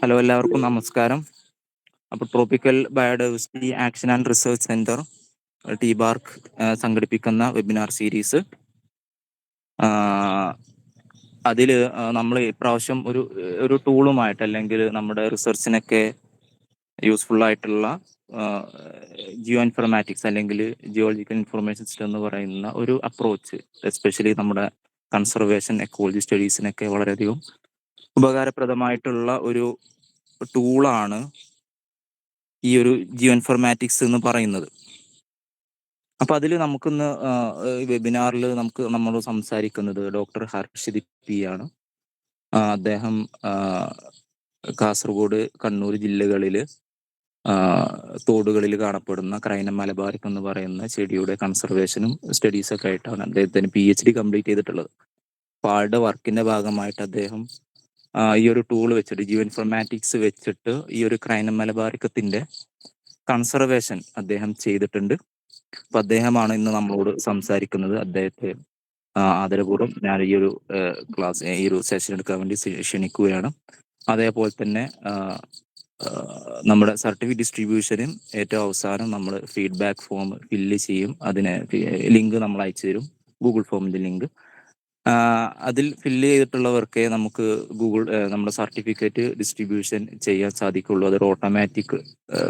Hello, എല്ലാവർക്കും നമസ്കാരം. അപ്പോൾ tropical biodiversity action and research centre T-BARC സംഘടിപ്പിക്കുന്ന വെബിനാർ സീരീസ്, അതിൽ നമ്മൾ ഇപ്രാവശ്യം ഒരു ടൂളുമായിട്ട്, അല്ലെങ്കിൽ നമ്മുടെ റിസർച്ചിനൊക്കെ യൂസ്ഫുൾ ആയിട്ടുള്ള ജിയോ ഇൻഫർമാറ്റിക്സ് അല്ലെങ്കിൽ ജിയോളജിക്കൽ ഇൻഫർമേഷൻ സിസ്റ്റം എന്ന് പറയുന്ന ഒരു അപ്രോച്ച്, എസ്പെഷ്യലി നമ്മുടെ കൺസർവേഷൻ എക്കോളജി സ്റ്റഡീസിനൊക്കെ വളരെയധികം ഉപകാരപ്രദമായിട്ടുള്ള ഒരു ടൂളാണ് ഈ ഒരു ജിയോ ഇൻഫർമാറ്റിക്സ് എന്ന് പറയുന്നത്. അപ്പൊ അതിൽ നമുക്കിന്ന് വെബിനാറിൽ നമ്മൾ സംസാരിക്കുന്നത് ഡോക്ടർ ഹർഷിത് പി ആണ്. അദ്ദേഹം കാസർഗോഡ്, കണ്ണൂർ ജില്ലകളിൽ തോടുകളിൽ കാണപ്പെടുന്ന ക്രൈനം മലബാറിക് എന്ന് പറയുന്ന ചെടിയുടെ കൺസർവേഷനും സ്റ്റഡീസൊക്കെ ആയിട്ടാണ് അദ്ദേഹത്തിന് PhD കംപ്ലീറ്റ് ചെയ്തിട്ടുള്ളത്. അപ്പോൾ ആളുടെ വർക്കിന്റെ ഭാഗമായിട്ട് അദ്ദേഹം ഈ ഒരു ടൂൾ വെച്ചിട്ട്, ജിയോ ഇൻഫർമാറ്റിക്സ് വെച്ചിട്ട്, ഈ ഒരു ക്രൈനം മലബാറിക്കത്തിന്റെ കൺസർവേഷൻ അദ്ദേഹം ചെയ്തിട്ടുണ്ട്. അപ്പൊ അദ്ദേഹമാണ് ഇന്ന് നമ്മളോട് സംസാരിക്കുന്നത്. അദ്ദേഹത്തെ ആദരപൂർവ്വം ഞാൻ ഈ ഒരു ഈ ഒരു സെഷൻ എടുക്കാൻ വേണ്ടി ക്ഷണിക്കുകയാണ്. അതേപോലെ തന്നെ നമ്മുടെ സർട്ടിഫിക്കറ്റ് ഡിസ്ട്രിബ്യൂഷനും ഏറ്റവും അവസാനം നമ്മൾ ഫീഡ്ബാക്ക് ഫോം ഫില്ല് ചെയ്യും. അതിന് ലിങ്ക് നമ്മൾ അയച്ചു തരും, ഗൂഗിൾ ഫോമിന്റെ ലിങ്ക്. അതിൽ ഫില്ല് ചെയ്തിട്ടുള്ളവർക്കേ നമുക്ക് നമ്മുടെ സർട്ടിഫിക്കറ്റ് ഡിസ്ട്രിബ്യൂഷൻ ചെയ്യാൻ സാധിക്കുള്ളൂ. അതൊരു ഓട്ടോമാറ്റിക്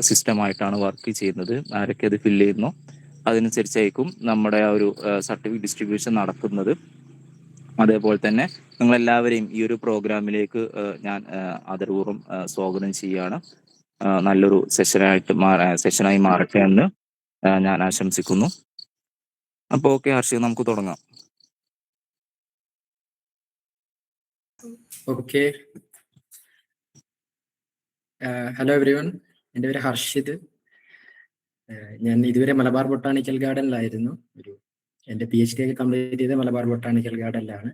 സിസ്റ്റമായിട്ടാണ് വർക്ക് ചെയ്യുന്നത്. ആരൊക്കെ അത് ഫില്ല് ചെയ്യുന്നോ അതിനനുസരിച്ചായിരിക്കും നമ്മുടെ ആ ഒരു സർട്ടിഫിക്കറ്റ് ഡിസ്ട്രിബ്യൂഷൻ നടക്കുന്നത്. അതേപോലെ തന്നെ നിങ്ങളെല്ലാവരെയും ഈ ഒരു പ്രോഗ്രാമിലേക്ക് ഞാൻ ആദരപൂർവ്വം സ്വാഗതം ചെയ്യുകയാണ്. നല്ലൊരു സെഷനായി മാറട്ടെ എന്ന് ഞാൻ ആശംസിക്കുന്നു. അപ്പോൾ ഓക്കെ ഹർഷി, നമുക്ക് തുടങ്ങാം. ഓക്കെ, ഹലോ എവരിവൺ, എൻ്റെ പേര് ഹർഷിത്. ഞാൻ ഇതുവരെ മലബാർ ബൊട്ടാണിക്കൽ ഗാർഡനിലായിരുന്നു. എൻ്റെ PhD ഒക്കെ കംപ്ലീറ്റ് ചെയ്ത മലബാർ ബൊട്ടാണിക്കൽ ഗാർഡനിലാണ്.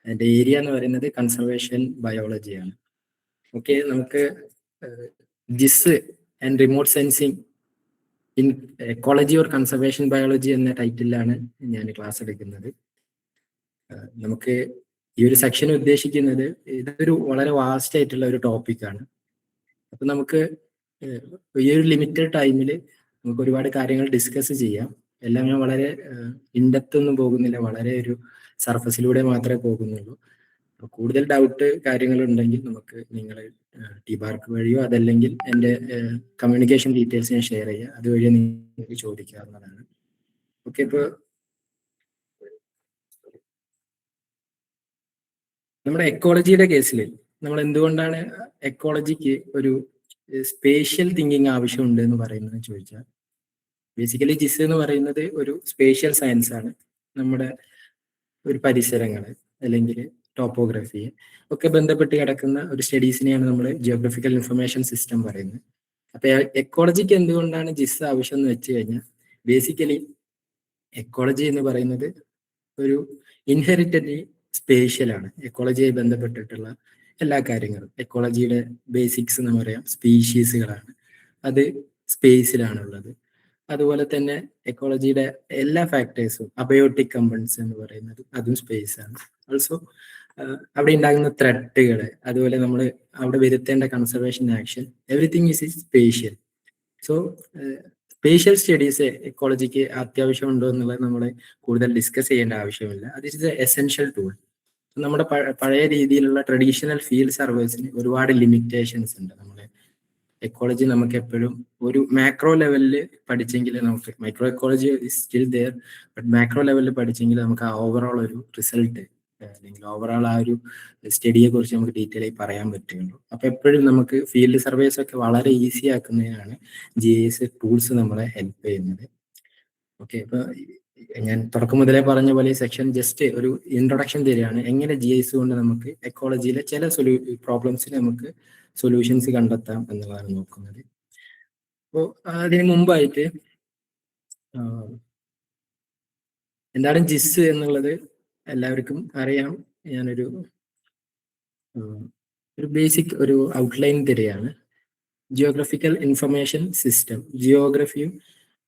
എൻ്റെ ഏരിയ എന്ന് പറയുന്നത് കൺസർവേഷൻ ബയോളജിയാണ്. ഓക്കെ, നമുക്ക് GIS and remote sensing in ecology or conservation biology എന്ന ടൈറ്റിലാണ് ഞാൻ ക്ലാസ് എടുക്കുന്നത്. നമുക്ക് ഈ ഒരു സെക്ഷൻ ഉദ്ദേശിക്കുന്നത്, ഇതൊരു വളരെ വാസ്റ്റ് ആയിട്ടുള്ള ഒരു ടോപ്പിക്കാണ്. അപ്പൊ നമുക്ക് ഈ ഒരു ലിമിറ്റഡ് ടൈമിൽ നമുക്ക് ഒരുപാട് കാര്യങ്ങൾ ഡിസ്കസ് ചെയ്യാം. എല്ലാം ഞാൻ വളരെ ഇൻഡെപ്ത് ഒന്നും പോകുന്നില്ല, വളരെ ഒരു സർഫസിലൂടെ മാത്രമേ പോകുന്നുള്ളൂ. കൂടുതൽ ഡൗട്ട് കാര്യങ്ങൾ ഉണ്ടെങ്കിൽ നമുക്ക് നിങ്ങൾ ടി-ബാർക്ക് വഴിയോ അതല്ലെങ്കിൽ എൻ്റെ കമ്മ്യൂണിക്കേഷൻ ഡീറ്റെയിൽസ് ഞാൻ ഷെയർ ചെയ്യാം, അതുവഴി നിങ്ങൾക്ക് ചോദിക്കാവുന്നതാണ്. ഓക്കെ, ഇപ്പോൾ നമ്മുടെ എക്കോളജിയുടെ കേസിൽ നമ്മൾ എന്തുകൊണ്ടാണ് എക്കോളജിക്ക് ഒരു സ്പേഷ്യൽ തിങ്കിങ് ആവശ്യമുണ്ട് എന്ന് പറയുന്നത് ചോദിച്ചാൽ, ബേസിക്കലി ജിസ് എന്ന് പറയുന്നത് ഒരു സ്പേഷ്യൽ സയൻസ് ആണ്. നമ്മുടെ ഒരു പരിസരങ്ങൾ അല്ലെങ്കിൽ ടോപ്പോഗ്രഫിയെ ഒക്കെ ബന്ധപ്പെട്ട് കിടക്കുന്ന ഒരു സ്റ്റഡീസിനെയാണ് നമ്മൾ ജിയോഗ്രഫിക്കൽ ഇൻഫർമേഷൻ സിസ്റ്റം പറയുന്നത്. അപ്പൊ എക്കോളജിക്ക് എന്തുകൊണ്ടാണ് ജിസ് ആവശ്യം എന്ന് വെച്ച് കഴിഞ്ഞാൽ, ബേസിക്കലി എക്കോളജി എന്ന് പറയുന്നത് ഒരു ഇൻഹെറിറ്റഡ്ലി സ്പേഷ്യലാണ്. എക്കോളജിയായി ബന്ധപ്പെട്ടിട്ടുള്ള എല്ലാ കാര്യങ്ങളും, എക്കോളജിയുടെ ബേസിക്സ് എന്ന് പറയാം സ്പീഷീസുകളാണ്, അത് സ്പേസിലാണുള്ളത്. അതുപോലെ തന്നെ എക്കോളജിയുടെ എല്ലാ ഫാക്ടേഴ്സും, അബയോട്ടിക് കമ്പണൻസ് എന്ന് പറയുന്നത് അതും സ്പേസ് ആണ്. ഓൾസോ അവിടെ ഉണ്ടാകുന്ന ത്രെട്ടുകൾ, അതുപോലെ നമ്മൾ അവിടെ വരുത്തേണ്ട conservation action, everything is spatial. So spatial studies എക്കോളജിക്ക് അത്യാവശ്യമുണ്ടോ എന്നുള്ളത് നമ്മൾ കൂടുതൽ ഡിസ്കസ് ചെയ്യേണ്ട ആവശ്യമില്ല. അത് ഇസ് എ എസെൻഷ്യൽ ടൂൾ. നമ്മുടെ പഴയ രീതിയിലുള്ള ട്രഡീഷണൽ ഫീൽഡ് സർവേസിന് ഒരുപാട് ലിമിറ്റേഷൻസ് ഉണ്ട്. നമ്മുടെ എക്കോളജി നമുക്ക് എപ്പോഴും ഒരു മാക്രോ ലെവലിൽ പഠിച്ചെങ്കിൽ, നമുക്ക് micro ecology is still there, but macro ലെവലിൽ പഠിച്ചെങ്കിൽ നമുക്ക് ആ ഓവറോൾ ഒരു റിസൾട്ട് അല്ലെങ്കിൽ ഓവറോൾ ആ ഒരു സ്റ്റഡിയെ കുറിച്ച് നമുക്ക് ഡീറ്റെയിൽ ആയി പറയാൻ പറ്റുള്ളൂ. അപ്പൊ എപ്പോഴും നമുക്ക് ഫീൽഡ് സർവേസ് ഒക്കെ വളരെ ഈസി ആക്കുന്നതിനാണ് GIS ടൂൾസ് നമ്മളെ ഹെൽപ്പ് ചെയ്യുന്നത്. ഓക്കെ, ഇപ്പൊ ഞാൻ തുടക്കം മുതലേ പറഞ്ഞ പോലെ ഈ സെക്ഷൻ ജസ്റ്റ് ഒരു ഇൻട്രൊഡക്ഷൻ തരികയാണ്, എങ്ങനെ GIS കൊണ്ട് നമുക്ക് എക്കോളജിയിലെ ചില പ്രോബ്ലംസിന് നമുക്ക് സൊല്യൂഷൻസ് കണ്ടെത്താം എന്നുള്ളതാണ് നോക്കുന്നത്. അപ്പോൾ അതിന് മുമ്പായിട്ട് എന്താണ് ജിസ് എന്നുള്ളത് എല്ലാവർക്കും അറിയാം. ഞാനൊരു ബേസിക് ഒരു ഔട്ട്ലൈൻ തരികയാണ്. ജിയോഗ്രഫിക്കൽ ഇൻഫർമേഷൻ സിസ്റ്റം, ജിയോഗ്രഫിയും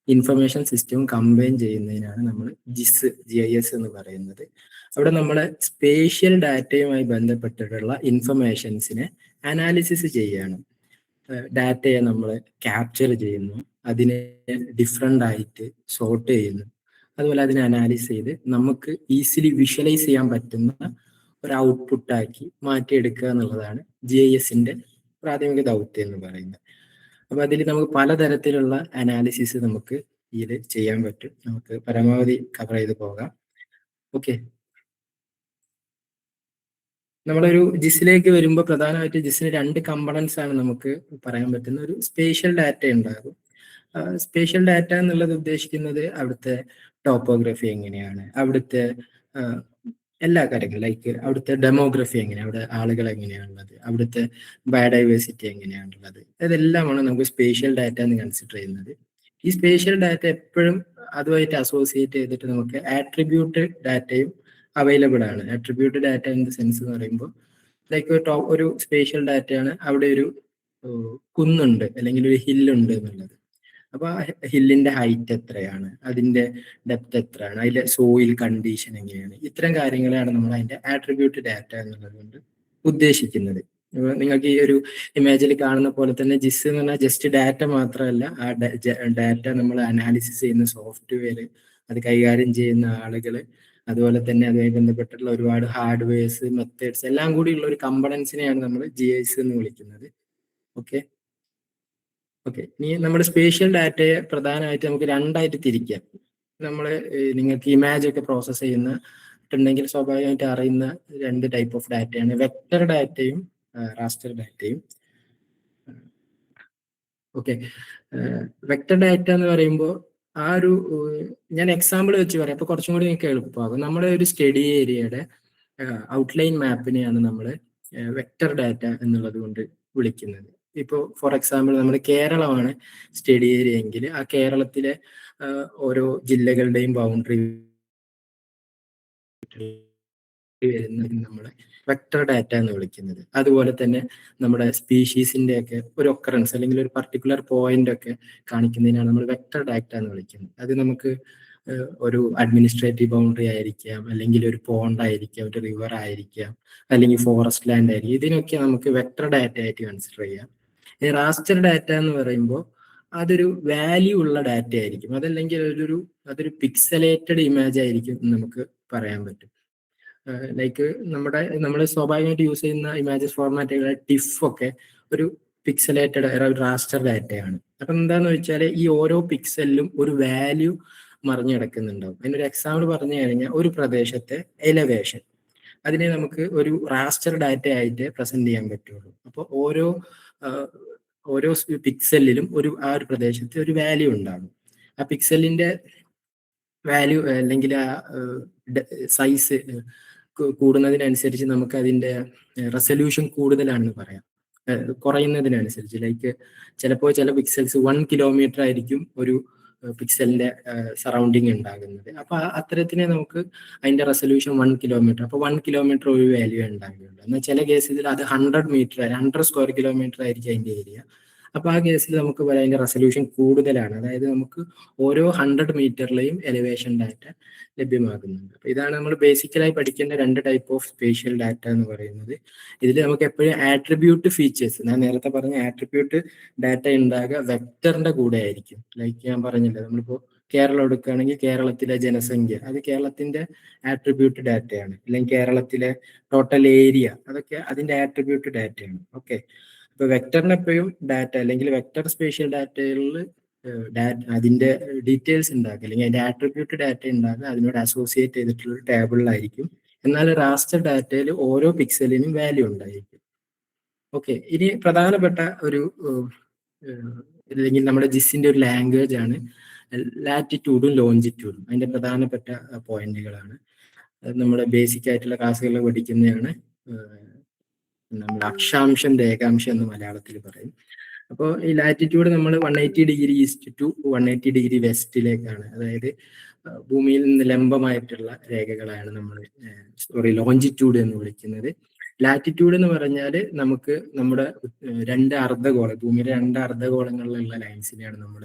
ഇൻഫർമേഷൻ സിസ്റ്റവും കമ്പൈൻ ചെയ്യുന്നതിനാണ് നമ്മൾ GIS എന്ന് പറയുന്നത്. അവിടെ നമ്മളെ സ്പേഷ്യൽ ഡാറ്റയുമായി ബന്ധപ്പെട്ടിട്ടുള്ള ഇൻഫർമേഷൻസിനെ അനാലിസിസ് ചെയ്യാണ്. ഡാറ്റയെ നമ്മൾ ക്യാപ്ചർ ചെയ്യുന്നു, അതിനെ ഡിഫറെൻ്റ് ആയിട്ട് സോർട്ട് ചെയ്യുന്നു, അതുപോലെ അതിനെ അനാലിസ് ചെയ്ത് നമുക്ക് ഈസിലി വിഷ്വലൈസ് ചെയ്യാൻ പറ്റുന്ന ഒരു ഔട്ട്പുട്ടാക്കി മാറ്റിയെടുക്കുക എന്നുള്ളതാണ് GIS-ന്റെ പ്രാഥമിക ദൗത്യം എന്ന് പറയുന്നത്. അപ്പൊ അതിൽ നമുക്ക് പലതരത്തിലുള്ള അനാലിസിസ് നമുക്ക് ഇതിൽ ചെയ്യാൻ പറ്റും. നമുക്ക് പരമാവധി കവർ ചെയ്ത് പോകാം. ഓക്കെ, നമ്മളൊരു ജിസിലേക്ക് വരുമ്പോൾ പ്രധാനമായിട്ട് ജിസിന് 2 കമ്പണൻസ് ആണ് നമുക്ക് പറയാൻ പറ്റുന്ന. ഒരു സ്പേഷ്യൽ ഡാറ്റ ഉണ്ടാകും. സ്പേഷ്യൽ ഡാറ്റ എന്നുള്ളത് ഉദ്ദേശിക്കുന്നത് അവിടുത്തെ ടോപ്പോഗ്രഫി എങ്ങനെയാണ്, അവിടുത്തെ എല്ലാ കാര്യങ്ങളും, ലൈക്ക് അവിടുത്തെ ഡെമോഗ്രഫി എങ്ങനെയാണ്, അവിടെ ആളുകൾ എങ്ങനെയാണുള്ളത്, അവിടുത്തെ ബയോഡൈവേഴ്സിറ്റി എങ്ങനെയാണുള്ളത്, അതെല്ലാമാണ് നമുക്ക് സ്പേഷ്യൽ ഡാറ്റ എന്ന് കൺസിഡർ ചെയ്യുന്നത്. ഈ സ്പേഷ്യൽ ഡാറ്റ എപ്പോഴും അതുമായിട്ട് അസോസിയേറ്റ് ചെയ്തിട്ട് നമുക്ക് ആട്രിബ്യൂട്ട് ഡാറ്റയും അവൈലബിൾ ആണ്. Attribute data in the sense എന്ന് പറയുമ്പോൾ ലൈക്ക് ഒരു സ്പേഷ്യൽ ഡാറ്റയാണ്, അവിടെ ഒരു കുന്നുണ്ട് അല്ലെങ്കിൽ ഒരു ഹില്ലുണ്ട് എന്നുള്ളത്. അപ്പൊ ആ ഹില്ലിന്റെ ഹൈറ്റ് എത്രയാണ്, അതിന്റെ ഡെപ്ത് എത്രയാണ്, അതിലെ സോയിൽ കണ്ടീഷൻ എങ്ങനെയാണ്, ഇത്തരം കാര്യങ്ങളാണ് നമ്മൾ അതിന്റെ ആട്രിബ്യൂട്ട് ഡാറ്റ എന്നുള്ളത് കൊണ്ട് ഉദ്ദേശിക്കുന്നത്. നിങ്ങൾക്ക് ഈ ഒരു ഇമേജിൽ കാണുന്ന പോലെ തന്നെ ജിസ് എന്ന് പറഞ്ഞാൽ ജസ്റ്റ് ഡാറ്റ മാത്രമല്ല, ആ ഡാറ്റ നമ്മൾ അനാലിസിസ് ചെയ്യുന്ന സോഫ്റ്റ്വെയർ, അത് കൈകാര്യം ചെയ്യുന്ന ആളുകൾ, അതുപോലെ തന്നെ അതുമായി ബന്ധപ്പെട്ടുള്ള ഒരുപാട് ഹാർഡ്വെയർസ്, മെത്തേഡ്സ് എല്ലാം കൂടി ഉള്ള ഒരു കമ്പണൻസിനെയാണ് നമ്മൾ GIS എന്ന് വിളിക്കുന്നത്. ഓക്കെ, ഇനി നമ്മുടെ സ്പേഷ്യൽ ഡാറ്റയെ പ്രധാനമായിട്ട് നമുക്ക് 2 ആയിട്ട് തിരിക്കാം. നമ്മൾ നിങ്ങൾക്ക് ഇമേജ് ഒക്കെ പ്രോസസ്സ് ചെയ്യുന്നുണ്ടെങ്കിൽ സ്വാഭാവികമായിട്ട് അറിയുന്ന 2 ടൈപ്പ് ഓഫ് ഡാറ്റയാണ്, വെക്ടർ ഡാറ്റയും റാസ്റ്റർ ഡാറ്റയും. ഓക്കെ, വെക്ടർ ഡാറ്റ എന്ന് പറയുമ്പോൾ ആ ഒരു ഞാൻ എക്സാമ്പിൾ വെച്ച് പറയാം, അപ്പൊ കുറച്ചും കൂടി നിങ്ങൾക്ക് എളുപ്പമാകും. നമ്മുടെ ഒരു സ്റ്റഡി ഏരിയയുടെ ഔട്ട്ലൈൻ മാപ്പിനെയാണ് നമ്മൾ വെക്ടർ ഡാറ്റ എന്നുള്ളത് കൊണ്ട് വിളിക്കുന്നത്. ഇപ്പോൾ ഫോർ എക്സാമ്പിൾ നമ്മുടെ കേരളമാണ് സ്റ്റഡി ഏരിയ എങ്കിൽ ആ കേരളത്തിലെ ഓരോ ജില്ലകളുടെയും ബൗണ്ടറി വരുന്നതിന് നമ്മൾ വെക്ടർ ഡാറ്റ എന്ന് വിളിക്കുന്നത്. അതുപോലെ തന്നെ നമ്മുടെ സ്പീഷീസിന്റെ ഒക്കെ ഒരു ഒക്കറൻസ് അല്ലെങ്കിൽ ഒരു പർട്ടിക്കുലർ പോയിന്റ് ഒക്കെ കാണിക്കുന്നതിനാണ് നമ്മൾ വെക്ടർ ഡാറ്റ എന്ന് വിളിക്കുന്നത്. അത് നമുക്ക് ഒരു അഡ്മിനിസ്ട്രേറ്റീവ് ബൗണ്ടറി ആയിരിക്കാം, അല്ലെങ്കിൽ ഒരു പോണ്ട് ആയിരിക്കാം, ഒരു റിവർ ആയിരിക്കാം, അല്ലെങ്കിൽ ഫോറസ്റ്റ് ലാൻഡ് ആയിരിക്കും. ഇതിനൊക്കെ നമുക്ക് വെക്ടർ ഡാറ്റ ആയിട്ട് കൺസിഡർ ചെയ്യാം. ഈ റാസ്റ്റർ ഡാറ്റ എന്ന് പറയുമ്പോൾ അതൊരു വാല്യൂ ഉള്ള ഡാറ്റ ആയിരിക്കും, അതല്ലെങ്കിൽ അതൊരു പിക്സലേറ്റഡ് ഇമേജ് ആയിരിക്കും എന്ന് നമുക്ക് പറയാൻ പറ്റും. ലൈക്ക് നമ്മൾ സ്വാഭാവികമായിട്ട് യൂസ് ചെയ്യുന്ന ഇമേജസ് ഫോർമാറ്റുകൾ ടിഫ് ഒക്കെ ഒരു പിക്സലേറ്റഡ് റാസ്റ്റർ ഡാറ്റയാണ്. അപ്പൊ എന്താന്ന് വെച്ചാൽ ഈ ഓരോ പിക്സലിലും ഒരു വാല്യൂ മറിഞ്ഞു കിടക്കുന്നുണ്ടാവും. അതിനൊരു എക്സാമ്പിൾ പറഞ്ഞു കഴിഞ്ഞാൽ ഒരു പ്രദേശത്തെ എലവേഷൻ, അതിനെ നമുക്ക് ഒരു റാസ്റ്റർ ഡാറ്റ ആയിട്ട് പ്രസന്റ് ചെയ്യാൻ പറ്റുള്ളൂ. അപ്പോൾ ഓരോ പിക്സലിലും ആ ഒരു പ്രദേശത്ത് ഒരു വാല്യൂ ഉണ്ടാകും. ആ പിക്സലിന്റെ വാല്യൂ അല്ലെങ്കിൽ ആ സൈസ് കൂടുന്നതിനനുസരിച്ച് നമുക്ക് അതിന്റെ റെസൊല്യൂഷൻ കൂടുതലാണെന്ന് പറയാം, കുറയുന്നതിനനുസരിച്ച്. ലൈക്ക് ചിലപ്പോൾ ചില പിക്സൽസ് 1 കിലോമീറ്റർ ആയിരിക്കും ഒരു പിക്സലിന്റെ സറൗണ്ടിങ് ഉണ്ടാകുന്നത്. അപ്പൊ അത്തരത്തിനെ നമുക്ക് അതിന്റെ റെസൊല്യൂഷൻ 1 കിലോമീറ്റർ, അപ്പൊ 1 കിലോമീറ്റർ ഒരു വാല്യൂ ഉണ്ടാകുകയുള്ളൂ. എന്നാൽ ചില കേസിൽ അത് 100 സ്ക്വയർ കിലോമീറ്റർ ആയിരിക്കും അതിന്റെ ഏരിയ. അപ്പൊ ആ കേസിൽ നമുക്ക് പറയാം അതിന്റെ റെസൊല്യൂഷൻ കൂടുതലാണ്, അതായത് നമുക്ക് ഓരോ 100 മീറ്ററിലെയും എലിവേഷൻ ഡാറ്റ ലഭ്യമാകുന്നുണ്ട്. അപ്പൊ ഇതാണ് നമ്മൾ ബേസിക്കലായി പഠിക്കേണ്ട 2 ടൈപ്പ് ഓഫ് സ്പേഷ്യൽ ഡാറ്റ എന്ന് പറയുന്നത്. ഇതിൽ നമുക്ക് എപ്പോഴും ആട്രിബ്യൂട്ട് ഫീച്ചേഴ്സ്, ഞാൻ നേരത്തെ പറഞ്ഞ ആട്രിബ്യൂട്ട് ഡാറ്റ ഉണ്ടാകുക വെക്ടറിന്റെ കൂടെ ആയിരിക്കും. ലൈക്ക് ഞാൻ പറഞ്ഞില്ല, നമ്മളിപ്പോ കേരളം എടുക്കുകയാണെങ്കിൽ കേരളത്തിലെ ജനസംഖ്യ, അത് കേരളത്തിന്റെ ആട്രിബ്യൂട്ട് ഡാറ്റയാണ്. അല്ലെങ്കിൽ കേരളത്തിലെ ടോട്ടൽ ഏരിയ, അതൊക്കെ അതിന്റെ ആട്രിബ്യൂട്ട് ഡാറ്റയാണ്. ഓക്കെ, ഇപ്പൊ വെക്ടറിന് എപ്പോഴും ഡാറ്റ അല്ലെങ്കിൽ വെക്ടർ സ്പേഷ്യൽ ഡാറ്റകളിൽ അതിന്റെ ഡീറ്റെയിൽസ് ഉണ്ടാക്കുക അല്ലെങ്കിൽ അതിന്റെ ആട്രിബ്യൂട്ട് ഡാറ്റ ഉണ്ടാക്കുക അതിനോട് അസോസിയേറ്റ് ചെയ്തിട്ടുള്ള ഒരു ടേബിളിലായിരിക്കും. എന്നാൽ റാസ്റ്റർ ഡാറ്റയിൽ ഓരോ പിക്സലിനും വാല്യൂ ഉണ്ടായിരിക്കും. ഓക്കെ, ഇനി പ്രധാനപ്പെട്ട ഒരു അല്ലെങ്കിൽ നമ്മുടെ ജിസിന്റെ ഒരു ലാംഗ്വേജ് ആണ് ലാറ്റിറ്റ്യൂഡും ലോഞ്ചിറ്റ്യൂഡും. അതിന്റെ പ്രധാനപ്പെട്ട പോയിന്റുകളാണ് നമ്മുടെ ബേസിക് ആയിട്ടുള്ള ക്ലാസ്സുകളിൽ പഠിക്കുന്നതാണ്. നമ്മൾ അക്ഷാംശം രേഖാംശം എന്ന് മലയാളത്തിൽ പറയും. അപ്പോൾ ഈ ലാറ്റിറ്റ്യൂഡ് നമ്മൾ 180 ഡിഗ്രി ഈസ്റ്റ് ടു 180 ഡിഗ്രി വെസ്റ്റിലേക്കാണ്, അതായത് ഭൂമിയിൽ നിന്ന് ലംബമായിട്ടുള്ള രേഖകളാണ് നമ്മൾ ലോഞ്ചിറ്റ്യൂഡ് എന്ന് വിളിക്കുന്നത്. ലാറ്റിറ്റ്യൂഡ് എന്ന് പറഞ്ഞാൽ നമുക്ക് നമ്മുടെ 2 അർദ്ധഗോളം, ഭൂമിയുടെ 2 അർദ്ധഗോളങ്ങളിലുള്ള ലൈൻസിനെയാണ് നമ്മൾ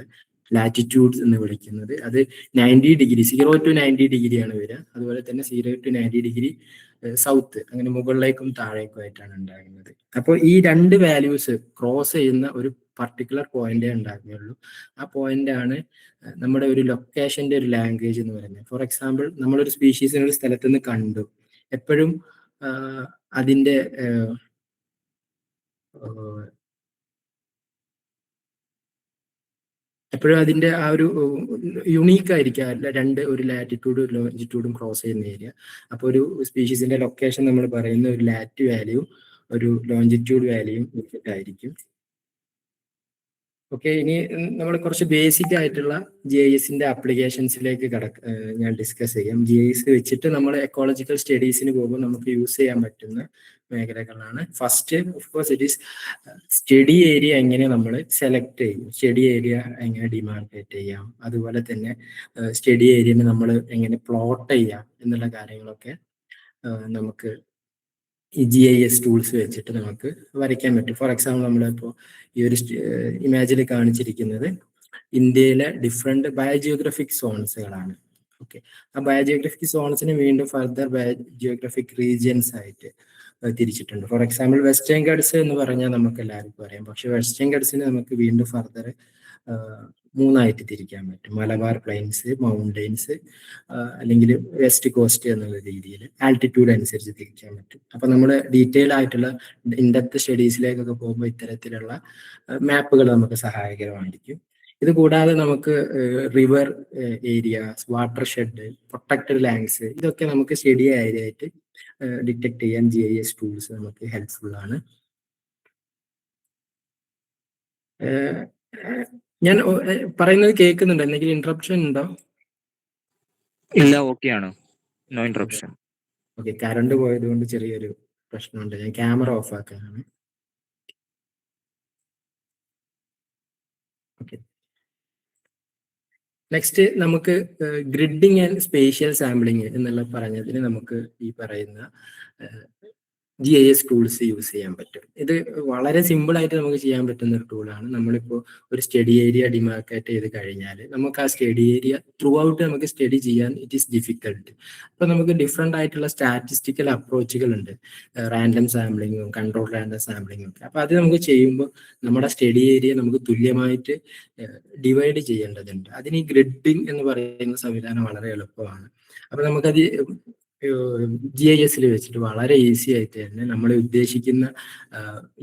ലാറ്റിറ്റ്യൂഡ് എന്ന് വിളിക്കുന്നത്. അത് 90 ഡിഗ്രി 0 to 90 ഡിഗ്രിയാണ് വരിക. അതുപോലെ തന്നെ 0 to 90 ഡിഗ്രി സൗത്ത്, അങ്ങനെ മുകളിലേക്കും താഴേക്കും ആയിട്ടാണ് ഉണ്ടാകുന്നത്. അപ്പോൾ ഈ രണ്ട് വാല്യൂസ് ക്രോസ് ചെയ്യുന്ന ഒരു പർട്ടിക്കുലർ പോയിന്റേ ഉണ്ടാകുകയുള്ളൂ. ആ പോയിന്റ് ആണ് നമ്മുടെ ഒരു ലൊക്കേഷന്റെ ഒരു ലാംഗ്വേജ് എന്ന് പറയുന്നത്. ഫോർ എക്സാമ്പിൾ, നമ്മളൊരു സ്പീഷീസിനെ ഒരു സ്ഥലത്ത് നിന്ന് കണ്ടു, എപ്പോഴും അതിന്റെ ആ ഒരു യുണീക്ക് ആയിരിക്കും രണ്ട്, ഒരു ലാറ്റിറ്റ്യൂഡും ഒരു ലോഞ്ചിറ്റ്യൂഡും ക്രോസ് ചെയ്യുന്ന ഏരിയ. അപ്പോൾ ഒരു സ്പീഷീസിന്റെ ലൊക്കേഷൻ നമ്മൾ പറയുന്ന ഒരു ലാറ്റ് വാല്യൂ ഒരു ലോഞ്ചിറ്റ്യൂഡ് വാല്യൂയും വെച്ചിട്ടായിരിക്കും. ഓക്കെ, ഇനി നമ്മൾ കുറച്ച് ബേസിക് ആയിട്ടുള്ള GISന്റെ ആപ്ലിക്കേഷൻസിലേക്ക് ഞാൻ ഡിസ്കസ് ചെയ്യാം. GIS വെച്ചിട്ട് നമ്മൾ എക്കോളജിക്കൽ സ്റ്റഡീസിന് പോകുമ്പോൾ നമുക്ക് യൂസ് ചെയ്യാൻ പറ്റുന്ന മേഖലകളാണ്. First of course it is study area എങ്ങനെ നമ്മൾ സെലക്ട് ചെയ്യും, സ്റ്റഡി ഏരിയ എങ്ങനെ ഡിമാർക്കേറ്റ് ചെയ്യാം, അതുപോലെ തന്നെ സ്റ്റഡി ഏരിയനെ നമ്മൾ എങ്ങനെ പ്ലോട്ട് ചെയ്യാം എന്നുള്ള കാര്യങ്ങളൊക്കെ നമുക്ക് ഈ GIS ടൂൾസ് വെച്ചിട്ട് നമുക്ക് വരയ്ക്കാൻ പറ്റും. ഫോർ എക്സാമ്പിൾ, നമ്മളിപ്പോൾ ഈ ഒരു ഇമേജിൽ കാണിച്ചിരിക്കുന്നത് ഇന്ത്യയിലെ ഡിഫറെന്റ് ബയോജിയോഗ്രഫിക് സോൺസുകളാണ്. ഓക്കെ, ആ ബയോജിയോഗ്രഫിക് സോൺസിന് വീണ്ടും ഫർദർ ബയോജിയോഗ്രഫിക് റീജിയൻസ് ആയിട്ട് തിരിച്ചിട്ടുണ്ട്. ഫോർ എക്സാമ്പിൾ, വെസ്റ്റേൺ ഗഡ്സ് എന്ന് പറഞ്ഞാൽ നമുക്ക് എല്ലാവർക്കും അറിയാം. പക്ഷെ വെസ്റ്റേൺ ഗഡ്സിന് നമുക്ക് വീണ്ടും ഫർദർ 3ആയിട്ട് തിരിക്കാൻ പറ്റും. മലബാർ പ്ലെയിൻസ്, മൗണ്ടെയിൻസ്, അല്ലെങ്കിൽ വെസ്റ്റ് കോസ്റ്റ് എന്നുള്ള രീതിയിൽ ആൾട്ടിറ്റ്യൂഡ് അനുസരിച്ച് തിരിക്കാൻ പറ്റും. അപ്പൊ നമ്മൾ ഡീറ്റെയിൽ ആയിട്ടുള്ള ഇൻഡെപ്ത് സ്റ്റഡീസിലേക്കൊക്കെ പോകുമ്പോൾ ഇത്തരത്തിലുള്ള മാപ്പുകൾ നമുക്ക് സഹായകരമായിരിക്കും. ഇത് കൂടാതെ നമുക്ക് river areas, water shed, protected lands, ഇതൊക്കെ നമുക്ക് സ്റ്റഡി ഏരിയ ആയിട്ട് ഡിറ്റക്ട് ചെയ്യാൻ GIS ടൂൾസ് നമുക്ക് ഹെൽപ്ഫുൾ ആണ്. ഞാൻ പറയുന്നത് കേൾക്കുന്നുണ്ടോ? എന്തെങ്കിലും ഇന്ററപ്ഷൻ ഉണ്ടോ? ഇല്ല, ഓക്കെ ആണ്, നോ ഇന്ററപ്ഷൻ. ഓക്കെ, കറണ്ട് പോയത് കൊണ്ട് ചെറിയൊരു പ്രശ്നമുണ്ട്. ഞാൻ ക്യാമറ ഓഫ് ആക്കാനാണ്. ഓക്കെ, നെക്സ്റ്റ് നമുക്ക് ഗ്രിഡിങ് ആൻഡ് സ്പേഷ്യൽ സാമ്പിളിങ് എന്നുള്ള പറഞ്ഞതിന് നമുക്ക് ഈ പറയുന്ന GIS ടൂൾസ് യൂസ് ചെയ്യാൻ പറ്റും. ഇത് വളരെ സിമ്പിൾ ആയിട്ട് നമുക്ക് ചെയ്യാൻ പറ്റുന്ന ഒരു ടൂളാണ്. നമ്മളിപ്പോൾ ഒരു സ്റ്റഡി ഏരിയ ഡിമാർക്കേറ്റ് ചെയ്ത് കഴിഞ്ഞാൽ നമുക്ക് ആ സ്റ്റഡി ഏരിയ ത്രൂ ഔട്ട് നമുക്ക് സ്റ്റഡി ചെയ്യാൻ ഇറ്റ് ഈസ് ഡിഫിക്കൽട്ട്. അപ്പൊ നമുക്ക് ഡിഫറെന്റ് ആയിട്ടുള്ള സ്റ്റാറ്റിസ്റ്റിക്കൽ അപ്രോച്ചുകൾ ഉണ്ട്, റാൻഡം സാമ്പിളിങ്ങും കൺട്രോൾ റാൻഡം സാമ്പിളിങ്ങും ഒക്കെ. അപ്പൊ അത് നമുക്ക് ചെയ്യുമ്പോൾ നമ്മുടെ സ്റ്റഡി ഏരിയ നമുക്ക് തുല്യമായിട്ട് ഡിവൈഡ് ചെയ്യേണ്ടതുണ്ട്. അതിന് ഈ ഗ്രിഡിങ് എന്ന് പറയുന്ന സംവിധാനം വളരെ എളുപ്പമാണ്. അപ്പൊ നമുക്കത് GISൽ വെച്ചിട്ട് വളരെ ഈസി ആയിട്ട് തന്നെ നമ്മൾ ഉദ്ദേശിക്കുന്ന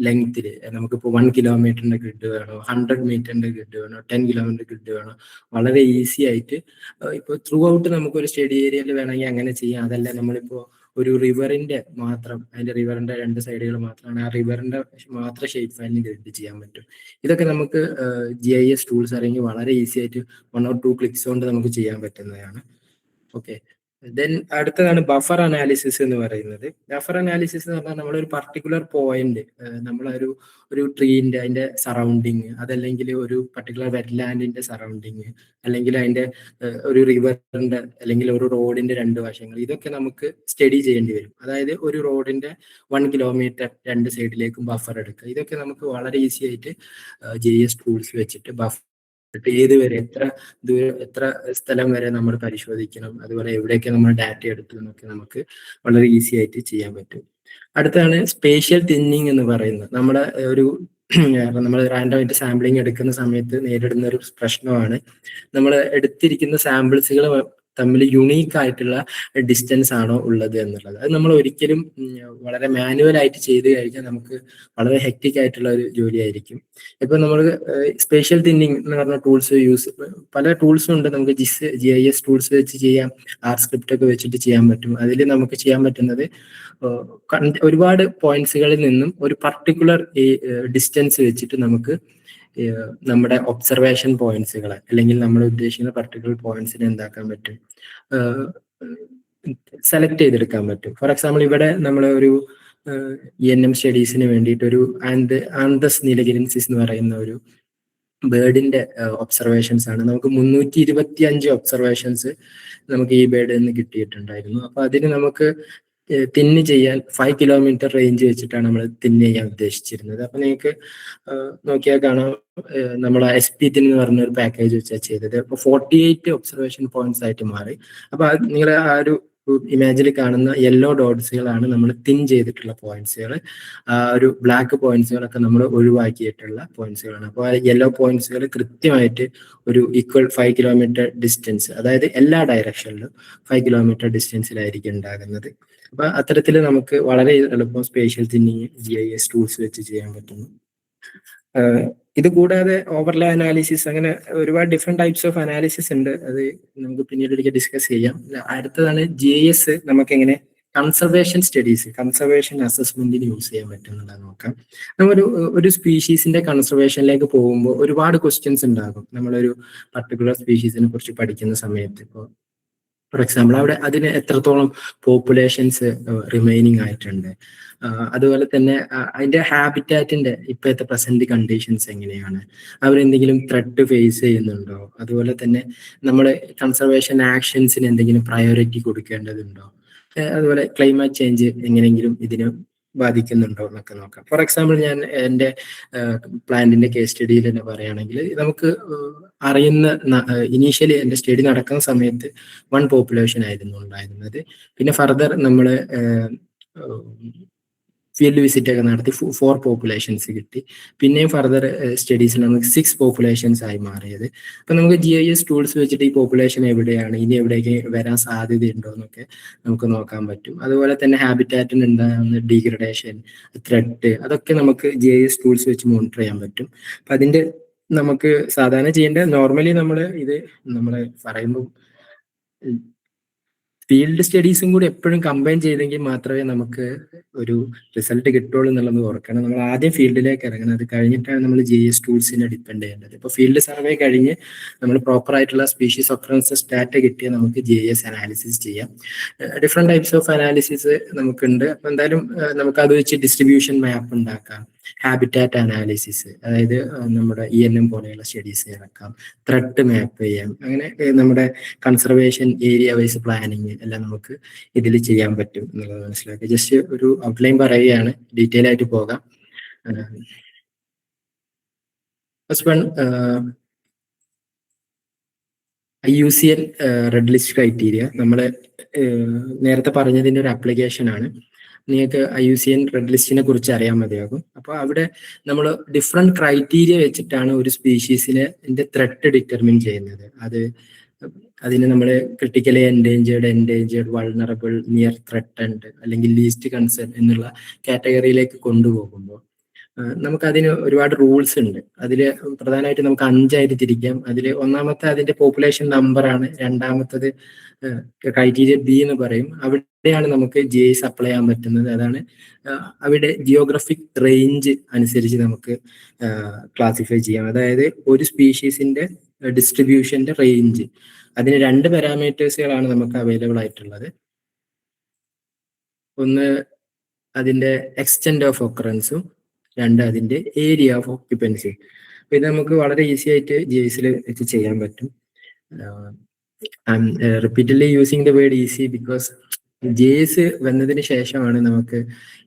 ലെങ്ത്തിൽ, നമുക്കിപ്പോൾ 1 കിലോമീറ്ററിന്റെ ഗ്രിഡ് വേണോ, 100 മീറ്ററിന്റെ ഗ്രിഡ് വേണോ, 10 കിലോമീറ്റർ ഗ്രിഡ് വേണോ, വളരെ ഈസി ആയിട്ട് ഇപ്പോൾ ത്രൂ ഔട്ട് നമുക്കൊരു സ്റ്റഡി ഏരിയയിൽ വേണമെങ്കിൽ അങ്ങനെ ചെയ്യാം. അതല്ല നമ്മളിപ്പോൾ ഒരു റിവറിന്റെ മാത്രം, അതിന്റെ റിവറിന്റെ 2 സൈഡുകൾ മാത്രമാണ്, ആ റിവറിന്റെ മാത്രം ഷേപ്പ് ഫയലിന് ഗ്രിഡ് ചെയ്യാൻ പറ്റും. ഇതൊക്കെ നമുക്ക് GIS ടൂൾസ് അറിയെങ്കിൽ വളരെ ഈസി ആയിട്ട് 1 or 2 ക്ലിക്സ് കൊണ്ട് നമുക്ക് ചെയ്യാൻ പറ്റുന്നതാണ്. ഓക്കെ, ദെൻ അടുത്തതാണ് ബഫർ അനാലിസിസ് എന്ന് പറയുന്നത്. ബഫർ അനാലിസിസ് എന്ന് പറഞ്ഞാൽ നമ്മളൊരു പർട്ടിക്കുലർ പോയിന്റ്, ഒരു ട്രീന്റെ അതിന്റെ സറൗണ്ടിങ്, അതല്ലെങ്കിൽ ഒരു പർട്ടിക്കുലർ വെറ്റ്ലാൻഡിന്റെ സറൗണ്ടിങ്, അല്ലെങ്കിൽ അതിന്റെ ഒരു റിവറിന്റെ അല്ലെങ്കിൽ ഒരു റോഡിന്റെ 2 വശങ്ങൾ, ഇതൊക്കെ നമുക്ക് സ്റ്റഡി ചെയ്യേണ്ടി വരും. അതായത് ഒരു റോഡിന്റെ 1 കിലോമീറ്റർ 2 സൈഡിലേക്കും ബഫർ എടുക്കുക. ഇതൊക്കെ നമുക്ക് വളരെ ഈസി ആയിട്ട് GIS ടൂൾസ് വെച്ചിട്ട് ബഫർ, ഏത് വരെ, എത്ര സ്ഥലം വരെ നമ്മൾ പരിശോധിക്കണം, അതുപോലെ എവിടെയൊക്കെ നമ്മൾ ഡാറ്റ എടുത്തു എന്നൊക്കെ നമുക്ക് വളരെ ഈസി ആയിട്ട് ചെയ്യാൻ പറ്റും. അടുത്താണ് സ്പേഷ്യൽ തിന്നിങ് എന്ന് പറയുന്നത്. നമ്മൾ റാൻഡം ആയിട്ട് സാമ്പിളിങ് എടുക്കുന്ന സമയത്ത് നേരിടുന്ന ഒരു പ്രശ്നമാണ്, നമ്മൾ എടുത്തിരിക്കുന്ന സാമ്പിൾസുകൾ തമ്മിൽ യുണീക്ക് ആയിട്ടുള്ള ഡിസ്റ്റൻസ് ആണോ ഉള്ളത് എന്നുള്ളത്. അത് നമ്മൾ ഒരിക്കലും വളരെ മാനുവൽ ആയിട്ട് ചെയ്ത് കഴിഞ്ഞാൽ നമുക്ക് വളരെ ഹെക്റ്റിക് ആയിട്ടുള്ള ഒരു ജോലിയായിരിക്കും. ഇപ്പൊ നമ്മൾ സ്പേഷ്യൽ തിന്നിങ് എന്ന് പറഞ്ഞ ടൂൾസ് പല ടൂൾസും ഉണ്ട്. നമുക്ക് GIS ടൂൾസ് വെച്ച് ചെയ്യാം, ആർ സ്ക്രിപ്റ്റ് ഒക്കെ വെച്ചിട്ട് ചെയ്യാൻ പറ്റും. അതിൽ നമുക്ക് ചെയ്യാൻ പറ്റുന്നത് ഒരുപാട് പോയിന്റ്സുകളിൽ നിന്നും ഒരു പർട്ടിക്കുലർ ഡിസ്റ്റൻസ് വെച്ചിട്ട് നമുക്ക് നമ്മുടെ ഒബ്സർവേഷൻ പോയിന്റ്സുകളെ, അല്ലെങ്കിൽ നമ്മൾ ഉദ്ദേശിക്കുന്ന പർട്ടിക്കുലർ പോയിന്റ്സിനെ എന്താക്കാൻ പറ്റും, സെലക്ട് ചെയ്തെടുക്കാൻ പറ്റും. ഫോർ എക്സാമ്പിൾ, ഇവിടെ നമ്മൾ ഒരു ENM സ്റ്റഡീസിന് വേണ്ടിയിട്ട് ഒരു ആന്തസ് നീലഗിരിൻസിസ് എന്ന് പറയുന്ന ഒരു ബേർഡിന്റെ ഒബ്സർവേഷൻസ് ആണ്. നമുക്ക് 325 ഒബ്സർവേഷൻസ് നമുക്ക് ഈ ബേർഡിൽ നിന്ന് കിട്ടിയിട്ടുണ്ടായിരുന്നു. അപ്പൊ അതിന് നമുക്ക് തിന്ന് ചെയ്യാൻ 5 കിലോമീറ്റർ റേഞ്ച് വെച്ചിട്ടാണ് നമ്മൾ തിന്ന് ചെയ്യാൻ ഉദ്ദേശിച്ചിരുന്നത്. അപ്പൊ നിങ്ങൾക്ക് നോക്കിയാൽ കാണാം, നമ്മൾ SPTIN എന്ന് പറഞ്ഞ ഒരു പാക്കേജ് വെച്ചാൽ ചെയ്തത്. അപ്പൊ 48 ഒബ്സർവേഷൻ പോയിന്റ്സ് ആയിട്ട് മാറി. അപ്പൊ നിങ്ങൾ ആ ഒരു ഇമേജിൽ കാണുന്ന യെല്ലോ ഡോട്ട്സുകളാണ് നമ്മൾ തിൻ ചെയ്തിട്ടുള്ള പോയിന്റ്സുകൾ. ഒരു ബ്ലാക്ക് പോയിന്റ്സുകളൊക്കെ നമ്മൾ ഒഴിവാക്കിയിട്ടുള്ള പോയിന്റ്സുകളാണ്. അപ്പോൾ ആ യെല്ലോ പോയിന്റ്സുകൾ കൃത്യമായിട്ട് ഒരു ഈക്വൽ 5 കിലോമീറ്റർ ഡിസ്റ്റൻസ്, അതായത് എല്ലാ ഡയറക്ഷനിലും 5 കിലോമീറ്റർ ഡിസ്റ്റൻസിലായിരിക്കും ഉണ്ടാകുന്നത്. അപ്പൊ അത്തരത്തിൽ നമുക്ക് വളരെ എളുപ്പം സ്പേഷ്യൽ തിന്നിങ് GIS ടൂൾസ് വെച്ച് ചെയ്യാൻ പറ്റുന്നു. ഇത് കൂടാതെ ഓവർലേ അനാലിസിസ്, അങ്ങനെ ഒരുപാട് ഡിഫറെന്റ് ടൈപ്സ് ഓഫ് അനാലിസിസ് ഉണ്ട്. അത് നമുക്ക് പിന്നീട് ഒരിക്കൽ ഡിസ്കസ് ചെയ്യാം. അടുത്തതാണ് GIS നമുക്ക് എങ്ങനെ കൺസർവേഷൻ സ്റ്റഡീസ്, കൺസർവേഷൻ അസസ്മെന്റിന് യൂസ് ചെയ്യാൻ പറ്റുന്നുള്ളത് നോക്കാം. ഒരു സ്പീഷീസിന്റെ കൺസർവേഷനിലേക്ക് പോകുമ്പോൾ ഒരുപാട് ക്വസ്റ്റ്യൻസ് ഉണ്ടാകും നമ്മളൊരു പർട്ടിക്കുലർ സ്പീഷീസിനെ കുറിച്ച് പഠിക്കുന്ന സമയത്ത്. ഇപ്പോൾ ഫോർ എക്സാമ്പിൾ അവിടെ അതിന് എത്രത്തോളം പോപ്പുലേഷൻസ് റിമൈനിങ് ആയിട്ടുണ്ട്, അതുപോലെ തന്നെ അതിന്റെ ഹാബിറ്റാറ്റിന്റെ ഇപ്പോഴത്തെ പ്രസന്റ് കണ്ടീഷൻസ് എങ്ങനെയാണ്, അവരെന്തെങ്കിലും ത്രെട്ട് ഫേസ് ചെയ്യുന്നുണ്ടോ, അതുപോലെ തന്നെ നമ്മൾ കൺസർവേഷൻ ആക്ഷൻസിന് എന്തെങ്കിലും പ്രയോറിറ്റി കൊടുക്കേണ്ടതുണ്ടോ, അതുപോലെ ക്ലൈമറ്റ് ചേഞ്ച് എങ്ങനെയെങ്കിലും ഇതിന് ബാധിക്കുന്നുണ്ടോ എന്നൊക്കെ നോക്കാം. ഫോർ എക്സാമ്പിൾ ഞാൻ എൻ്റെ പ്ലാന്റിന്റെ കേസ് സ്റ്റഡിയിൽ തന്നെ പറയുകയാണെങ്കിൽ, നമുക്ക് അറിയുന്ന ഇനീഷ്യലി എൻ്റെ സ്റ്റഡി നടക്കുന്ന സമയത്ത് 1 പോപ്പുലേഷൻ ആയിരുന്നു ഉണ്ടായിരുന്നത്. പിന്നെ ഫർദർ നമ്മൾ ഫീൽഡ് വിസിറ്റ് ഒക്കെ നടത്തി 4 പോപ്പുലേഷൻസ് കിട്ടി. പിന്നെയും ഫർദർ സ്റ്റഡീസിൽ നമുക്ക് 6 പോപ്പുലേഷൻസ് ആയി മാറിയത്. അപ്പൊ നമുക്ക് GIS ടൂൾസ് വെച്ചിട്ട് ഈ പോപ്പുലേഷൻ എവിടെയാണ്, ഇനി എവിടേക്ക് വരാൻ സാധ്യതയുണ്ടോ എന്നൊക്കെ നമുക്ക് നോക്കാൻ പറ്റും. അതുപോലെ തന്നെ ഹാബിറ്റാറ്റിന് ഉണ്ടാകുന്ന ഡീഗ്രഡേഷൻ, ത്രെട്ട്, അതൊക്കെ നമുക്ക് GIS ടൂൾസ് വെച്ച് മോണിറ്റർ ചെയ്യാൻ പറ്റും. അപ്പൊ അതിന്റെ നമുക്ക് സാധാരണ ചെയ്യേണ്ട, നോർമലി നമ്മൾ പറയുമ്പോൾ ഫീൽഡ് സ്റ്റഡീസും കൂടി എപ്പോഴും കമ്പൈൻ ചെയ്തെങ്കിൽ മാത്രമേ നമുക്ക് ഒരു റിസൾട്ട് കിട്ടുള്ളൂ എന്നുള്ളത് ഓർക്കണം. നമ്മൾ ആദ്യം ഫീൽഡിലേക്ക് ഇറങ്ങണം, അത് കഴിഞ്ഞിട്ടാണ് നമ്മൾ GIS ടൂൾസിനെ ഡിപ്പെൻഡ് ചെയ്യേണ്ടത്. ഇപ്പോൾ ഫീൽഡ് സർവേ കഴിഞ്ഞ് നമ്മൾ പ്രോപ്പർ ആയിട്ടുള്ള സ്പീഷീസ് ഒക്കറൻസസ് ഡാറ്റ കിട്ടിയാൽ നമുക്ക് GIS അനാലിസിസ് ചെയ്യാം. ഡിഫറെന്റ് ടൈപ്സ് ഓഫ് അനാലിസിസ് നമുക്കുണ്ട്. അപ്പൊ എന്തായാലും നമുക്ക് അത് വെച്ച് ഡിസ്ട്രിബ്യൂഷൻ മാപ്പ് ഉണ്ടാക്കാം, ഹാബിറ്റാറ്റ് അനാലിസിസ്, അതായത് നമ്മുടെ ENM പോലെയുള്ള സ്റ്റഡീസ് ഇറക്കാം, ത്രെട്ട് മാപ്പ് ചെയ്യാം, അങ്ങനെ നമ്മുടെ കൺസർവേഷൻ ഏരിയ വൈസ് പ്ലാനിങ് എല്ലാം നമുക്ക് ഇതിൽ ചെയ്യാൻ പറ്റും എന്നുള്ളത് മനസ്സിലാക്കുക. ജസ്റ്റ് ഒരു ഔട്ട്ലൈൻ പറയുകയാണ്, ഡീറ്റെയിൽ ആയിട്ട് പോകാം. First one, IUCN red list criteria. നമ്മൾ നേരത്തെ പറഞ്ഞതിന്റെ ഒരു ആപ്ലിക്കേഷൻ ആണ്. നിങ്ങൾക്ക് IUCN റെഡ് ലിസ്റ്റിനെ കുറിച്ച് അറിയാൻ മതിയാകും. അപ്പോൾ അവിടെ നമ്മൾ ഡിഫറെന്റ് ക്രൈറ്റീരിയ വെച്ചിട്ടാണ് ഒരു സ്പീഷീസിനെ ത്രെട്ട് ഡിറ്റർമിൻ ചെയ്യുന്നത്. അതിന് നമ്മൾ critically endangered, vulnerable, near threatened, അല്ലെങ്കിൽ ലീസ്റ്റ് കൺസേൺ എന്നുള്ള കാറ്റഗറിയിലേക്ക് കൊണ്ടുപോകുമ്പോൾ നമുക്കതിന് ഒരുപാട് റൂൾസ് ഉണ്ട്. അതിൽ പ്രധാനമായിട്ട് നമുക്ക് 5 ആയിട്ട് തിരിക്കാം. അതിൽ ഒന്നാമത്തെ അതിന്റെ പോപ്പുലേഷൻ നമ്പറാണ്. രണ്ടാമത്തത് ക്രൈറ്റീരിയ B എന്ന് പറയും. അവിടെയാണ് നമുക്ക് GIS അപ്ലൈ ചെയ്യാൻ പറ്റുന്നത്. അതാണ് അവിടെ ജിയോഗ്രഫിക് റേഞ്ച് അനുസരിച്ച് നമുക്ക് ക്ലാസിഫൈ ചെയ്യാം. അതായത് ഒരു സ്പീഷീസിന്റെ ഡിസ്ട്രിബ്യൂഷന്റെ റേഞ്ച്, അതിന് 2 പാരാമീറ്റേഴ്സുകളാണ് നമുക്ക് അവൈലബിൾ ആയിട്ടുള്ളത്. ഒന്ന് അതിന്റെ എക്സ്റ്റെന്റ് ഓഫ് ഒക്കറൻസും, 2 അതിന്റെ ഏരിയ ഓഫ് ഓക്യുപ്പൻസി. ഇത് നമുക്ക് വളരെ ഈസി ആയിട്ട് GIS-ൽ വെച്ച് ചെയ്യാൻ പറ്റും. Repeatedly using the word easy because GIS വന്നതിന് ശേഷമാണ് നമുക്ക്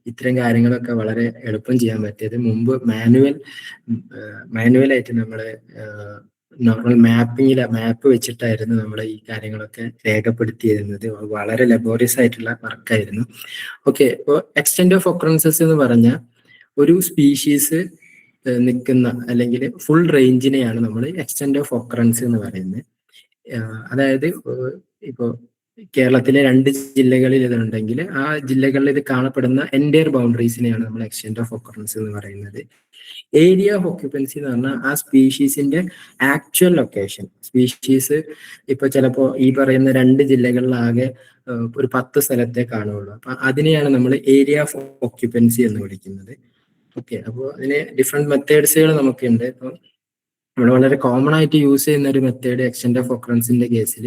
ഇത്തരം കാര്യങ്ങളൊക്കെ വളരെ എളുപ്പം ചെയ്യാൻ പറ്റിയത്. മുമ്പ് മാനുവലായിട്ട് നമ്മൾ നോർമൽ മാപ്പ് വെച്ചിട്ടായിരുന്നു നമ്മൾ ഈ കാര്യങ്ങളൊക്കെ രേഖപ്പെടുത്തിയിരുന്നത്. വളരെ ലബോറിയസ് ആയിട്ടുള്ള വർക്കായിരുന്നു. ഓക്കെ, ഇപ്പോൾ എക്സ്റ്റെന്റ് ഓഫ് ഒക്കറൻസസ് എന്ന് പറഞ്ഞാൽ ഒരു സ്പീഷീസ് നിൽക്കുന്ന അല്ലെങ്കിൽ ഫുൾ റേഞ്ചിനെയാണ് നമ്മൾ എക്സ്റ്റെന്റ് ഓഫ് ഒക്കറൻസ് എന്ന് പറയുന്നത്. അതായത് ഇപ്പോൾ കേരളത്തിലെ 2 ജില്ലകളിൽ ഇതുണ്ടെങ്കിൽ ആ ജില്ലകളിൽ ഇത് കാണപ്പെടുന്ന എൻറ്റയർ ബൗണ്ടറീസിനെയാണ് നമ്മൾ എക്സ്റ്റെന്റ് ഓഫ് ഒക്കറൻസ് എന്ന് പറയുന്നത്. ഏരിയ ഓഫ് ഓക്യുപ്പൻസി എന്ന് പറഞ്ഞാൽ ആ സ്പീഷീസിന്റെ ആക്ച്വൽ ലൊക്കേഷൻ. സ്പീഷീസ് ഇപ്പൊ ചിലപ്പോ ഈ പറയുന്ന 2 ജില്ലകളിലാകെ ഒരു 10 സ്ഥലത്തെ കാണുള്ളൂ. അപ്പൊ അതിനെയാണ് നമ്മൾ ഏരിയ ഓഫ് ഓക്യുപ്പൻസി എന്ന് വിളിക്കുന്നത്. ഓക്കെ, അപ്പോൾ അതിന് ഡിഫറെന്റ് മെത്തേഡ്സുകൾ നമുക്കുണ്ട്. ഇപ്പം നമ്മൾ വളരെ കോമൺ ആയിട്ട് യൂസ് ചെയ്യുന്ന ഒരു മെത്തേഡ് എക്സ്റ്റെന്റ് ഓഫ് ഒക്കറൻസിന്റെ കേസിൽ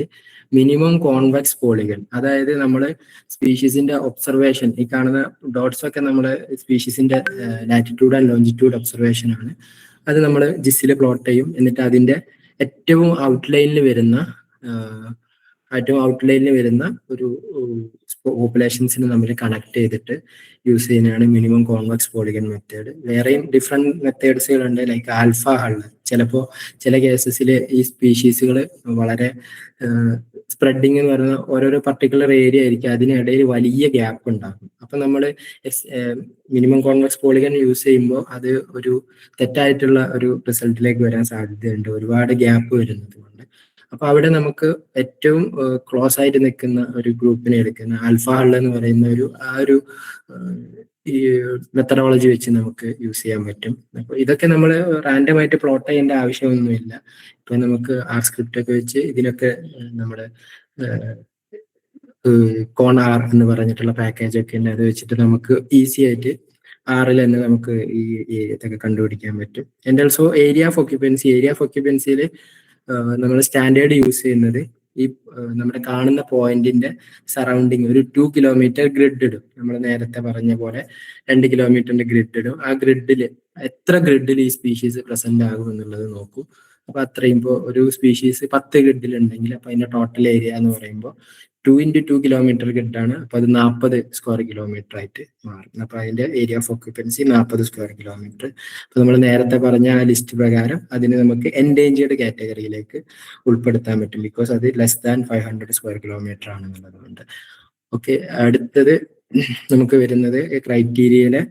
മിനിമം കോൺവെക്സ് പോളിഗൺ, അതായത് നമ്മൾ സ്പീഷീസിന്റെ ഒബ്സർവേഷൻ, ഈ കാണുന്ന ഡോട്ട്സ് ഒക്കെ നമ്മുടെ സ്പീഷീസിന്റെ ലാറ്റിറ്റ്യൂഡ് ആൻഡ് ലോഞ്ചിറ്റ്യൂഡ് ഒബ്സർവേഷൻ ആണ്. അത് നമ്മൾ GIS-ൽ പ്ലോട്ട് ചെയ്യും. എന്നിട്ട് അതിന്റെ ഏറ്റവും ഔട്ട്ലൈനിൽ വരുന്ന ഒരു പോപ്പുലേഷൻസിനെ നമ്മൾ കണക്ട് ചെയ്തിട്ട് യൂസ് ചെയ്യുന്നതാണ് മിനിമം കോൺവെക്സ് പോളിഗൺ മെത്തേഡ്. വേറെയും ഡിഫറെന്റ് മെത്തേഡ്സുകളുണ്ട്, ലൈക്ക് ആൽഫ ഹള്ള്. ചിലപ്പോൾ ചില കേസസിൽ ഈ സ്പീഷീസുകൾ വളരെ സ്പ്രെഡിങ് എന്ന് പറയുന്ന ഓരോരോ പർട്ടിക്കുലർ ഏരിയ ആയിരിക്കും, അതിനിടയിൽ വലിയ ഗ്യാപ്പ് ഉണ്ടാകും. അപ്പൊ നമ്മൾ മിനിമം കോൺവെക്സ് പോളിഗൺ യൂസ് ചെയ്യുമ്പോൾ അത് ഒരു തെറ്റായിട്ടുള്ള ഒരു റിസൾട്ടിലേക്ക് വരാൻ സാധ്യതയുണ്ട്, ഒരുപാട് ഗ്യാപ്പ് വരുന്നത് കൊണ്ട്. അപ്പൊ അവിടെ നമുക്ക് ഏറ്റവും ക്ലോസ് ആയിട്ട് നിൽക്കുന്ന ഒരു ഗ്രൂപ്പിനെ എടുക്കുന്ന ആൽഫ ഹൾ എന്ന് പറയുന്ന ഒരു ഈ മെത്തഡോളജി വെച്ച് നമുക്ക് യൂസ് ചെയ്യാൻ പറ്റും. അപ്പൊ ഇതൊക്കെ നമ്മൾ റാൻഡം ആയിട്ട് പ്ലോട്ട് ചെയ്യേണ്ട ആവശ്യമൊന്നുമില്ല. ഇപ്പൊ നമുക്ക് ആർ സ്ക്രിപ്റ്റ് ഒക്കെ വെച്ച് ഇതിനൊക്കെ നമ്മുടെ കോൺ ആർ എന്ന് പറഞ്ഞിട്ടുള്ള പാക്കേജ് ഒക്കെ ഉണ്ട്, അത് വെച്ചിട്ട് നമുക്ക് ഈസി ആയിട്ട് ആറിൽ തന്നെ നമുക്ക് ഈ ഇതൊക്കെ കണ്ടുപിടിക്കാൻ പറ്റും. ആൻഡ് ഓൾസോ ഏരിയ ഓഫ് ഓക്യുപ്പൻസിയിൽ നമ്മൾ സ്റ്റാൻഡേർഡ് യൂസ് ചെയ്യുന്നത് ഈ നമ്മുടെ കാണുന്ന പോയിന്റിന്റെ സറൗണ്ടിങ് ഒരു 2 കിലോമീറ്റർ ഗ്രിഡ് ഇടും. നമ്മൾ നേരത്തെ പറഞ്ഞ പോലെ 2 കിലോമീറ്ററിന്റെ ഗ്രിഡ് ഇടും. ആ ഗ്രിഡിൽ എത്ര ഗ്രിഡിൽ ഈ സ്പീഷീസ് പ്രസന്റ് ആകും എന്നുള്ളത് നോക്കൂ. അപ്പൊ അത്രയും ഇപ്പോൾ ഒരു സ്പീഷീസ് 10 ഗ്രിഡിൽ ഉണ്ടെങ്കിൽ അപ്പൊ അതിന്റെ ടോട്ടൽ ഏരിയ എന്ന് പറയുമ്പോൾ 2 × 2 കിലോമീറ്റർ ഗ്രിഡാണ്. അപ്പൊ അത് 40 സ്ക്വയർ കിലോമീറ്റർ ആയിട്ട് മാറും. അപ്പൊ അതിന്റെ area of occupancy 40 square kilometre. അപ്പൊ നമ്മൾ നേരത്തെ പറഞ്ഞ ആ ലിസ്റ്റ് പ്രകാരം അതിന് നമുക്ക് എൻഡേഞ്ചേർഡ് കാറ്റഗറിയിലേക്ക് ഉൾപ്പെടുത്താൻ പറ്റും, ബിക്കോസ് അത് ലെസ് ദാൻ 500 സ്ക്വയർ കിലോമീറ്റർ ആണെന്നുള്ളത് കൊണ്ട്. ഓക്കെ, അടുത്തത് നമുക്ക് വരുന്നത് ക്രൈറ്റീരിയയിലെ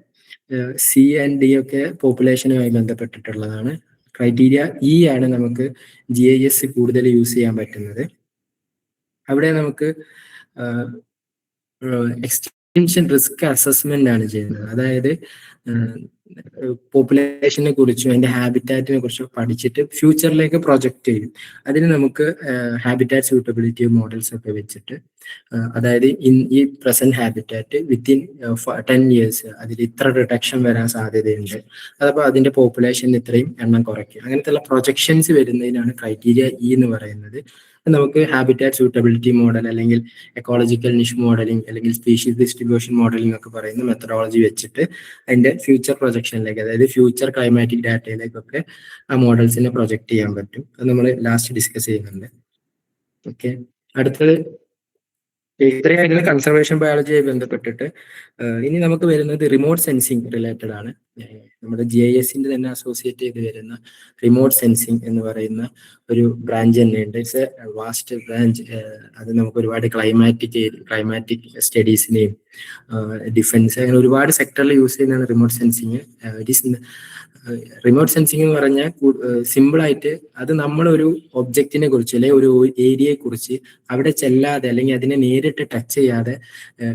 സി ആൻഡ് ഡി ഒക്കെ പോപ്പുലേഷനുമായി ബന്ധപ്പെട്ടിട്ടുള്ളതാണ്. ക്രൈറ്റീരിയ ഇ ആണ് നമുക്ക് GIS കൂടുതൽ യൂസ് ചെയ്യാൻ പറ്റുന്നത്. അവിടെ നമുക്ക് എക്സ്റ്റൻഷൻ റിസ്ക് അസസ്മെന്റ് ആണ് ചെയ്യുന്നത്. അതായത് പോപ്പുലേഷനെ കുറിച്ചും അതിന്റെ ഹാബിറ്റാറ്റിനെ കുറിച്ചും പഠിച്ചിട്ട് ഫ്യൂച്ചറിലേക്ക് പ്രൊജക്ട് ചെയ്യും. അതിന് നമുക്ക് ഹാബിറ്റാറ്റ് സ്യൂട്ടബിലിറ്റി മോഡൽസ് ഒക്കെ വെച്ചിട്ട്, അതായത് ഈ പ്രസന്റ് ഹാബിറ്റാറ്റ് വിത്തിൻ 10 years അതിൽ ഇത്ര റിഡക്ഷൻ വരാൻ സാധ്യതയുണ്ട്, അതപ്പോൾ അതിന്റെ പോപ്പുലേഷൻ ഇത്രയും എണ്ണം കുറയ്ക്കും, അങ്ങനത്തെ പ്രൊജക്ഷൻസ് വരുന്നതിനാണ് ക്രൈറ്റീരിയ ഇ എന്ന് പറയുന്നത്. നമുക്ക് ഹാബിറ്റാറ്റ് സ്യൂട്ടബിലിറ്റി മോഡൽ അല്ലെങ്കിൽ എക്കോളജിക്കൽ നിഷ് മോഡലിംഗ് അല്ലെങ്കിൽ സ്പീഷീസ് ഡിസ്ട്രിബ്യൂഷൻ മോഡലിംഗ് ഒക്കെ പറയുന്ന മെത്തഡോളജി വെച്ചിട്ട് അതിന്റെ ഫ്യൂച്ചർ പ്രൊജക്ഷനിലേക്ക്, അതായത് ഫ്യൂച്ചർ ക്ലൈമാറ്റിക് ഡാറ്റയിലേക്കൊക്കെ ആ മോഡൽസിനെ പ്രൊജക്ട് ചെയ്യാൻ പറ്റും. അത് നമ്മൾ ലാസ്റ്റ് ഡിസ്കസ് ചെയ്യുന്നുണ്ട്. ഓക്കെ, അടുത്തത് ഇത്രയായിരുന്നു കൺസർവേഷൻ ബയോളജിയായി ബന്ധപ്പെട്ടിട്ട്. ഇനി നമുക്ക് വരുന്നത് റിമോട്ട് സെൻസിങ് റിലേറ്റഡ് ആണ്. നമ്മുടെ GISന്റെ തന്നെ അസോസിയേറ്റ് ചെയ്ത് വരുന്ന റിമോട്ട് സെൻസിങ് എന്ന് പറയുന്ന ഒരു ബ്രാഞ്ച് തന്നെയുണ്ട്. It's a vast branch. അത് നമുക്ക് ഒരുപാട് ക്ലൈമാറ്റിക് സ്റ്റഡീസിനെയും ഡിഫൻസ് അങ്ങനെ ഒരുപാട് സെക്ടറിൽ യൂസ് ചെയ്യുന്നതാണ് റിമോട്ട് സെൻസിങ്. റിമോട്ട് സെൻസിങ് എന്ന് പറഞ്ഞാൽ സിമ്പിൾ ആയിട്ട് അത് നമ്മളൊരു ഒബ്ജക്റ്റിനെ കുറിച്ച് അല്ലെങ്കിൽ ഒരു ഏരിയയെ കുറിച്ച് അവിടെ ചെല്ലാതെ അല്ലെങ്കിൽ അതിനെ നേരിട്ട് ടച്ച് ചെയ്യാതെ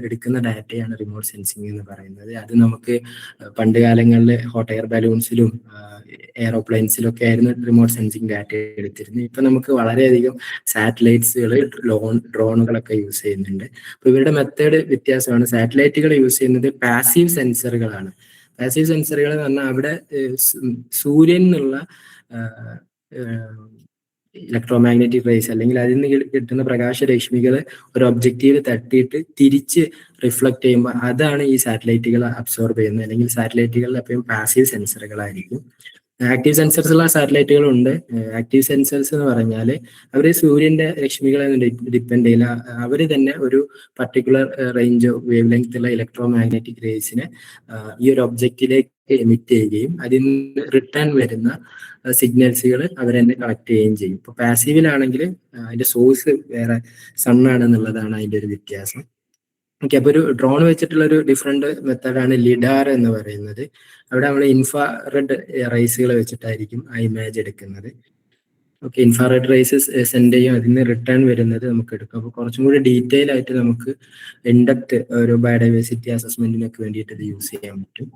എടുക്കുന്ന ഡാറ്റയാണ് റിമോട്ട് സെൻസിങ് എന്ന് പറയുന്നത്. അത് നമുക്ക് പണ്ട് കാലങ്ങളിൽ ഹോട്ട് എയർ ബലൂൺസിലും എയറോപ്ലെയിൻസിലും ഒക്കെ ആയിരുന്നു റിമോട്ട് സെൻസിങ് ഡാറ്റ എടുത്തിരുന്നത്. ഇപ്പൊ നമുക്ക് വളരെയധികം സാറ്റലൈറ്റ്സുകൾ, ഡ്രോണുകളൊക്കെ യൂസ് ചെയ്യുന്നുണ്ട്. അപ്പൊ ഇവരുടെ മെത്തേഡ് വ്യത്യാസമാണ്. സാറ്റലൈറ്റുകൾ യൂസ് ചെയ്യുന്നത് പാസീവ് സെൻസറുകളാണ്. പാസീവ് സെൻസറുകൾ എന്ന് പറഞ്ഞാൽ അവിടെ സൂര്യൻ എന്നുള്ള ഇലക്ട്രോമാഗ്നറ്റിക് റേസ് അല്ലെങ്കിൽ അതിൽ നിന്ന് കിട്ടുന്ന പ്രകാശരശ്മികൾ ഒരു ഒബ്ജക്റ്റീവിൽ തട്ടിയിട്ട് തിരിച്ച് റിഫ്ലക്ട് ചെയ്യുമ്പോൾ അതാണ് ഈ സാറ്റലൈറ്റുകൾ അബ്സോർബ് ചെയ്യുന്നത്. അല്ലെങ്കിൽ സാറ്റലൈറ്റുകളിൽ എപ്പോഴും പാസീവ് സെൻസറുകളായിരിക്കും. ആക്റ്റീവ് സെൻസേഴ്സ് ഉള്ള സാറ്റലൈറ്റുകളുണ്ട്. ആക്റ്റീവ് സെൻസേഴ്സ് എന്ന് പറഞ്ഞാൽ അവർ സൂര്യന്റെ രശ്മികളെ ഡിപ്പെൻഡ് ചെയ്യില്ല, അവർ തന്നെ ഒരു പർട്ടിക്കുലർ റേഞ്ച് വേവ് ലെങ്ത് ഉള്ള ഇലക്ട്രോമാഗ്നറ്റിക് റേസിനെ ഈ ഒരു ഒബ്ജക്റ്റിലേക്ക് എമിറ്റ് ചെയ്യുകയും അതിൽ നിന്ന് റിട്ടേൺ വരുന്ന സിഗ്നൽസുകൾ അവർ തന്നെ കളക്ട് ചെയ്യുകയും ചെയ്യും. ഇപ്പൊ പാസീവിലാണെങ്കിൽ അതിന്റെ സോഴ്സ് വേറെ സണ്ണാണെന്നുള്ളതാണ് അതിന്റെ ഒരു വ്യത്യാസം. ഓക്കെ, അപ്പൊ ഒരു ഡ്രോൺ വെച്ചിട്ടുള്ള ഒരു ഡിഫറെന്റ് മെത്തേഡാണ് ലിഡാർ എന്ന് പറയുന്നത്. അവിടെ നമ്മൾ ഇൻഫ്രാറെഡ് റേസുകൾ വെച്ചിട്ടായിരിക്കും ആ ഇമേജ് എടുക്കുന്നത്. ഓക്കെ, ഇൻഫ്രാറെഡ് റേസസ് സെൻഡ് ചെയ്യും, അതിൽ നിന്ന് റിട്ടേൺ വരുന്നത് നമുക്ക് എടുക്കും. അപ്പോൾ കുറച്ചും കൂടി ഡീറ്റെയിൽ ആയിട്ട് നമുക്ക് ഇൻഡെപ്ത് ഒരു ബയോഡൈവേഴ്സിറ്റി അസസ്മെന്റിനൊക്കെ വേണ്ടിയിട്ട് ഇത് യൂസ് ചെയ്യാൻ പറ്റും.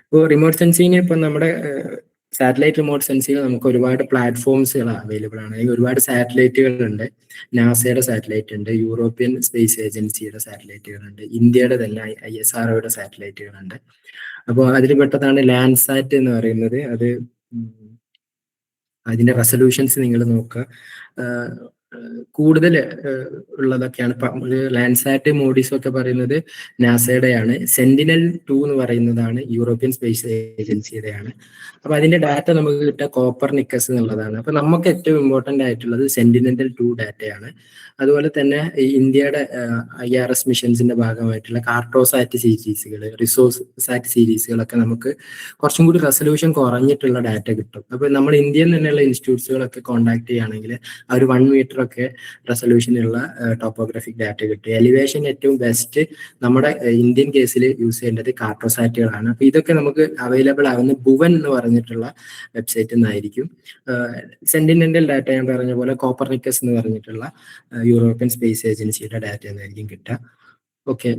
ഇപ്പോൾ റിമോട്ട് സെൻസിങ് ഇപ്പം നമ്മുടെ സാറ്റലൈറ്റ് റിമോട്ട് സെൻസിങ് നമുക്ക് ഒരുപാട് പ്ലാറ്റ്ഫോംസുകൾ അവൈലബിൾ ആണ്. അല്ലെങ്കിൽ ഒരുപാട് സാറ്റലൈറ്റുകളുണ്ട്. നാസയുടെ സാറ്റലൈറ്റ് ഉണ്ട്, യൂറോപ്യൻ സ്പേസ് ഏജൻസിയുടെ സാറ്റലൈറ്റുകളുണ്ട്, ഇന്ത്യയുടെ തന്നെ ISROയുടെ സാറ്റലൈറ്റുകളുണ്ട്. അപ്പോൾ അതിൽ പെട്ടതാണ് ലാൻഡ്സാറ്റ് എന്ന് പറയുന്നത്. അത് അതിന്റെ റെസൊല്യൂഷൻസ് നിങ്ങൾ നോക്കുക, കൂടുതൽ ഉള്ളതൊക്കെയാണ്. ലാൻഡ്സാറ്റ് മോഡീസ് ഒക്കെ പറയുന്നത് നാസയുടെയാണ്. സെന്റിനൽ-2 എന്ന് പറയുന്നതാണ് യൂറോപ്യൻ സ്പേസ് ഏജൻസിയുടെയാണ്. അപ്പൊ അതിന്റെ ഡാറ്റ നമുക്ക് കിട്ടുക കോപ്പർനിക്കസ് എന്നുള്ളതാണ്. അപ്പൊ നമുക്ക് ഏറ്റവും ഇമ്പോർട്ടന്റ് ആയിട്ടുള്ളത് സെന്റിനൽ-2 ഡാറ്റയാണ്. അതുപോലെ തന്നെ ഇന്ത്യയുടെ IRS മിഷൻസിന്റെ ഭാഗമായിട്ടുള്ള കാർട്ടോസാറ്റ് സീരീസുകൾ, റിസോഴ്സ് സാറ്റ് സീരീസുകളൊക്കെ നമുക്ക് കുറച്ചും കൂടി റെസൊല്യൂഷൻ കുറഞ്ഞിട്ടുള്ള ഡാറ്റ കിട്ടും. അപ്പൊ നമ്മൾ ഇന്ത്യയിൽ തന്നെയുള്ള ഇൻസ്റ്റിറ്റ്യൂട്ട്സുകളൊക്കെ കോൺടാക്ട് ചെയ്യുകയാണെങ്കിൽ അവർ 1 മീറ്റർ ഒക്കെ റെസൊല്യൂഷനുള്ള ടോപ്പോഗ്രാഫിക് ഡാറ്റ കിട്ടും. എലിവേഷൻ ഏറ്റവും ബെസ്റ്റ് നമ്മുടെ ഇന്ത്യൻ കേസിൽ യൂസ് ചെയ്യേണ്ടത് കാർട്ടോസാറ്റുകളാണ്. അപ്പൊ ഇതൊക്കെ നമുക്ക് അവൈലബിൾ ആകുന്ന ഭുവൻ എന്ന് പറഞ്ഞിട്ടുള്ള വെബ്സൈറ്റിൽ നിന്നായിരിക്കും. സെന്റിനെന്റൽ ഡാറ്റ ഞാൻ പറഞ്ഞ പോലെ കോപ്പർനിക്കസ് എന്ന് പറഞ്ഞിട്ടുള്ള യൂറോപ്യൻ സ്പേസ് ഏജൻസിയുടെ ഡാറ്റ എന്നായിരിക്കും കിട്ടുക. ഓക്കെ,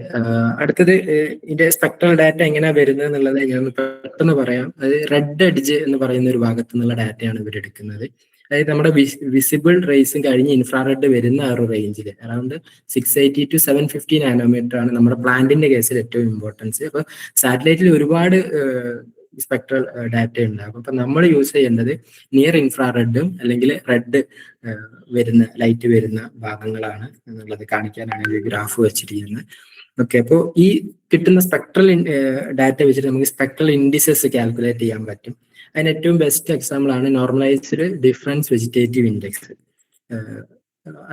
അടുത്തത് ഇതിന്റെ സ്പെക്ട്രൽ ഡാറ്റ എങ്ങനെയാ വരുന്നത് എന്നുള്ളത് ഞാൻ പെട്ടെന്ന് പറയാം. അത് റെഡ് എഡ്ജ് എന്ന് പറയുന്ന ഒരു ഭാഗത്തു നിന്നുള്ള ഡാറ്റയാണ് ഇവർ എടുക്കുന്നത്. അതായത് നമ്മുടെ വിസിബിൾ റേസും കഴിഞ്ഞ് ഇൻഫ്രാറെഡ് വരുന്ന ആ ഒരു റേഞ്ചിൽ അറൌണ്ട് 680 to 750 നാനോമീറ്റർ ആണ് നമ്മുടെ പ്ലാന്റിന്റെ കേസിൽ ഏറ്റവും ഇമ്പോർട്ടൻസ്. അപ്പൊ സാറ്റലൈറ്റിൽ ഒരുപാട് സ്പെക്ട്രൽ ഡാറ്റ ഉണ്ടാകും. അപ്പൊ നമ്മൾ യൂസ് ചെയ്യേണ്ടത് നിയർ ഇൻഫ്രാറെഡും അല്ലെങ്കിൽ റെഡ് വരുന്ന ലൈറ്റ് വരുന്ന ഭാഗങ്ങളാണ് എന്നുള്ളത് കാണിക്കാനാണ് ഈ ഗ്രാഫ് വെച്ചിരിക്കുന്നത്. ഓക്കെ, അപ്പോൾ ഈ കിട്ടുന്ന സ്പെക്ട്രൽ ഡാറ്റ വെച്ചിട്ട് നമുക്ക് സ്പെക്ട്രൽ ഇൻഡിസസ് കാൽക്കുലേറ്റ് ചെയ്യാൻ പറ്റും. അതിന് ഏറ്റവും ബെസ്റ്റ് എക്സാമ്പിൾ ആണ് നോർമലൈസ്ഡ് ഡിഫറൻസ് വെജിറ്റേറ്റീവ് ഇൻഡെക്സ്.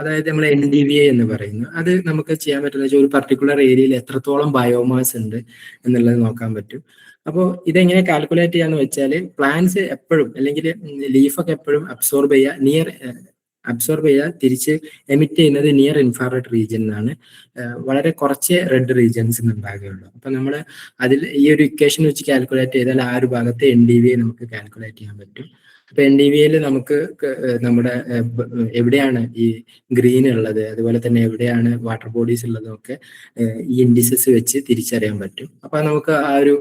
അതായത് നമ്മൾ NDVI എന്ന് പറയുന്നു. അത് നമുക്ക് ചെയ്യാൻ പറ്റുന്ന ഒരു പർട്ടിക്കുലർ ഏരിയയിൽ എത്രത്തോളം ബയോമാസ് ഉണ്ട് എന്നുള്ളത് നോക്കാൻ പറ്റും. അപ്പോൾ ഇതെങ്ങനെ കാൽക്കുലേറ്റ് ചെയ്യാന്ന് വെച്ചാൽ പ്ലാന്റ്സ് എപ്പോഴും അല്ലെങ്കിൽ ലീഫൊക്കെ എപ്പോഴും അബ്സോർബ് ചെയ്യുക തിരിച്ച് എമിറ്റ് ചെയ്യുന്നത് നിയർ ഇൻഫ്രാറെഡ് റീജിയൻ എന്നാണ്. വളരെ കുറച്ച് റെഡ് റീജിയൻസ് ഉണ്ടാകുകയുള്ളൂ. അപ്പൊ നമ്മൾ അതിൽ ഈ ഒരു ഇക്വേഷൻ വെച്ച് കാൽക്കുലേറ്റ് ചെയ്താൽ ആ ഒരു ഭാഗത്തെ NDVI നമുക്ക് കാൽക്കുലേറ്റ് ചെയ്യാൻ പറ്റും. അപ്പൊ NDVIയിൽ നമുക്ക് നമ്മുടെ എവിടെയാണ് ഈ ഗ്രീൻ ഉള്ളത്, അതുപോലെ തന്നെ എവിടെയാണ് വാട്ടർ ബോഡീസ് ഉള്ളതൊക്കെ ഈ ഇൻഡിസസ് വെച്ച് തിരിച്ചറിയാൻ പറ്റും. അപ്പൊ നമുക്ക് ആ ഒരു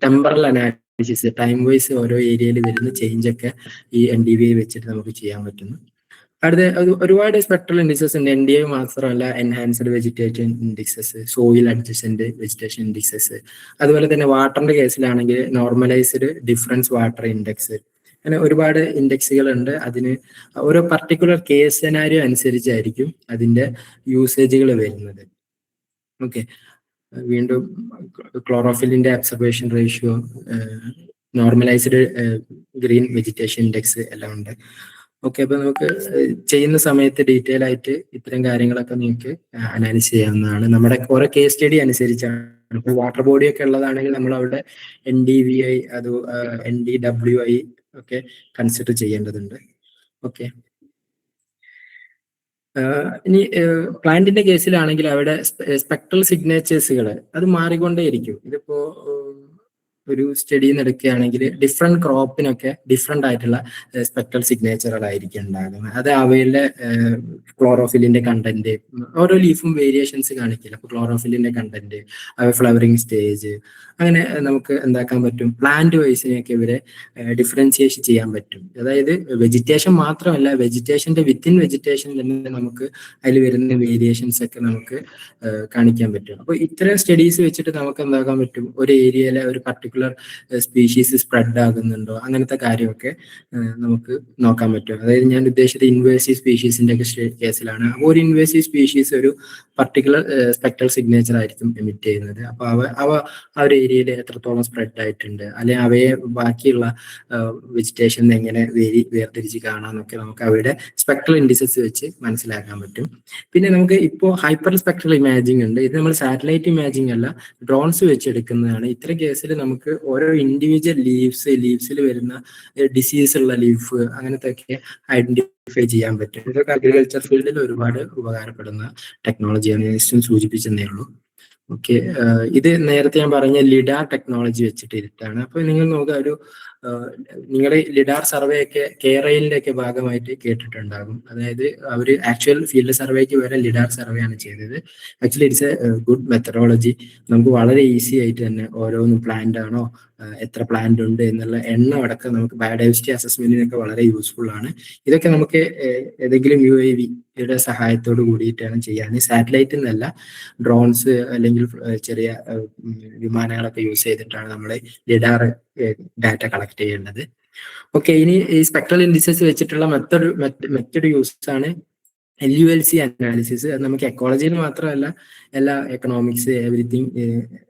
ടെമ്പറൽ അനാലിസിസ് ടൈം വൈസ് ഓരോ ഏരിയയിൽ വരുന്ന ചേഞ്ച് ഒക്കെ ഈ NDVI വെച്ചിട്ട് നമുക്ക് ചെയ്യാൻ പറ്റുന്നു. അടുത്ത ഒരുപാട് സ്പെക്ട്രൽ ഇൻഡിസസ് ഉണ്ട്. NDVI മാത്രമല്ല, enhanced vegetation indices, soil adjusted vegetation indices, അതുപോലെ തന്നെ വാട്ടറിന്റെ കേസിലാണെങ്കിൽ നോർമലൈസ്ഡ് ഡിഫറൻസ് വാട്ടർ ഇൻഡെക്സ്, അങ്ങനെ ഒരുപാട് ഇൻഡെക്സുകൾ ഉണ്ട്. അതിന് ഓരോ പർട്ടിക്കുലർ കേസ് സെനാരിയോ അനുസരിച്ചായിരിക്കും അതിന്റെ യൂസേജുകൾ വരുന്നത്. ഓക്കെ, വീണ്ടും ക്ലോറോഫിലിന്റെ absorption ratio, normalised green vegetation index എല്ലാം ഉണ്ട്. ഓക്കെ, അപ്പൊ നമുക്ക് ചെയ്യുന്ന സമയത്ത് ഡീറ്റെയിൽ ആയിട്ട് ഇത്തരം കാര്യങ്ങളൊക്കെ നിങ്ങൾക്ക് അനാലിസ് ചെയ്യാവുന്നതാണ്. നമ്മുടെ ഓരോ കേസ് സ്റ്റഡി അനുസരിച്ചാണ്. ഇപ്പൊ വാട്ടർ ബോഡി ഒക്കെ ഉള്ളതാണെങ്കിൽ നമ്മൾ അവിടെ NDVI അത് NDWI ഒക്കെ കൺസിഡർ ചെയ്യേണ്ടതുണ്ട്. ഓക്കെ, ഇനി പ്ലാന്റിന്റെ കേസിലാണെങ്കിൽ അവിടെ സ്പെക്ട്രൽ സിഗ്നേച്ചേഴ്സുകൾ അത് മാറിക്കൊണ്ടേയിരിക്കും. ഇതിപ്പോ ഒരു സ്റ്റഡി എടുക്കുകയാണെങ്കിൽ ഡിഫറെന്റ് ക്രോപ്പിനൊക്കെ ഡിഫറെന്റ് ആയിട്ടുള്ള സ്പെക്ട്രൽ സിഗ്നേച്ചറുകളായിരിക്കും ഉണ്ടാകുന്നത്. അത് അവയിലെ ക്ലോറോഫിലിന്റെ കണ്ടന്റ്, ഓരോ ലീഫും വേരിയേഷൻസ് കാണിക്കില്ല. അപ്പൊ ക്ലോറോഫിലിന്റെ കണ്ടന്റ്, ഫ്ലവറിങ് സ്റ്റേജ്, അങ്ങനെ നമുക്ക് എന്താക്കാൻ പറ്റും, പ്ലാന്റ് വൈസിനെയൊക്കെ ഇവരെ ഡിഫറൻഷിയേഷൻ ചെയ്യാൻ പറ്റും. അതായത് വെജിറ്റേഷൻ മാത്രമല്ല, വെജിറ്റേഷന്റെ വിത്തിൻ വെജിറ്റേഷൻ തന്നെ നമുക്ക് അതിൽ വരുന്ന വേരിയേഷൻസ് ഒക്കെ നമുക്ക് കാണിക്കാൻ പറ്റും. അപ്പൊ ഇത്തരം സ്റ്റഡീസ് വെച്ചിട്ട് നമുക്ക് എന്താക്കാൻ പറ്റും, ഒരു ഏരിയയിലെ ഒരു പർട്ടിക്കുലർ സ്പീഷീസ് സ്പ്രെഡ് ആകുന്നുണ്ടോ അങ്ങനത്തെ കാര്യമൊക്കെ നമുക്ക് നോക്കാൻ പറ്റും. അതായത് ഞാൻ ഉദ്ദേശിച്ചത് ഇൻവേസീവ് സ്പീഷീസിന്റെ ഒക്കെ കേസിലാണ്. അപ്പോൾ ഒരു ഇൻവേസീവ് സ്പീഷീസ് ഒരു പർട്ടിക്കുലർ സ്പെക്ട്രൽ സിഗ്നേച്ചർ ആയിരിക്കും എമിറ്റ് ചെയ്യുന്നത്. അപ്പൊ അവ ആ ഒരു ഏരിയയിൽ എത്രത്തോളം സ്പ്രെഡ് ആയിട്ടുണ്ട്, അല്ലെങ്കിൽ അവയെ ബാക്കിയുള്ള വെജിറ്റേഷൻ എങ്ങനെ വേർതിരിച്ച് കാണാന്നൊക്കെ നമുക്ക് അവയുടെ സ്പെക്ട്രൽ ഇൻഡിസസ് വെച്ച് മനസ്സിലാക്കാൻ പറ്റും. പിന്നെ നമുക്ക് ഇപ്പോൾ ഹൈപ്പർ സ്പെക്ട്രൽ ഇമാജിംഗ് ഉണ്ട്. ഇത് നമ്മൾ സാറ്റലൈറ്റ് ഇമാജിംഗ് അല്ല, ഡ്രോൺസ് വെച്ച് എടുക്കുന്നതാണ്. ഇത്തരം കേസിൽ നമുക്ക് ഓരോ ഇൻഡിവിജ്വൽ ലീവ്സിൽ വരുന്ന ഡിസീസ് ഉള്ള ലീഫ് അങ്ങനത്തെ ഒക്കെ ഐഡന്റിഫൈ ചെയ്യാൻ പറ്റും. ഇതൊക്കെ അഗ്രികൾച്ചർ ഫീൽഡിൽ ഒരുപാട് ഉപകാരപ്പെടുന്ന ടെക്നോളജിയാണ്. ഞാൻ സൂചിപ്പിച്ചതേ ഉള്ളൂ. ഓക്കെ, ഇത് നേരത്തെ ഞാൻ പറഞ്ഞ ലിഡാർ ടെക്നോളജി വെച്ചിട്ട് ഇരുത്താണ്. അപ്പൊ നിങ്ങൾ നോക്കുക, ഒരു നിങ്ങളുടെ ലിഡാർ സർവേ ഒക്കെ കേരളയിലെ ഒക്കെ ഭാഗമായിട്ട് കേട്ടിട്ടുണ്ടാകും. അതായത് അവര് ആക്ച്വൽ ഫീൽഡ് സർവേക്ക് വരെ ലിഡാർ സർവേ ആണ് ചെയ്തത്. Actually it's A good methodology. നമുക്ക് വളരെ ഈസി ആയിട്ട് തന്നെ ഓരോന്നും പ്ലാന്റ് ആണോ, എത്ര പ്ലാന്റ് ഉണ്ട് എന്നുള്ള എണ്ണം അടക്കം നമുക്ക് ബയോഡൈവേഴ്സിറ്റി അസസ്മെന്റിനൊക്കെ വളരെ യൂസ്ഫുൾ ആണ്. ഇതൊക്കെ നമുക്ക് ഏതെങ്കിലും UAVയുടെ സഹായത്തോട് കൂടിയിട്ടാണ് ചെയ്യാൻ. സാറ്റലൈറ്റിൽ നിന്നല്ല, ഡ്രോൺസ് അല്ലെങ്കിൽ ചെറിയ വിമാനങ്ങളൊക്കെ യൂസ് ചെയ്തിട്ടാണ് നമ്മൾ ലിഡാർ ഡാറ്റ കളക്ട് ചെയ്യേണ്ടത്. ഓക്കെ, ഇനി ഈ സ്പെക്ട്രൽ ഇൻഡിസസ് വെച്ചിട്ടുള്ള മെത്തഡ് യൂസ് ആണ് LULC അനാലിസിസ്. അത് നമുക്ക് എക്കോളജിയിൽ മാത്രമല്ല, എല്ലാ എക്കണോമിക്സ് എവറിത്തിങ്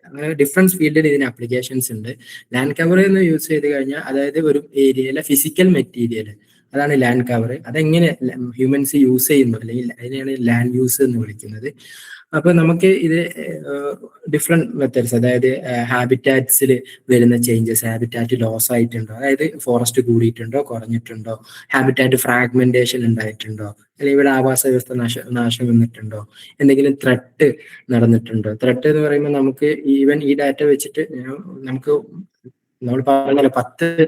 അങ്ങനെ ഡിഫറൻറ്റ് ഫീൽഡിൽ ഇതിന് ആപ്ലിക്കേഷൻസ് ഉണ്ട്. ലാൻഡ് കവർ എന്ന് യൂസ് ചെയ്ത് കഴിഞ്ഞാൽ, അതായത് ഒരു ഏരിയയിലെ ഫിസിക്കൽ മെറ്റീരിയൽ, അതാണ് ലാൻഡ് കവർ. അതെങ്ങനെ ഹ്യൂമൻസ് യൂസ് ചെയ്യുന്നു, അല്ലെങ്കിൽ അതിനെയാണ് ലാൻഡ് യൂസ് എന്ന് വിളിക്കുന്നത്. അപ്പൊ നമുക്ക് ഇത് ഡിഫറെന്റ് മെത്തേഡ്സ്, അതായത് ഹാബിറ്റാറ്റ്സിൽ വരുന്ന ചേഞ്ചസ്, ഹാബിറ്റാറ്റ് ലോസ് ആയിട്ടുണ്ടോ, അതായത് ഫോറസ്റ്റ് കൂടിയിട്ടുണ്ടോ കുറഞ്ഞിട്ടുണ്ടോ, ഹാബിറ്റാറ്റ് ഫ്രാഗ്മെന്റേഷൻ ഉണ്ടായിട്ടുണ്ടോ, അല്ലെങ്കിൽ ഇവിടെ ആവാസ വ്യവസ്ഥ നാശം വന്നിട്ടുണ്ടോ, എന്തെങ്കിലും ത്രെട്ട് നടന്നിട്ടുണ്ടോ. ത്രെട്ട് എന്ന് പറയുമ്പോൾ നമുക്ക് ഈവൻ ഈ ഡാറ്റ വെച്ചിട്ട് നമുക്ക് നമ്മൾ പറഞ്ഞല്ലോ 10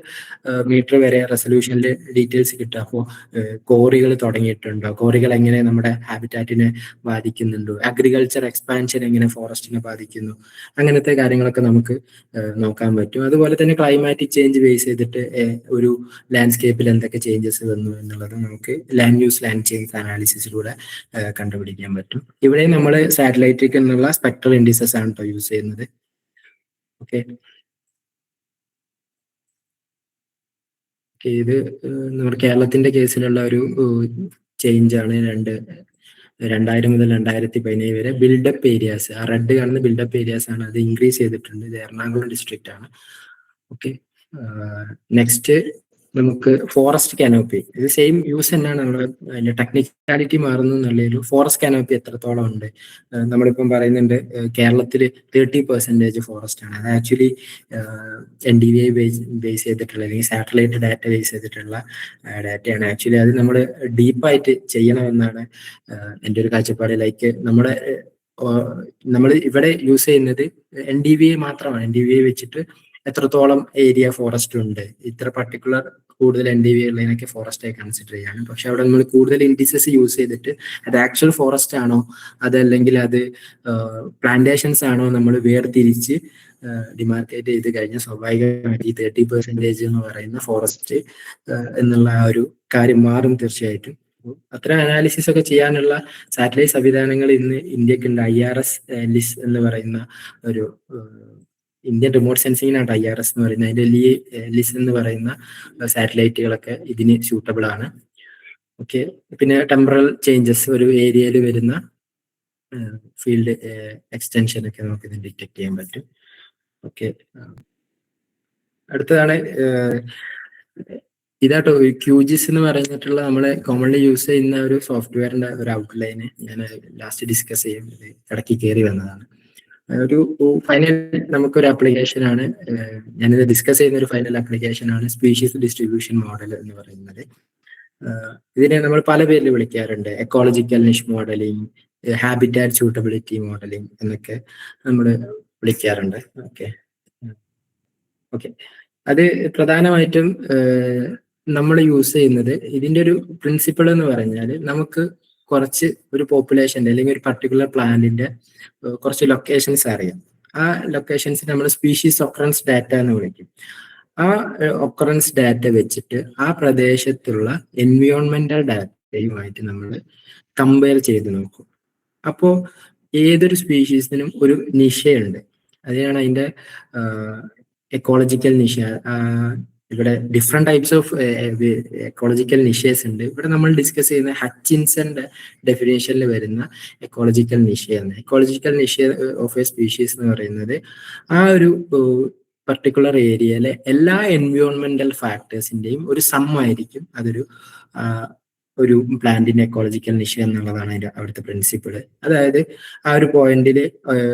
മീറ്റർ വരെ റെസൊല്യൂഷനിൽ ഡീറ്റെയിൽസ് കിട്ടുക. അപ്പോൾ കോറികൾ തുടങ്ങിയിട്ടുണ്ടോ, കോറികൾ എങ്ങനെ നമ്മുടെ ഹാബിറ്റാറ്റിനെ ബാധിക്കുന്നുണ്ടോ, അഗ്രികൾച്ചർ എക്സ്പാൻഷൻ എങ്ങനെ ഫോറസ്റ്റിനെ ബാധിക്കുന്നു, അങ്ങനത്തെ കാര്യങ്ങളൊക്കെ നമുക്ക് നോക്കാൻ പറ്റും. അതുപോലെ തന്നെ ക്ലൈമാറ്റിക് ചേഞ്ച് ബേസ് ചെയ്തിട്ട് ഒരു ലാൻഡ്സ്കേപ്പിൽ എന്തൊക്കെ ചേഞ്ചസ് വന്നു എന്നുള്ളത് നമുക്ക് ലാൻഡ് യൂസ് ലാൻഡ് ചേഞ്ച് അനാലിസിസിലൂടെ കണ്ടുപിടിക്കാൻ പറ്റും. ഇവിടെ നമ്മൾ സാറ്റലൈറ്റിക് എന്നുള്ള സ്പെക്ട്രൽ ഇൻഡിസസ് ആണ് കേട്ടോ യൂസ് ചെയ്യുന്നത്. ഓക്കെ, ഇത് നമ്മുടെ കേരളത്തിന്റെ കേസിലുള്ള ഒരു ചേഞ്ച് ആണ്. 2000 മുതൽ 2017 വരെ ബിൽഡപ്പ് ഏരിയാസ്, ആ റെഡ് കാണുന്ന ബിൽഡപ്പ് ഏരിയാസ് ആണ്, അത് ഇൻക്രീസ് ചെയ്തിട്ടുണ്ട്. ഇത് എറണാകുളം ഡിസ്ട്രിക്റ്റ് ആണ്. ഓക്കെ, നെക്സ്റ്റ് നമുക്ക് ഫോറസ്റ്റ് കാനോപ്പി. ഇത് സെയിം യൂസ് തന്നെയാണ്, നമ്മൾ അതിന്റെ ടെക്നിക്കാലിറ്റി മാറുന്നു എന്നുള്ളൊരു. ഫോറസ്റ്റ് കാനോപ്പി എത്രത്തോളം ഉണ്ട്, നമ്മളിപ്പം പറയുന്നുണ്ട് കേരളത്തിൽ 30% ഫോറസ്റ്റ് ആണ്. അത് ആക്ച്വലി NDVI ബേസ് ചെയ്തിട്ടുള്ള, അല്ലെങ്കിൽ സാറ്റലൈറ്റ് ഡാറ്റ ബേസ് ചെയ്തിട്ടുള്ള ഡാറ്റയാണ്. ആക്ച്വലി അത് നമ്മൾ ഡീപ്പായിട്ട് ചെയ്യണമെന്നാണ് എൻ്റെ ഒരു കാഴ്ചപ്പാട്. ലൈക്ക് നമ്മൾ ഇവിടെ യൂസ് ചെയ്യുന്നത് NDVI മാത്രമാണ്. NDVI വെച്ചിട്ട് എത്രത്തോളം ഏരിയ ഫോറസ്റ്റ് ഉണ്ട്, ഇത്ര പർട്ടിക്കുലർ കൂടുതൽ NDVI ഉള്ളതിനൊക്കെ ഫോറസ്റ്റ് ആയി കൺസിഡർ ചെയ്യാണ്. പക്ഷെ അവിടെ നമ്മൾ കൂടുതൽ ഇൻഡിസസ് യൂസ് ചെയ്തിട്ട് അത് ആക്ച്വൽ ഫോറസ്റ്റ് ആണോ അതല്ലെങ്കിൽ അത് പ്ലാന്റേഷൻസ് ആണോ നമ്മൾ വേർതിരിച്ച് ഡിമാർക്കേറ്റ് ചെയ്ത് കഴിഞ്ഞാൽ സ്വാഭാവികമായിട്ട് ഈ 30% എന്ന് പറയുന്ന ഫോറസ്റ്റ് എന്നുള്ള ആ ഒരു കാര്യം മാറും തീർച്ചയായിട്ടും. അത്തരം അനാലിസിസ് ഒക്കെ ചെയ്യാനുള്ള സാറ്റലൈറ്റ് സംവിധാനങ്ങൾ ഇന്ന് ഇന്ത്യക്കുണ്ട്. IRS LIS എന്ന് പറയുന്ന ഒരു ഇന്ത്യൻ റിമോട്ട് സെൻസിങ്ങിനാണ് IRS എന്ന് പറയുന്നത്. അതിന്റെ LIS എന്ന് പറയുന്ന സാറ്റലൈറ്റുകളൊക്കെ ഇതിന് സ്യൂട്ടബിൾ ആണ്. ഓക്കെ, പിന്നെ ടെമ്പറൽ ചേഞ്ചസ്, ഒരു ഏരിയയിൽ വരുന്ന ഫീൽഡ് എക്സ്റ്റൻഷൻ ഒക്കെ നമുക്ക് ഇതിന് ഡിറ്റക്ട് ചെയ്യാൻ പറ്റും. ഓക്കെ, അടുത്തതാണ് ഇതാട്ടോ QGIS എന്ന് പറഞ്ഞിട്ടുള്ള നമ്മളെ കോമൺലി യൂസ് ചെയ്യുന്ന ഒരു സോഫ്റ്റ്വെയറിന്റെ ഒരു ഔട്ട്ലൈന് ഞാൻ ലാസ്റ്റ് ഡിസ്കസ് ചെയ്യും. ഇത് ഇടയ്ക്ക് കയറി വന്നതാണ്. ഒരു ഫൈനൽ നമുക്കൊരു ആപ്ലിക്കേഷൻ ആണ്, ഞാനിത് ഡിസ്കസ് ചെയ്യുന്ന ഒരു ഫൈനൽ ആപ്ലിക്കേഷൻ ആണ് സ്പീഷീസ് ഡിസ്ട്രിബ്യൂഷൻ മോഡൽ എന്ന് പറയുന്നത്. ഇതിനെ നമ്മൾ പല പേരിൽ വിളിക്കാറുണ്ട്. Ecological niche modelling, habitat suitability modelling എന്നൊക്കെ നമ്മൾ വിളിക്കാറുണ്ട്. ഓക്കെ, അത് പ്രധാനമായിട്ടും നമ്മൾ യൂസ് ചെയ്യുന്നത്, ഇതിന്റെ ഒരു പ്രിൻസിപ്പിൾ എന്ന് പറഞ്ഞാൽ, നമുക്ക് കുറച്ച് ഒരു പോപ്പുലേഷന്റെ അല്ലെങ്കിൽ ഒരു പർട്ടിക്കുലർ പ്ലാന്റിന്റെ കുറച്ച് ലൊക്കേഷൻസ് അറിയാം. ആ ലൊക്കേഷൻസ് നമ്മൾ സ്പീഷീസ് ഒക്കറൻസ് ഡാറ്റ എന്ന് വിളിക്കും. ആ ഒക്കറൻസ് ഡാറ്റ വെച്ചിട്ട് ആ പ്രദേശത്തുള്ള എൻവയോൺമെന്റൽ ഡാറ്റയുമായിട്ട് നമ്മൾ കമ്പയർ ചെയ്ത് നോക്കും. അപ്പോൾ ഏതൊരു സ്പീഷീസിനും ഒരു നിശയുണ്ട്. അതിനാണ് അതിന്റെ എക്കോളജിക്കൽ നിശ. ഇവിടെ different types of ecological niches ഉണ്ട്. ഇവിടെ നമ്മൾ ഡിസ്കസ് ചെയ്യുന്ന ഹച്ചിൻസന്റെ ഡെഫിനേഷനിൽ വരുന്ന എക്കോളജിക്കൽ നിഷയാണ്. Ecological niche of a species എന്ന് പറയുന്നത് ആ ഒരു പർട്ടിക്കുലർ ഏരിയയിലെ എല്ലാ എൻവയോൺമെന്റൽ ഫാക്ടേഴ്സിന്റെയും ഒരു സം ആയിരിക്കും. അതൊരു ഒരു പ്ലാന്റിന്റെ എക്കോളജിക്കൽ നിഷ എന്നുള്ളതാണ് അതിന്റെ അവിടുത്തെ പ്രിൻസിപ്പിൾ. അതായത് ആ ഒരു പോയിന്റിൽ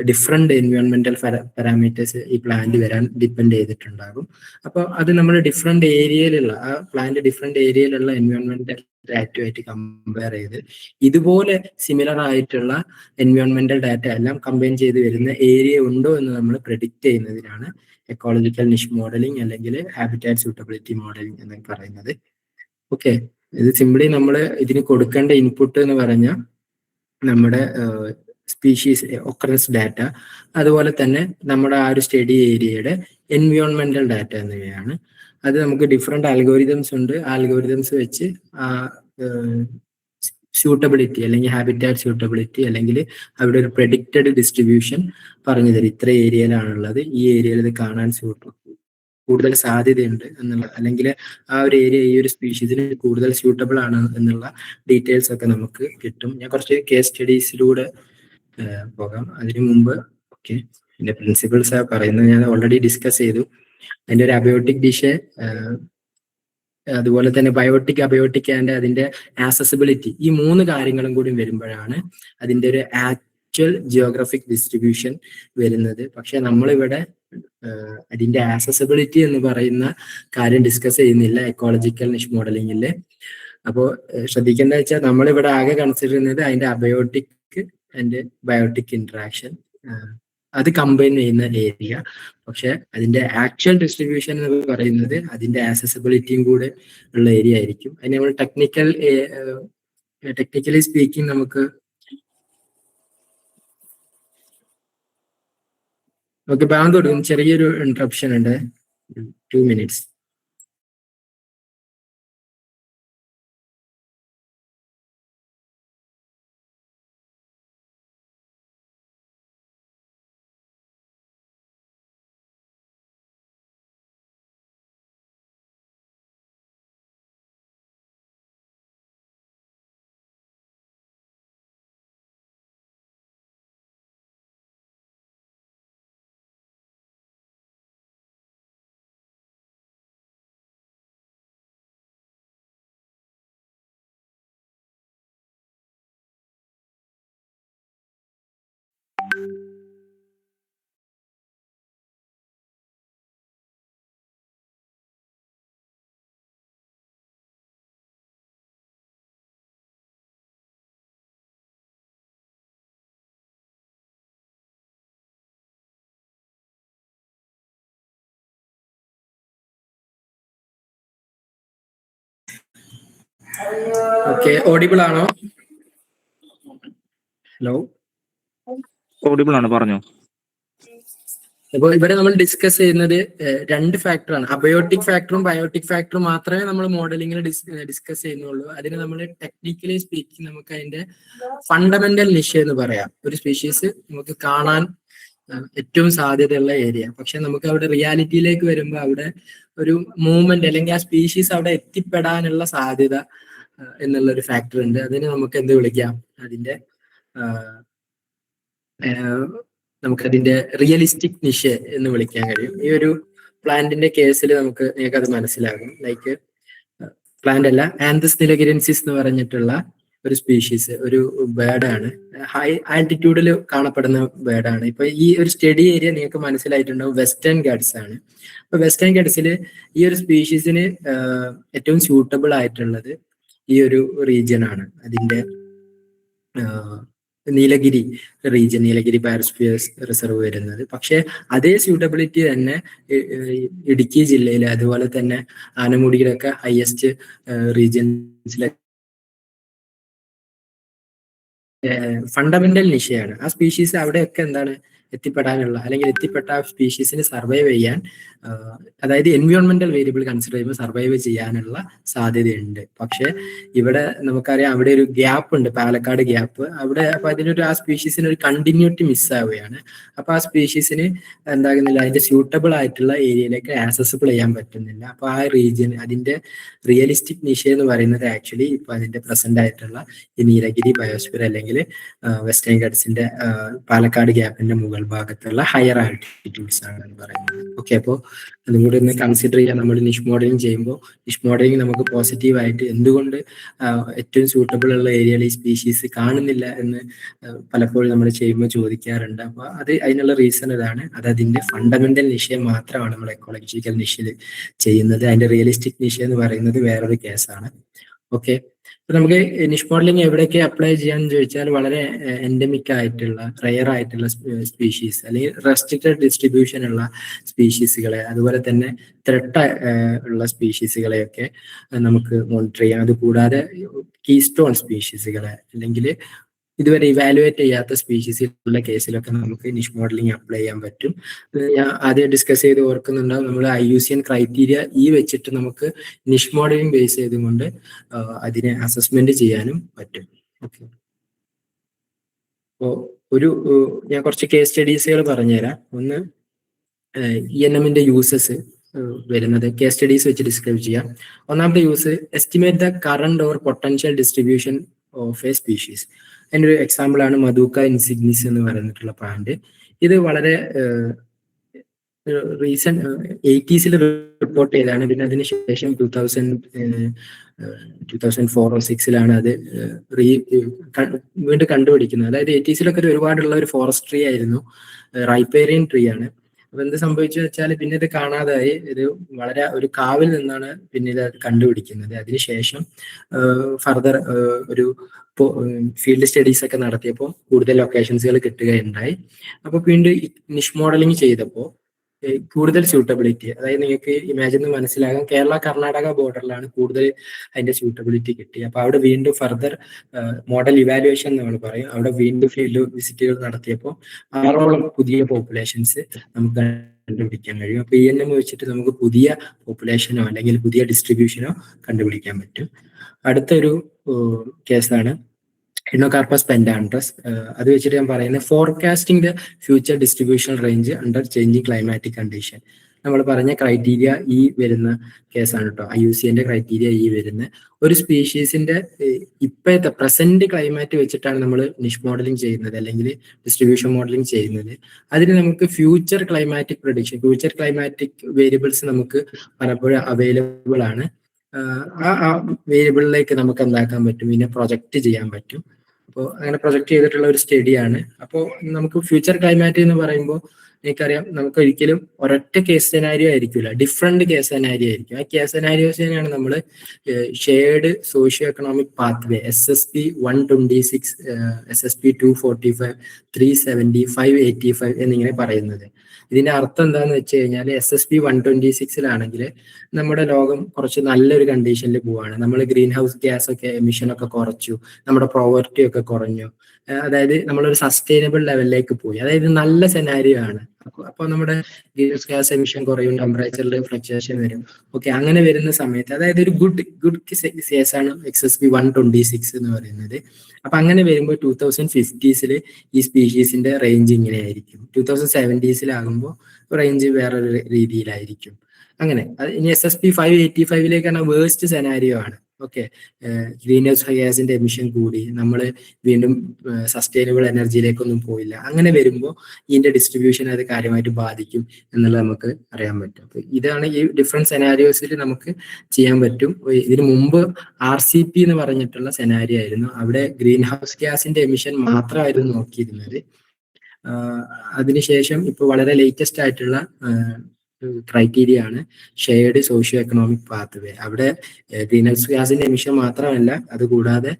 ഡിഫറെന്റ് എൻവയോൺമെന്റൽ പാരാമീറ്റേഴ്സ് ഈ പ്ലാന്റ് വരാൻ ഡിപ്പെൻഡ് ചെയ്തിട്ടുണ്ടാകും. അപ്പോൾ അത് നമ്മൾ ഡിഫറെന്റ് ഏരിയയിലുള്ള ആ പ്ലാന്റ് ഡിഫറെന്റ് ഏരിയയിലുള്ള എൻവയോൺമെന്റൽ ഡാറ്റയുമായിട്ട് കമ്പയർ ചെയ്ത് ഇതുപോലെ സിമിലർ ആയിട്ടുള്ള എൻവയോൺമെന്റൽ ഡാറ്റ എല്ലാം കമ്പൈൻ ചെയ്ത് വരുന്ന ഏരിയ ഉണ്ടോ എന്ന് നമ്മൾ പ്രെഡിക്റ്റ് ചെയ്യുന്നതിനാണ് എക്കോളജിക്കൽ നിഷ് മോഡലിംഗ് അല്ലെങ്കിൽ ഹാബിറ്റാറ്റ് സ്യൂട്ടബിലിറ്റി മോഡലിംഗ് എന്ന് പറയുന്നത്. ഓക്കെ, ഇത് സിംപ്ലി നമ്മൾ ഇതിന് കൊടുക്കേണ്ട ഇൻപുട്ട് എന്ന് പറഞ്ഞാൽ നമ്മുടെ സ്പീഷീസ് ഒക്കറൻസ് ഡാറ്റ, അതുപോലെ തന്നെ നമ്മുടെ ആ ഒരു സ്റ്റഡി ഏരിയയുടെ എൻവയോൺമെന്റൽ ഡാറ്റ എന്നിവയാണ്. അത് നമുക്ക് ഡിഫറെന്റ് അൽഗോരിതംസ് ഉണ്ട്. ആ അൽഗോരിതംസ് വെച്ച് ആ സ്യൂട്ടബിലിറ്റി അല്ലെങ്കിൽ ഹാബിറ്റാറ്റ് സ്യൂട്ടബിലിറ്റി അല്ലെങ്കിൽ അവിടെ ഒരു പ്രെഡിക്റ്റഡ് ഡിസ്ട്രിബ്യൂഷൻ പറഞ്ഞു തരും. ഇത്ര ഏരിയയിലാണുള്ളത്, ഈ ഏരിയയിൽ ഇത് കാണാൻ കൂടുതൽ സാധ്യതയുണ്ട് എന്നുള്ള, അല്ലെങ്കിൽ ആ ഒരു ഏരിയ ഈ ഒരു സ്പീഷീസിന് കൂടുതൽ സ്യൂട്ടബിൾ ആണ് എന്നുള്ള ഡീറ്റെയിൽസ് ഒക്കെ നമുക്ക് കിട്ടും. ഞാൻ കുറച്ച് കേസ് സ്റ്റഡീസിലൂടെ പോകാം. അതിനു മുമ്പ് ഓക്കെ, ഇതിന്റെ പ്രിൻസിപ്പിൾസ് പറയുന്നത് ഞാൻ ഓൾറെഡി ഡിസ്കസ് ചെയ്തു. അതിന്റെ ഒരു അബയോട്ടിക് ഡിഷ് അതുപോലെ തന്നെ ബയോട്ടിക്, അബയോട്ടിക് ആൻഡ് അതിന്റെ ആക്സസിബിലിറ്റി, ഈ 3 കാര്യങ്ങളും കൂടി വരുമ്പോഴാണ് അതിന്റെ ഒരു ആക്ച്വൽ ജിയോഗ്രഫിക് ഡിസ്ട്രിബ്യൂഷൻ വരുന്നത്. പക്ഷെ നമ്മളിവിടെ അതിന്റെ ആക്സസിബിലിറ്റി എന്ന് പറയുന്ന കാര്യം ഡിസ്കസ് ചെയ്യുന്നില്ല എക്കോളജിക്കൽ നിഷ് മോഡലിംഗിൽ. അപ്പോൾ ശ്രദ്ധിക്കേണ്ട വെച്ചാൽ നമ്മളിവിടെ ആകെ കൺസിഡർ ചെയ്യുന്നത് അതിന്റെ അബയോട്ടിക് ആൻഡ് ബയോട്ടിക് ഇന്ററാക്ഷൻ, അത് കമ്പൈൻ ചെയ്യുന്ന ഏരിയ. പക്ഷെ അതിന്റെ ആക്ച്വൽ ഡിസ്ട്രിബ്യൂഷൻ എന്ന് പറയുന്നത് അതിന്റെ ആക്സസിബിലിറ്റിയും കൂടെ ഉള്ള ഏരിയ ആയിരിക്കും. അതിന് നമ്മൾ ടെക്നിക്കലി സ്പീക്കിംഗ് നമുക്ക് ബാങ്ക് കൊടുക്കും. ചെറിയൊരു ഇന്ററപ്ഷൻ ഉണ്ട്, 2 minutes. ഓക്കെ, ഓഡിബിൾ ആണോ? ഹലോ, ഓഡിബിൾ ആണ്, പറഞ്ഞോ. അപ്പോൾ ഇവിടെ നമ്മൾ ഡിസ്കസ് ചെയ്യുന്നത് 2 ഫാക്ടറാണ്. അബയോട്ടിക് ഫാക്ടറും ബയോട്ടിക് ഫാക്ടറും മാത്രമേ നമ്മൾ മോഡലിംഗിൽ ഡിസ്കസ് ചെയ്യുന്നുള്ളൂ. അതിന് നമ്മൾ ടെക്നിക്കലി സ്പീക്കിംഗ് നമുക്ക് അതിന്റെ ഫണ്ടമെന്റൽ നിഷ എന്ന് പറയാം. ഒരു സ്പീഷീസ് നമുക്ക് കാണാൻ ഏറ്റവും സാധ്യതയുള്ള ഏരിയ. പക്ഷെ നമുക്ക് അവിടെ റിയാലിറ്റിയിലേക്ക് വരുമ്പോൾ അവിടെ ഒരു മൂവ്മെന്റ് അല്ലെങ്കിൽ ആ സ്പീഷീസ് അവിടെ എത്തിപ്പെടാനുള്ള സാധ്യത എന്നുള്ള ഒരു ഫാക്ടർ ഉണ്ട്. അതിന് നമുക്ക് എന്ത് വിളിക്കാം? അതിന്റെ നമുക്കതിന്റെ റിയലിസ്റ്റിക് നിഷ എന്ന് വിളിക്കാൻ കഴിയും. ഈ ഒരു പ്ലാന്റിന്റെ കേസിൽ നിങ്ങൾക്ക് അത് മനസ്സിലാകും. ലൈക്ക് പ്ലാന്റ് അല്ല, ആന്തസ് നിലഗിരൻസിസ് എന്ന് പറഞ്ഞിട്ടുള്ള ഒരു സ്പീഷീസ്, ഒരു ബേർഡാണ്. ഹൈ ആൾട്ടിറ്റ്യൂഡിൽ കാണപ്പെടുന്ന ബേർഡാണ്. ഇപ്പൊ ഈ ഒരു സ്റ്റഡി ഏരിയ നിങ്ങൾക്ക് മനസ്സിലായിട്ടുണ്ടാവും, വെസ്റ്റേൺ ഗട്ട്സ് ആണ്. അപ്പൊ വെസ്റ്റേൺ ഗട്ട്സിൽ ഈ ഒരു സ്പീഷീസിന് ഏറ്റവും സ്യൂട്ടബിൾ ആയിട്ടുള്ളത് ഈ ഒരു റീജിയൻ ആണ്. അതിന്റെ Nilgiri region, Nilgiri biosphere reserve വരുന്നത്. പക്ഷെ അതേ സ്യൂട്ടബിലിറ്റി തന്നെ ഇടുക്കി ജില്ലയിലെ അതുപോലെ തന്നെ ആനമുടിയിലൊക്കെ ഹയസ്റ്റ് റീജിയൻസിലെ ഫണ്ടമെന്റൽ നിഷയാണ്. ആ സ്പീഷീസ് അവിടെയൊക്കെ എന്താണ് എത്തിപ്പെടാനുള്ള, അല്ലെങ്കിൽ എത്തിപ്പെട്ട ആ സ്പീഷീസിന് സർവൈവ് ചെയ്യാൻ, അതായത് എൻവയോൺമെന്റൽ വേരിയബിൾ കൺസിഡർ ചെയ്യുമ്പോൾ സർവൈവ് ചെയ്യാനുള്ള സാധ്യതയുണ്ട്. പക്ഷെ ഇവിടെ നമുക്കറിയാം അവിടെ ഒരു ഗ്യാപ്പ് ഉണ്ട്, പാലക്കാട് ഗ്യാപ്പ്. അവിടെ അപ്പൊ അതിനൊരു ആ സ്പീഷീസിന് ഒരു കണ്ടിന്യൂറ്റി മിസ്സാവുകയാണ്. അപ്പൊ ആ സ്പീഷീസിന് എന്താകുന്നില്ല, അതിന്റെ സ്യൂട്ടബിൾ ആയിട്ടുള്ള ഏരിയയിലേക്ക് ആക്സസിബിൾ ചെയ്യാൻ പറ്റുന്നില്ല. അപ്പൊ ആ റീജിയൻ അതിന്റെ റിയലിസ്റ്റിക് നിഷ എന്ന് പറയുന്നത് ആക്ച്വലി ഇപ്പൊ അതിന്റെ പ്രസന്റ് ആയിട്ടുള്ള ഈ നീലഗിരി ബയോസ്ഫിയർ അല്ലെങ്കിൽ വെസ്റ്റേൺ ഗട്ട്സിന്റെ പാലക്കാട് ഗ്യാപ്പിന്റെ മുകൾ ഭാഗത്തുള്ള ഹയർ ആൾട്ടിറ്റ്യൂഡ്സ് ആണ് എന്ന് പറയുന്നത്. ഓക്കെ, അപ്പോൾ അതും കൂടി ഒന്ന് കൺസിഡർ ചെയ്യാം. നമ്മൾ നിഷ് മോഡലിംഗ് ചെയ്യുമ്പോൾ നിഷ് മോഡലിംഗ് നമുക്ക് പോസിറ്റീവായിട്ട് എന്തുകൊണ്ട് ഏറ്റവും സൂട്ടബിൾ ഉള്ള ഏരിയയിൽ ഈ സ്പീഷീസ് കാണുന്നില്ല എന്ന് പലപ്പോഴും നമ്മൾ ചെയ്യുമ്പോൾ ചോദിക്കാറുണ്ട്. അപ്പോൾ അതിനുള്ള റീസൺ ഇതാണ്. അത് അതിന്റെ ഫണ്ടമെന്റൽ നിഷയം മാത്രമാണ് നമ്മൾ എക്കോളജിക്കൽ നിഷയിൽ ചെയ്യുന്നത്. അതിന്റെ റിയലിസ്റ്റിക് നിഷ എന്ന് പറയുന്നത് വേറൊരു കേസാണ്. ഓക്കെ, അപ്പൊ നമുക്ക് നിഷ് മോഡലിംഗ് എവിടെയൊക്കെ അപ്ലൈ ചെയ്യാന്ന് ചോദിച്ചാൽ വളരെ എൻഡമിക് ആയിട്ടുള്ള റെയർ ആയിട്ടുള്ള സ്പീഷീസ് അല്ലെങ്കിൽ റെസ്ട്രിക്റ്റഡ് ഡിസ്ട്രിബ്യൂഷൻ ഉള്ള സ്പീഷീസുകളെ, അതുപോലെ തന്നെ ത്രെട്ട് ഉള്ള സ്പീഷീസുകളെയൊക്കെ നമുക്ക് മോണിറ്റർ ചെയ്യാം. അതുകൂടാതെ കീസ്റ്റോൺ സ്പീഷീസുകളെ അല്ലെങ്കിൽ ഇതുവരെ ഇവാലുവേറ്റ് ചെയ്യാത്ത സ്പീഷീസിലുള്ള കേസിലൊക്കെ നമുക്ക് നിഷ് മോഡലിംഗ് അപ്ലൈ ചെയ്യാൻ പറ്റും. ഞാൻ ആദ്യം ഡിസ്കസ് ചെയ്ത് ഓർക്കുന്നുണ്ടാവും, നമ്മൾ IUCN ക്രൈറ്റീരിയ വെച്ചിട്ട് നമുക്ക് നിഷ് മോഡലിംഗ് ബേസ് ചെയ്തുകൊണ്ട് അതിനെ അസസ്മെന്റ് ചെയ്യാനും പറ്റും. ഓക്കെ, അപ്പോൾ ഞാൻ കുറച്ച് കേസ് സ്റ്റഡീസുകൾ പറഞ്ഞുതരാം. ഒന്ന് ENMന്റെ യൂസസ് വരുന്നത് കേസ് സ്റ്റഡീസ് വെച്ച് ഡിസ്ക്രൈബ് ചെയ്യാം. ഒന്നാമത്തെ use, estimate the current or potential distribution of a species. അതിൻ്റെ ഒരു എക്സാമ്പിൾ ആണ് മധുക്ക ഇൻസിഗ്നിസ് എന്ന് പറഞ്ഞിട്ടുള്ള പ്ലാന്റ്. ഇത് വളരെ റീസെന്റ് 80s റിപ്പോർട്ട് ചെയ്താണ്. പിന്നെ അതിന് ശേഷം 2004 or 2006 അത് വീണ്ടും കണ്ടുപിടിക്കുന്നത്. അതായത് 80s ഒരുപാടുള്ള ഒരു ഫോറസ്ട്രി ആയിരുന്നു, റൈപ്പേറിയൻ ട്രീ ആണ്. അപ്പൊ എന്ത് സംഭവിച്ചു വെച്ചാൽ പിന്നെ ഇത് കാണാതായി. ഇത് വളരെ ഒരു കാവിൽ നിന്നാണ് പിന്നീട് അത് കണ്ടുപിടിക്കുന്നത്. അതിനുശേഷം ഫർദർ ഒരു ഫീൽഡ് സ്റ്റഡീസ് ഒക്കെ നടത്തിയപ്പോൾ കൂടുതൽ ലൊക്കേഷൻസുകൾ കിട്ടുകയുണ്ടായി. അപ്പൊ വീണ്ടും നിഷ് മോഡലിംഗ് ചെയ്തപ്പോൾ കൂടുതൽ സ്യൂട്ടബിലിറ്റി, അതായത് നിങ്ങൾക്ക് ഇമാജിൻ മനസ്സിലാകാം, കേരള കർണാടക ബോർഡറിലാണ് കൂടുതൽ അതിന്റെ സ്യൂട്ടബിലിറ്റി കിട്ടി. അപ്പൊ അവിടെ വീണ്ടും ഫർദർ മോഡൽ ഇവാലുവേഷൻ നമ്മൾ പറയും, അവിടെ വീണ്ടും ഫീൽഡ് വിസിറ്റുകൾ നടത്തിയപ്പോൾ 6ഓളം പുതിയ പോപ്പുലേഷൻസ് നമുക്ക് കണ്ടുപിടിക്കാൻ കഴിയും. അപ്പൊ ENM വെച്ചിട്ട് നമുക്ക് പുതിയ പോപ്പുലേഷനോ അല്ലെങ്കിൽ പുതിയ ഡിസ്ട്രിബ്യൂഷനോ കണ്ടുപിടിക്കാൻ പറ്റും. അടുത്തൊരു കേസാണ് ഹിനോകാർപ്പസ് പെൻഡാൻഡ്രസ്. അത് വെച്ചിട്ട് ഞാൻ പറയുന്നത് forecasting the future distribution range under changing climatic condition. നമ്മൾ പറഞ്ഞ ക്രൈറ്റീരിയ ഈ വരുന്ന കേസാണ് കേട്ടോ. IUCN ക്രൈറ്റീരിയ ഈ വരുന്ന ഒരു സ്പീഷീസിന്റെ ഇപ്പോഴത്തെ പ്രസന്റ് ക്ലൈമാറ്റ് വെച്ചിട്ടാണ് നമ്മൾ നിഷ് മോഡലിംഗ് ചെയ്യുന്നത് അല്ലെങ്കിൽ ഡിസ്ട്രിബ്യൂഷൻ മോഡലിംഗ് ചെയ്യുന്നത്. അതിന് നമുക്ക് future climatic prediction, future climatic variables നമുക്ക് പലപ്പോഴും അവൈലബിൾ ആണ്. ആ വേരിയബിളിലേക്ക് നമുക്ക് എന്താക്കാൻ പറ്റും, ഇതിനെ പ്രൊജക്റ്റ് ചെയ്യാൻ പറ്റും. അപ്പോൾ അങ്ങനെ പ്രൊജക്റ്റ് ചെയ്തിട്ടുള്ള ഒരു സ്റ്റഡിയാണ്. അപ്പോൾ നമുക്ക് ഫ്യൂച്ചർ ക്ലൈമാറ്റ് എന്ന് പറയുമ്പോൾ എനിക്കറിയാം, നമുക്ക് ഒരിക്കലും ഒരൊറ്റ കേസ് സെനാരിയോ ആയിരിക്കില്ല, ഡിഫറെന്റ് കേസ് സെനാരിയോ ആയിരിക്കും. ആ കേസ് സെനാരിയോസിനെയാണ് നമ്മൾ shared socio economic pathway SSP 126, SSP 245, 370, 585 എന്നിങ്ങനെ പറയുന്നത്. ഇതിന്റെ അർത്ഥം എന്താന്ന് വെച്ച് കഴിഞ്ഞാൽ SSP 126 നമ്മുടെ ലോകം കുറച്ച് നല്ലൊരു കണ്ടീഷനിൽ പോവാണ്. നമ്മൾ ഗ്രീൻ ഹൗസ് ഗ്യാസ് ഒക്കെ എമിഷൻ ഒക്കെ കുറച്ചു, നമ്മുടെ പ്രോവർട്ടി ഒക്കെ കുറഞ്ഞു, അതായത് നമ്മളൊരു സസ്റ്റൈനബിൾ ലെവലിലേക്ക് പോയി. അതായത് നല്ല സെനാരിയോ ആണ്. അപ്പോൾ നമ്മുടെ ഗ്രീൻ ഹൗസ് ഗ്യാസ് എമിഷൻ കുറയും, ടെമ്പറേച്ചറിൽ ഫ്ലക്ച്വേഷൻ വരും. ഓക്കെ, അങ്ങനെ വരുന്ന സമയത്ത് അതായത് ഒരു ഗുഡ് കേസാണ് SSP 126 എന്ന് പറയുന്നത്. അപ്പൊ അങ്ങനെ വരുമ്പോൾ 2050s ഈ സ്പീഷീസിന്റെ റേഞ്ച് ഇങ്ങനെയായിരിക്കും, 2070s റേഞ്ച് വേറൊരു രീതിയിലായിരിക്കും. അങ്ങനെ ഇനി SSP 585 വേഴ്സ്റ്റ് സെനാരിയോ ആണ്. ഓക്കെ, ഗ്രീൻ ഹൗസ് ഗ്യാസിന്റെ എമിഷൻ കൂടി, നമ്മൾ വീണ്ടും സസ്റ്റൈനബിൾ എനർജിയിലേക്കൊന്നും പോയില്ല. അങ്ങനെ വരുമ്പോൾ ഇതിന്റെ ഡിസ്ട്രിബ്യൂഷൻ അത് കാര്യമായിട്ട് ബാധിക്കും എന്നുള്ളത് നമുക്ക് അറിയാൻ പറ്റും. അപ്പൊ ഇതാണ് ഈ ഡിഫറെന്റ് സെനാരിയോസിൽ നമുക്ക് ചെയ്യാൻ പറ്റും. ഇതിനു മുമ്പ് RCP എന്ന് പറഞ്ഞിട്ടുള്ള സെനാരിയോ ആയിരുന്നു, അവിടെ ഗ്രീൻ ഹൗസ് ഗ്യാസിന്റെ എമിഷൻ മാത്രമായിരുന്നു നോക്കിയിരുന്നത്. അതിനുശേഷം ഇപ്പോൾ വളരെ ലേറ്റസ്റ്റ് ആയിട്ടുള്ള ക്രൈറ്റീരിയ ആണ് ഷെയർഡ് സോഷ്യോ എക്കണോമിക് പാത്വേ. അവിടെ ഗ്രീൻ ഹൗസ് ഗ്യാസിന്റെ എമിഷൻ മാത്രമല്ല, അതുകൂടാതെ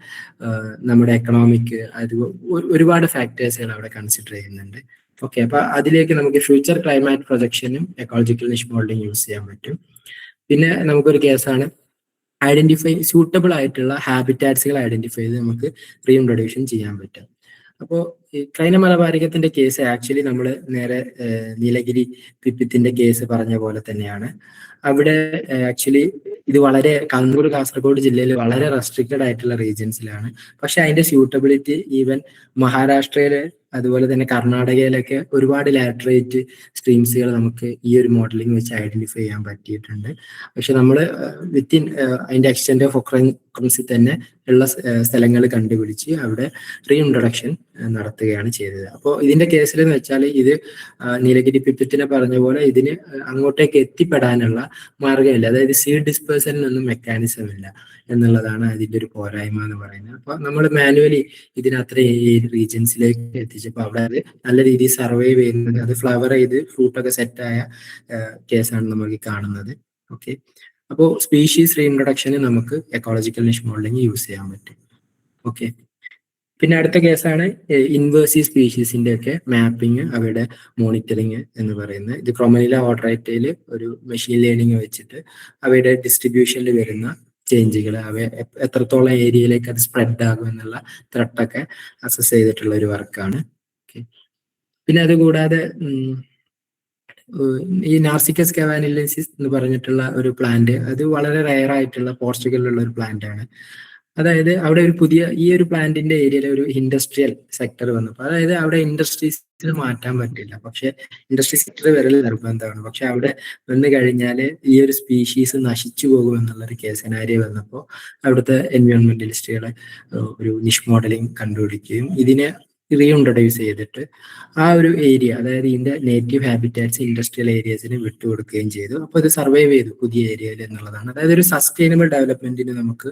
നമ്മുടെ എക്കണോമിക്, അത് ഒരുപാട് ഫാക്ടേഴ്സുകൾ അവിടെ കൺസിഡർ ചെയ്യുന്നുണ്ട്. ഓക്കെ, അപ്പൊ അതിലേക്ക് നമുക്ക് ഫ്യൂച്ചർ ക്ലൈമാറ്റ് പ്രൊജക്ഷനും എക്കോളജിക്കൽ നിഷ് മോഡലിംഗ് യൂസ് ചെയ്യാൻ പറ്റും. പിന്നെ നമുക്കൊരു കേസാണ് ഐഡന്റിഫൈ സൂട്ടബിൾ ആയിട്ടുള്ള ഹാബിറ്റാറ്റ്സുകൾ ഐഡന്റിഫൈ ചെയ്ത് നമുക്ക് റീഇൻട്രൊഡ്യൂഷൻ ചെയ്യാൻ പറ്റും. അപ്പോൾ ഈ ക്രൈന മലബാരികത്തിന്റെ കേസ് ആക്ച്വലി നമ്മൾ നേരെ നീലഗിരി പിപ്പിത്തിന്റെ കേസ് പറഞ്ഞ പോലെ തന്നെയാണ്. അവിടെ ആക്ച്വലി ഇത് വളരെ കണ്ണൂർ കാസർഗോഡ് ജില്ലയിൽ വളരെ റെസ്ട്രിക്റ്റഡ് ആയിട്ടുള്ള റീജിയൻസിലാണ്. പക്ഷെ അതിന്റെ സ്യൂട്ടബിലിറ്റി ഈവൻ മഹാരാഷ്ട്രയില് അതുപോലെ തന്നെ കർണാടകയിലൊക്കെ ഒരുപാട് ലാറ്ററേറ്റ് സ്ട്രീംസുകൾ നമുക്ക് ഈ ഒരു മോഡലിംഗ് വെച്ച് ഐഡന്റിഫൈ ചെയ്യാൻ പറ്റിയിട്ടുണ്ട്. പക്ഷെ നമ്മൾ വിത്തിൻ അതിന്റെ എക്സ്റ്റെൻഡ് ഓഫ് ഒക്കറൻസിൽ തന്നെ ഉള്ള സ്ഥലങ്ങൾ കണ്ടുപിടിച്ച് അവിടെ റീഇൻട്രൊഡക്ഷൻ നടത്തുകയാണ് ചെയ്തത്. അപ്പോൾ ഇതിന്റെ കേസിൽ എന്ന് വെച്ചാൽ ഇത് നീലഗിരി പിപ്പിറ്റിനെ പറഞ്ഞ പോലെ ഇതിന് അങ്ങോട്ടേക്ക് എത്തിപ്പെടാനുള്ള മാർഗമില്ല, അതായത് സീഡ് ഡിസ്പേഴ്സലിനൊന്നും മെക്കാനിസം ഇല്ല എന്നുള്ളതാണ് അതിന്റെ ഒരു പോരായ്മ എന്ന് പറയുന്നത്. അപ്പൊ നമ്മൾ മാനുവലി ഇതിനത്ര റീജിയൻസിലേക്ക് എത്തിച്ചപ്പോൾ അവിടെ അത് നല്ല രീതിയിൽ സർവൈവ് ചെയ്യുന്നത്, അത് ഫ്ലവർ ചെയ്ത് ഫ്രൂട്ടൊക്കെ സെറ്റായ കേസാണ് നമുക്ക് കാണുന്നത്. ഓക്കെ, അപ്പോൾ സ്പീഷീസ് റീഇൻട്രൊഡക്ഷന് നമുക്ക് എക്കോളജിക്കൽ നിഷ് മോഡലിംഗ് യൂസ് ചെയ്യാൻ പറ്റും. ഓക്കെ, പിന്നെ അടുത്ത കേസാണ് ഇൻവേഴ്സീവ് സ്പീഷീസിന്റെ ഒക്കെ മാപ്പിംഗ്, അവയുടെ മോണിറ്ററിങ് എന്ന് പറയുന്നത്. ഇത് ക്രൊമനില ഓഡ്രൈറ്റയിൽ ഒരു മെഷീൻ ലേണിംഗ് വെച്ചിട്ട് അവയുടെ ഡിസ്ട്രിബ്യൂഷനിൽ വരുന്ന ചേഞ്ചുകൾ, അവ എത്രത്തോളം ഏരിയയിലേക്ക് അത് സ്പ്രെഡ് ആകും എന്നുള്ള ത്രെട്ടൊക്കെ അസസ് ചെയ്തിട്ടുള്ള ഒരു വർക്കാണ്. ഓക്കെ, പിന്നെ അതുകൂടാതെ ഈ നാർസിക്കസ് കവാനിലൻസിസ് എന്ന് പറഞ്ഞിട്ടുള്ള ഒരു പ്ലാന്റ്, അത് വളരെ റെയർ ആയിട്ടുള്ള പോർച്ചുഗലിലുള്ള ഒരു പ്ലാന്റ് ആണ്. അതായത് അവിടെ ഒരു പുതിയ ഈ ഒരു പ്ലാന്റിന്റെ ഏരിയയിൽ ഒരു ഇൻഡസ്ട്രിയൽ സെക്ടർ വന്നപ്പോൾ, അതായത് അവിടെ ഇൻഡസ്ട്രീസിൽ മാറ്റാൻ പറ്റില്ല, പക്ഷെ ഇൻഡസ്ട്രി സെക്ടർ വരൽ നിർബന്ധമാണ്. പക്ഷെ അവിടെ വന്നു കഴിഞ്ഞാൽ ഈ ഒരു സ്പീഷീസ് നശിച്ചു പോകും എന്നുള്ളൊരു കേസനാരിയ വന്നപ്പോൾ അവിടുത്തെ എൻവയോൺമെന്റലിസ്റ്റുകളെ ഒരു നിഷ് മോഡലിംഗ് കണ്ടുപിടിക്കുകയും ഇതിനെ റീഇൻട്രൊഡ്യൂസ് ചെയ്തിട്ട് ആ ഒരു ഏരിയ, അതായത് ഇതിന്റെ നേറ്റീവ് ഹാബിറ്റാറ്റ്സ് ഇൻഡസ്ട്രിയൽ ഏരിയസിന് വിട്ടുകൊടുക്കുകയും ചെയ്തു. അപ്പോൾ ഇത് സർവൈവ് ചെയ്തു പുതിയ ഏരിയയിൽ എന്നുള്ളതാണ്. അതായത് ഒരു സസ്റ്റൈനബിൾ ഡെവലപ്മെന്റിന് നമുക്ക്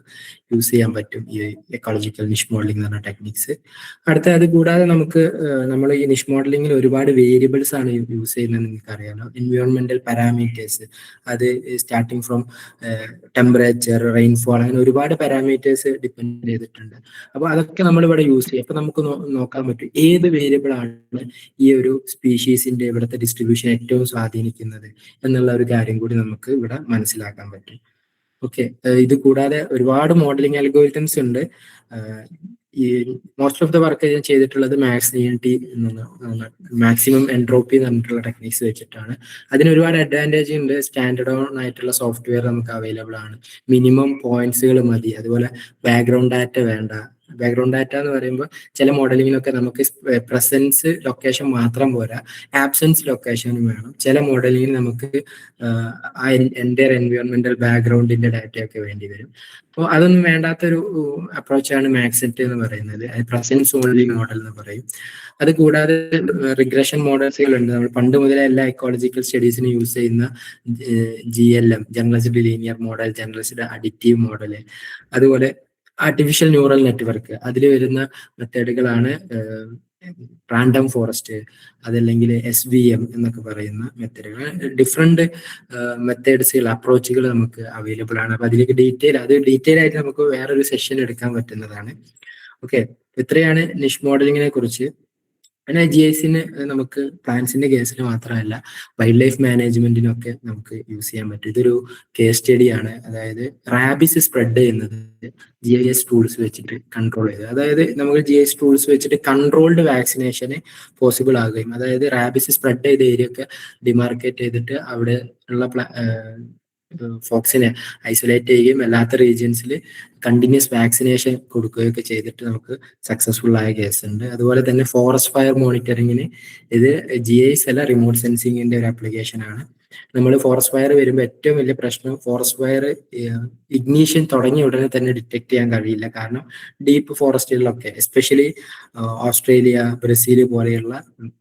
യൂസ് ചെയ്യാൻ പറ്റും ഈ എക്കോളജിക്കൽ നിഷ് മോഡലിംഗ് എന്ന് പറഞ്ഞ ടെക്നിക്സ്. അടുത്ത അത് കൂടാതെ നമുക്ക് നമ്മൾ ഈ നിഷ് മോഡലിംഗിൽ ഒരുപാട് വേരിയബിൾസ് ആണ് യൂസ് ചെയ്യുന്നത്. നിങ്ങൾക്ക് അറിയാലോ, എൻവയോൺമെന്റൽ പാരാമീറ്റേഴ്സ്, അത് സ്റ്റാർട്ടിങ് ഫ്രം ടെമ്പറേച്ചർ, റെയിൻഫോൾ, അങ്ങനെ ഒരുപാട് പാരാമീറ്റേഴ്സ് ഡിപ്പെൻഡ് ചെയ്തിട്ടുണ്ട്. അപ്പൊ അതൊക്കെ നമ്മൾ ഇവിടെ യൂസ് ചെയ്യും. അപ്പൊ നമുക്ക് നോക്കാൻ പറ്റും ഏത് വേരിയബിൾ ആണ് ഈ ഒരു സ്പീഷീസിന്റെ ഇവിടുത്തെ ഡിസ്ട്രിബ്യൂഷൻ ഏറ്റവും സ്വാധീനിക്കുന്നത് എന്നുള്ള ഒരു കാര്യം കൂടി നമുക്ക് ഇവിടെ മനസ്സിലാക്കാൻ പറ്റും. ഓക്കെ, ഇത് കൂടാതെ ഒരുപാട് മോഡലിംഗ് അൽഗോരിതംസ് ഉണ്ട്. ഈ മോസ്റ്റ് ഓഫ് ദ വർക്ക് ഞാൻ ചെയ്തിട്ടുള്ളത് മാക്സിമം എൻട്രോപ്പി എന്ന് പറഞ്ഞിട്ടുള്ള ടെക്നിക്സ് വെച്ചിട്ടാണ്. അതിന് ഒരുപാട് അഡ്വാൻറ്റേജ് ഉണ്ട്. സ്റ്റാൻഡേർഡ് ഓൺ ആയിട്ടുള്ള സോഫ്റ്റ്വെയർ നമുക്ക് അവൈലബിൾ ആണ്. മിനിമം പോയിന്റ്സുകൾ മതി. അതുപോലെ ബാക്ക്ഗ്രൗണ്ട് ഡാറ്റ വേണ്ട. ബാക്ക്ഗ്രൗണ്ട് ഡാറ്റ എന്ന് പറയുമ്പോൾ ചില മോഡലിങ്ങിനൊക്കെ നമുക്ക് പ്രസൻസ് ലൊക്കേഷൻ മാത്രം പോരാ, ആബ്സെൻസ് ലൊക്കേഷനും വേണം. ചില മോഡലിങ്ങിന് നമുക്ക് ആ എൻ്റയർ എൻവയോൺമെന്റൽ ബാക്ക്ഗ്രൗണ്ടിന്റെ ഡാറ്റയൊക്കെ വേണ്ടി വരും. അപ്പോൾ അതൊന്നും വേണ്ടാത്തൊരു അപ്രോച്ചാണ് മാക്സെറ്റ് എന്ന് പറയുന്നത്. പ്രസൻസ് ഓൺലി മോഡൽ എന്ന് പറയും. അത് കൂടാതെ റിഗ്രഷൻ മോഡൽസുകൾ ഉണ്ട്. നമ്മൾ പണ്ട് മുതലേ എല്ലാ എക്കോളജിക്കൽ സ്റ്റഡീസിന് യൂസ് ചെയ്യുന്ന GLM, generalized linear model, generalized additive model, അതുപോലെ ആർട്ടിഫിഷ്യൽ ന്യൂറൽ നെറ്റ്വർക്ക്, അതിൽ വരുന്ന മെത്തേഡുകളാണ് റാൻഡം ഫോറസ്റ്റ്, അതല്ലെങ്കിൽ SVM എന്നൊക്കെ പറയുന്ന മെത്തേഡുകൾ. ഡിഫറെന്റ് മെത്തേഡ്സുകൾ, അപ്രോച്ചുകൾ നമുക്ക് അവൈലബിൾ ആണ്. അപ്പൊ അതിലേക്ക് ഡീറ്റെയിൽ ആയിട്ട് നമുക്ക് വേറൊരു സെഷൻ എടുക്കാൻ പറ്റുന്നതാണ്. ഓക്കെ, ഇത്രയാണ് നിഷ് മോഡലിങ്ങിനെ കുറിച്ച്. പിന്നെ GISന് നമുക്ക് പ്ലാന്റ്സിന്റെ കേസിൽ മാത്രമല്ല, വൈൽഡ് ലൈഫ് മാനേജ്മെന്റിനൊക്കെ നമുക്ക് യൂസ് ചെയ്യാൻ പറ്റും. ഇതൊരു കേസ് സ്റ്റഡിയാണ്. അതായത് റാബിസ് സ്പ്രെഡ് ചെയ്യുന്നത് GIS ടൂൾസ് വെച്ചിട്ട് കൺട്രോൾ ചെയ്ത്, അതായത് നമുക്ക് GIS ടൂൾസ് വെച്ചിട്ട് കൺട്രോൾഡ് വാക്സിനേഷന് പോസിബിൾ ആകുകയും, അതായത് റാബിസ് സ്പ്രെഡ് ചെയ്ത ഏരിയ ഒക്കെ ഡിമാർക്കേറ്റ് ചെയ്തിട്ട് അവിടെ ഉള്ള ഫോക്സിനെ ഐസൊലേറ്റ് ചെയ്യുകയും അല്ലാത്ത റീജിയൻസിൽ കണ്ടിന്യൂസ് വാക്സിനേഷൻ കൊടുക്കുകയൊക്കെ ചെയ്തിട്ട് നമുക്ക് സക്സസ്ഫുൾ ആയ കേസ് ഉണ്ട്. അതുപോലെ തന്നെ ഫോറസ്റ്റ് ഫയർ മോണിറ്ററിങ്ങിന് ഇത് GIS അല്ല, റിമോട്ട് സെൻസിങ്ങിന്റെ ഒരു ആപ്ലിക്കേഷൻ ആണ്. നമ്മൾ ഫോറസ്റ്റ് ഫയർ വരുമ്പോൾ ഏറ്റവും വലിയ പ്രശ്നം, ഫോറസ്റ്റ് ഫയർ ഇഗ്നീഷൻ തുടങ്ങിയ ഉടനെ തന്നെ ഡിറ്റക്ട് ചെയ്യാൻ കഴിയില്ല. കാരണം ഡീപ്പ് ഫോറസ്റ്റുകളിലൊക്കെ, എസ്പെഷ്യലി ഓസ്ട്രേലിയ, ബ്രസീൽ പോലെയുള്ള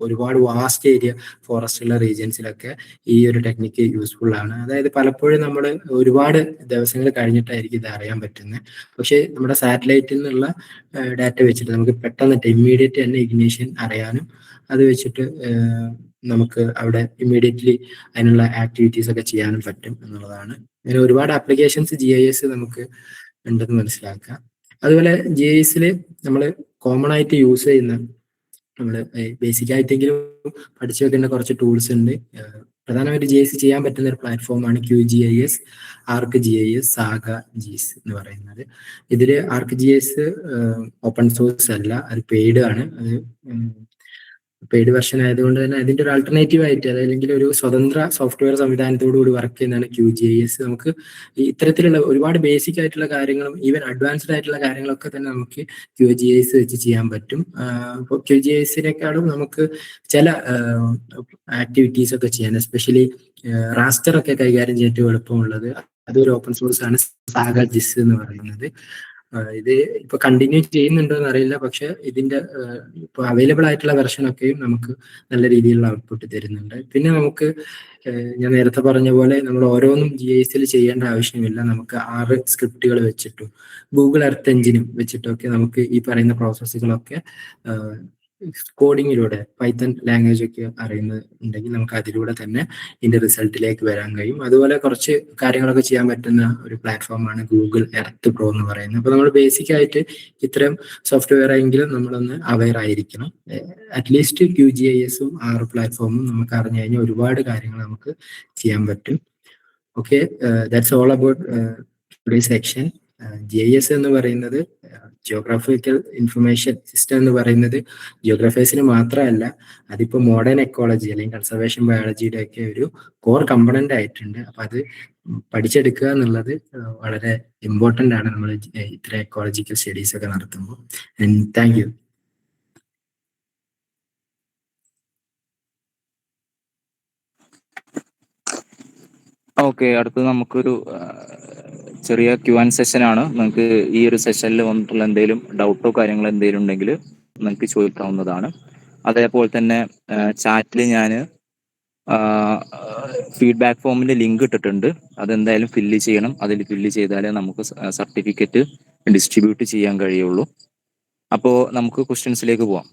ഒരുപാട് വാസ്റ്റ് ഏരിയ ഫോറസ്റ്റ് ഉള്ള റീജിയൻസിലൊക്കെ ഈ ഒരു ടെക്നിക്ക് യൂസ്ഫുൾ ആണ്. അതായത് പലപ്പോഴും നമ്മൾ ഒരുപാട് ദിവസങ്ങൾ കഴിഞ്ഞിട്ടായിരിക്കും ഇത് അറിയാൻ പറ്റുന്നത്. പക്ഷേ നമ്മുടെ സാറ്റലൈറ്റിൽ നിന്നുള്ള ഡാറ്റ വെച്ചിട്ട് നമുക്ക് പെട്ടെന്ന് ഇമ്മീഡിയറ്റ് തന്നെ ഇഗ്നീഷൻ അറിയാനും, അത് വെച്ചിട്ട് നമുക്ക് അവിടെ ഇമ്മീഡിയറ്റ്ലി അതിനുള്ള ആക്ടിവിറ്റീസ് ഒക്കെ ചെയ്യാനും പറ്റും എന്നുള്ളതാണ്. അങ്ങനെ ഒരുപാട് ആപ്ലിക്കേഷൻസ് GIS നമുക്ക് ഉണ്ടെന്ന് മനസ്സിലാക്കാം. അതുപോലെ GISൽ നമ്മൾ കോമൺ ആയിട്ട് യൂസ് ചെയ്യുന്ന, നമ്മൾ ബേസിക് ആയിട്ടെങ്കിലും പഠിച്ചു വെക്കേണ്ട കുറച്ച് ടൂൾസ് ഉണ്ട്. പ്രധാനമായിട്ട് GIS ചെയ്യാൻ പറ്റുന്ന ഒരു പ്ലാറ്റ്ഫോമാണ് QGIS, ArcGIS, SagaGIS എന്ന് പറയുന്നത്. ഇതിൽ ArcGIS ഓപ്പൺ സോഴ്സ് അല്ല, അത് പെയ്ഡ് ആണ്. അത് പെയ്ഡ് വെർഷൻ ആയതുകൊണ്ട് തന്നെ അതിന്റെ ഒരു ആൾട്ടർനേറ്റീവ് ആയിട്ട്, അതല്ലെങ്കിൽ ഒരു സ്വതന്ത്ര സോഫ്റ്റ്വെയർ സംവിധാനത്തോടു കൂടി വർക്ക് ചെയ്യുന്നതാണ് QGIS. നമുക്ക് ഇത്തരത്തിലുള്ള ഒരുപാട് ബേസിക് ആയിട്ടുള്ള കാര്യങ്ങളും ഈവൻ അഡ്വാൻസ്ഡ് ആയിട്ടുള്ള കാര്യങ്ങളൊക്കെ തന്നെ നമുക്ക് QGIS വെച്ച് ചെയ്യാൻ പറ്റും. ഇപ്പോൾ QGISനേക്കാളും നമുക്ക് ചില ആക്ടിവിറ്റീസ് ഒക്കെ ചെയ്യാൻ, എസ്പെഷ്യലി റാസ്റ്റർ ഒക്കെ കൈകാര്യം ചെയ്യാൻ ഏറ്റവും എളുപ്പമുള്ളത് അതൊരു ഓപ്പൺ സോഴ്സ് ആണ്, SagaGIS എന്ന് പറയുന്നത്. ഇത് ഇപ്പൊ കണ്ടിന്യൂ ചെയ്യുന്നുണ്ടോ എന്ന് അറിയില്ല, പക്ഷെ ഇതിന്റെ ഇപ്പൊ അവൈലബിൾ ആയിട്ടുള്ള വെർഷൻ ഒക്കെയും നമുക്ക് നല്ല രീതിയിലുള്ള ഔട്ട്പുട്ട് തരുന്നുണ്ട്. പിന്നെ നമുക്ക് ഞാൻ നേരത്തെ പറഞ്ഞ പോലെ നമ്മൾ ഓരോന്നും GISൽ ചെയ്യേണ്ട ആവശ്യമില്ല. നമുക്ക് 6 സ്ക്രിപ്റ്റുകൾ വെച്ചിട്ടും ഗൂഗിൾ എർത്ത് എഞ്ചിനും വെച്ചിട്ടൊക്കെ നമുക്ക് ഈ പറയുന്ന പ്രോസസ്സുകളൊക്കെ കോഡിങ്ങിലൂടെ, പൈത്തൺ ലാംഗ്വേജ് ഒക്കെ അറിയുന്നുണ്ടെങ്കിൽ നമുക്ക് അതിലൂടെ തന്നെ ഇതിന്റെ റിസൾട്ടിലേക്ക് വരാൻ കഴിയും. അതുപോലെ കുറച്ച് കാര്യങ്ങളൊക്കെ ചെയ്യാൻ പറ്റുന്ന ഒരു പ്ലാറ്റ്ഫോമാണ് ഗൂഗിൾ എർത്ത് പ്രോ എന്ന് പറയുന്നത്. അപ്പൊ നമ്മൾ ബേസിക് ആയിട്ട് ഇത്തരം സോഫ്റ്റ്വെയർ എങ്കിലും നമ്മളൊന്ന് അവെയർ ആയിരിക്കണം. അറ്റ്ലീസ്റ്റ് QGISഉം പ്ലാറ്റ്ഫോമും നമുക്ക് അറിഞ്ഞു കഴിഞ്ഞാൽ ഒരുപാട് കാര്യങ്ങൾ നമുക്ക് ചെയ്യാൻ പറ്റും. Okay, that's all about today's section. GIS എന്ന് പറയുന്നത്, ജിയോഗ്രാഫിക്കൽ ഇൻഫർമേഷൻ സിസ്റ്റം എന്ന് പറയുന്നത് ജിയോഗ്രാഫേഴ്സിന് മാത്രമല്ല, അതിപ്പോൾ മോഡേൺ എക്കോളജി അല്ലെങ്കിൽ കൺസർവേഷൻ ബയോളജിയുടെ ഒക്കെ ഒരു കോർ കമ്പണന്റ് ആയിട്ടുണ്ട്. അപ്പൊ അത് പഠിച്ചെടുക്കുക എന്നുള്ളത് വളരെ ഇമ്പോർട്ടന്റ് ആണ് നമ്മൾ ഇത്തരം എക്കോളജിക്കൽ സ്റ്റഡീസ് ഒക്കെ നടത്തുമ്പോൾ. Thank you. ഓക്കെ, അടുത്തത് നമുക്കൊരു ചെറിയ Q&A സെഷൻ ആണ്. നിങ്ങൾക്ക് ഈ ഒരു സെഷനിൽ വന്നിട്ടുള്ള എന്തെങ്കിലും ഡൗട്ടോ കാര്യങ്ങളോ എന്തെങ്കിലും ഉണ്ടെങ്കിൽ നിങ്ങൾക്ക് ചോദിക്കാവുന്നതാണ്. അതേപോലെ തന്നെ ചാറ്റിൽ ഞാൻ ഫീഡ്ബാക്ക് ഫോമിന്റെ ലിങ്ക് ഇട്ടിട്ടുണ്ട്. അതെന്തായാലും ഫില്ല് ചെയ്യണം. അതിൽ ഫില്ല് ചെയ്താലേ നമുക്ക് സർട്ടിഫിക്കറ്റ് ഡിസ്ട്രിബ്യൂട്ട് ചെയ്യാൻ കഴിയുള്ളൂ. അപ്പോൾ നമുക്ക് ക്വസ്റ്റ്യൻസിലേക്ക് പോവാം.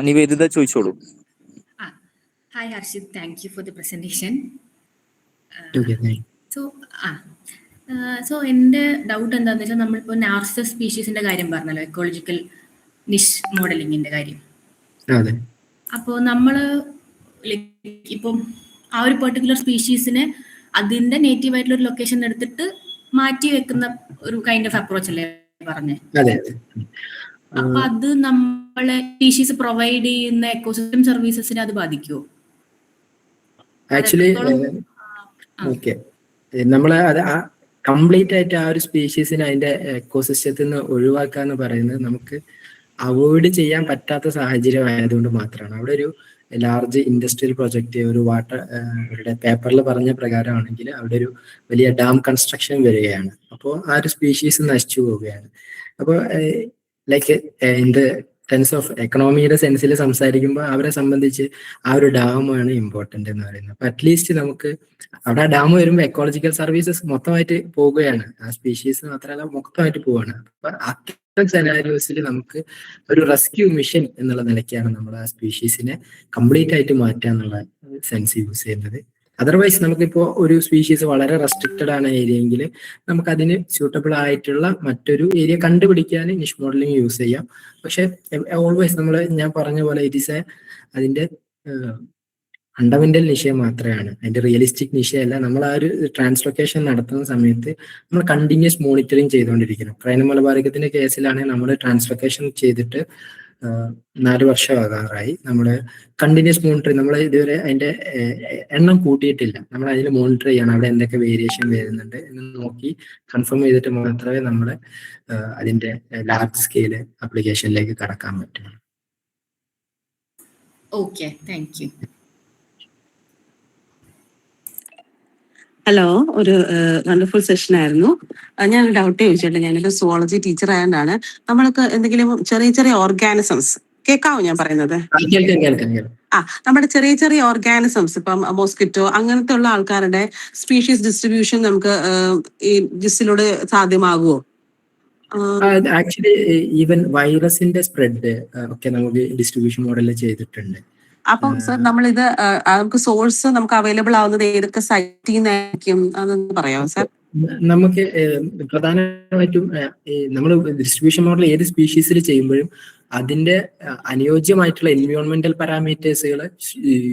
നിവേദിത ചോദിച്ചോളൂ. Hi Harshit, thank you for the presentation. Okay, thank you. So എൻ്റെ ഡൗട്ട് എന്താണെന്ന് വെച്ചാൽ നമ്മളിപ്പോൾ നാർസസ് സ്പീഷീസിൻ്റെ കാര്യം പറഞ്ഞല്ലോ, എക്കോളജിക്കൽ നിഷ് മോഡലിങ്ങിൻ്റെ കാര്യം. അതെ. അപ്പോൾ നമ്മൾ ഇപ്പം ആ ഒരു പെർട്ടിക്കുലർ സ്പീഷീസിനെ അതിൻ്റെ നേറ്റീവ് ആയിട്ടുള്ള ഒരു ലൊക്കേഷൻ എടുത്തിട്ട് മാറ്റി വെക്കുന്ന ഒരു കൈൻഡ് ഓഫ് അപ്രോച്ച് അല്ലേ പറഞ്ഞേ? അതെ. അപ്പൊ അത് നമ്മളെ സ്പീഷീസ് പ്രൊവൈഡ് ചെയ്യുന്ന എക്കോസിസ്റ്റം സർവീസസിനെ അത് ബാധിക്കുമോ? ആക്ച്വലി ഓക്കെ, നമ്മള് അത് കംപ്ലീറ്റ് ആയിട്ട് ആ ഒരു സ്പീഷീസിനെ അതിന്റെ എക്കോസിസ്റ്റത്തിൽ നിന്ന് ഒഴിവാക്കുക എന്ന് പറയുന്നത് നമുക്ക് അവോയ്ഡ് ചെയ്യാൻ പറ്റാത്ത സാഹചര്യം ആയതുകൊണ്ട് മാത്രമാണ്. അവിടെ ഒരു ലാർജ് ഇൻഡസ്ട്രിയൽ പ്രൊജക്ട് ഒരു അവരുടെ പേപ്പറിൽ പറഞ്ഞ പ്രകാരമാണെങ്കിൽ അവിടെ ഒരു വലിയ ഡാം കൺസ്ട്രക്ഷൻ വരികയാണ്. അപ്പോൾ ആ ഒരു സ്പീഷീസ് നശിച്ചു പോവുകയാണ്. അപ്പോൾ like in the sense of എക്കണോമിയുടെ സെൻസിൽ സംസാരിക്കുമ്പോൾ അവരെ സംബന്ധിച്ച് ആ ഒരു ഡാമാണ് ഇമ്പോർട്ടൻ്റ് എന്ന് പറയുന്നത്. അപ്പൊ അറ്റ്ലീസ്റ്റ് നമുക്ക് അവിടെ ആ ഡാം വരുമ്പോൾ എക്കോളജിക്കൽ സർവീസസ് മൊത്തമായിട്ട് പോവുകയാണ്, ആ സ്പീഷീസ് മാത്രമല്ല മൊത്തമായിട്ട് പോവുകയാണ്. അപ്പൊ അത്തരം സെനാരിയോസിൽ നമുക്ക് ഒരു റെസ്ക്യൂ മിഷൻ എന്നുള്ള നിലയ്ക്കാണ് നമ്മൾ ആ സ്പീഷീസിനെ കംപ്ലീറ്റ് ആയിട്ട് മാറ്റുക എന്നുള്ള സെൻസ് യൂസ് ചെയ്യുന്നത്. അതർവൈസ് നമുക്കിപ്പോ ഒരു സ്പീഷീസ് വളരെ റെസ്ട്രിക്റ്റഡ് ആണ് ഏരിയയെങ്കിൽ നമുക്ക് അതിന് സ്യൂട്ടബിൾ ആയിട്ടുള്ള മറ്റൊരു ഏരിയ കണ്ടുപിടിക്കാൻ നിഷ് മോഡലിംഗ് യൂസ് ചെയ്യാം. പക്ഷെ ഓൾവേസ് ഞാൻ പറഞ്ഞ പോലെ അതിന്റെ ഫണ്ടമെന്റൽ നിഷയം മാത്രമാണ്, അതിന്റെ റിയലിസ്റ്റിക് നിഷയല്ല. നമ്മൾ ആ ഒരു ട്രാൻസ്ലൊക്കേഷൻ നടത്തുന്ന സമയത്ത് നമ്മൾ കണ്ടിന്യൂസ് മോണിറ്ററിങ് ചെയ്തുകൊണ്ടിരിക്കണം. ക്രൈനം മലബാറികത്തിന്റെ കേസിലാണെങ്കിൽ നമ്മൾ ട്രാൻസ്ലൊക്കേഷൻ ചെയ്തിട്ട് 4 വർഷമാകാറായി. നമ്മൾ കണ്ടിന്യൂസ് മോണിറ്ററിങ്, നമ്മൾ ഇതുവരെ അതിന്റെ എണ്ണം കൂട്ടിയിട്ടില്ല. നമ്മൾ അതിൽ മോണിറ്റർ ചെയ്യണം, അവിടെ എന്തൊക്കെ വേരിയേഷൻ വരുന്നുണ്ട് എന്ന് നോക്കി കൺഫേം ചെയ്തിട്ട് മാത്രമേ നമ്മൾ അതിന്റെ ലാർജ് സ്കെയില് ആപ്ലിക്കേഷനിലേക്ക് കടക്കാൻ പറ്റുള്ളൂ. Okay, thank you. ഹലോ, ഒരു വണ്ടർഫുൾ സെഷൻ ആയിരുന്നു. ഞാനൊരു ഡൗട്ട് ചോദിച്ചിട്ടുണ്ട്. ഞാനൊരു സുവോളജി ടീച്ചർ ആയതുകൊണ്ടാണ്. നമ്മൾക്ക് എന്തെങ്കിലും ചെറിയ ചെറിയ ഓർഗാനിസംസ് കേൾക്കാവോ ഞാൻ പറയുന്നത്? നമ്മുടെ ചെറിയ ചെറിയ ഓർഗാനിസംസ്, ഇപ്പം മോസ്കിറ്റോ അങ്ങനത്തെ ഉള്ള ആൾക്കാരുടെ സ്പീഷീസ് ഡിസ്ട്രിബ്യൂഷൻ നമുക്ക് ഈ ജിസ്സിലൂടെ സാധ്യമാകുമോ? ആക്ച്വലി ഈവൻ വൈറസിന്റെ സ്പ്രെഡ് ഒക്കെ നമുക്ക് ഡിസ്ട്രിബ്യൂഷൻ മോഡലിൽ ചെയ്തിട്ടുണ്ട്. അപ്പം സർ നമ്മളിത് നമുക്ക് സോഴ്സ് നമുക്ക് അവൈലബിൾ ആവുന്നത് ഏതൊക്കെ സൈറ്റിൽ നിന്നായിരിക്കും അതൊന്ന് പറയാമോ സാർ? നമുക്ക് പ്രധാനമായിട്ടും നമ്മൾ ഡിസ്ട്രിബ്യൂഷൻ മോഡൽ ഏത് സ്പീഷീസിൽ ചെയ്യുമ്പോഴും അതിന്റെ അനുയോജ്യമായിട്ടുള്ള എൻവയോൺമെന്റൽ പാരാമീറ്റേഴ്സുകൾ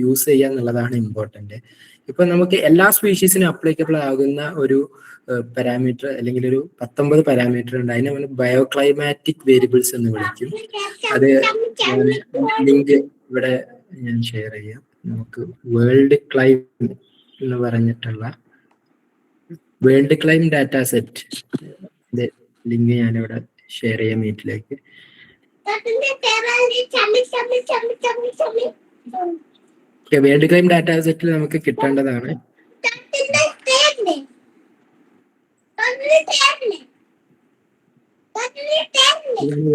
യൂസ് ചെയ്യുക എന്നുള്ളതാണ് ഇമ്പോർട്ടന്റ്. ഇപ്പൊ നമുക്ക് എല്ലാ സ്പീഷീസിനും അപ്ലിക്കബിൾ ആകുന്ന ഒരു പാരാമീറ്റർ അല്ലെങ്കിൽ ഒരു 19 പാരാമീറ്റർ ഉണ്ട്. അതിനെ നമ്മൾ ബയോക്ലൈമാറ്റിക് വേരിയബിൾസ് എന്ന് വിളിക്കും. അത് ലിങ്ക് ഇവിടെ ഞാൻ ഷെയർ ചെയ്യാം. നമുക്ക് വേൾഡ് ക്ലൈം എന്ന് പറഞ്ഞിട്ടുള്ള world clim data set link ഞാനിവിടെ ഷെയർ ചെയ്യാം മീറ്റിലേക്ക്. വേൾഡ് ക്ലൈം ഡാറ്റ സെറ്റിൽ നമുക്ക് കിട്ടേണ്ടതാണ്.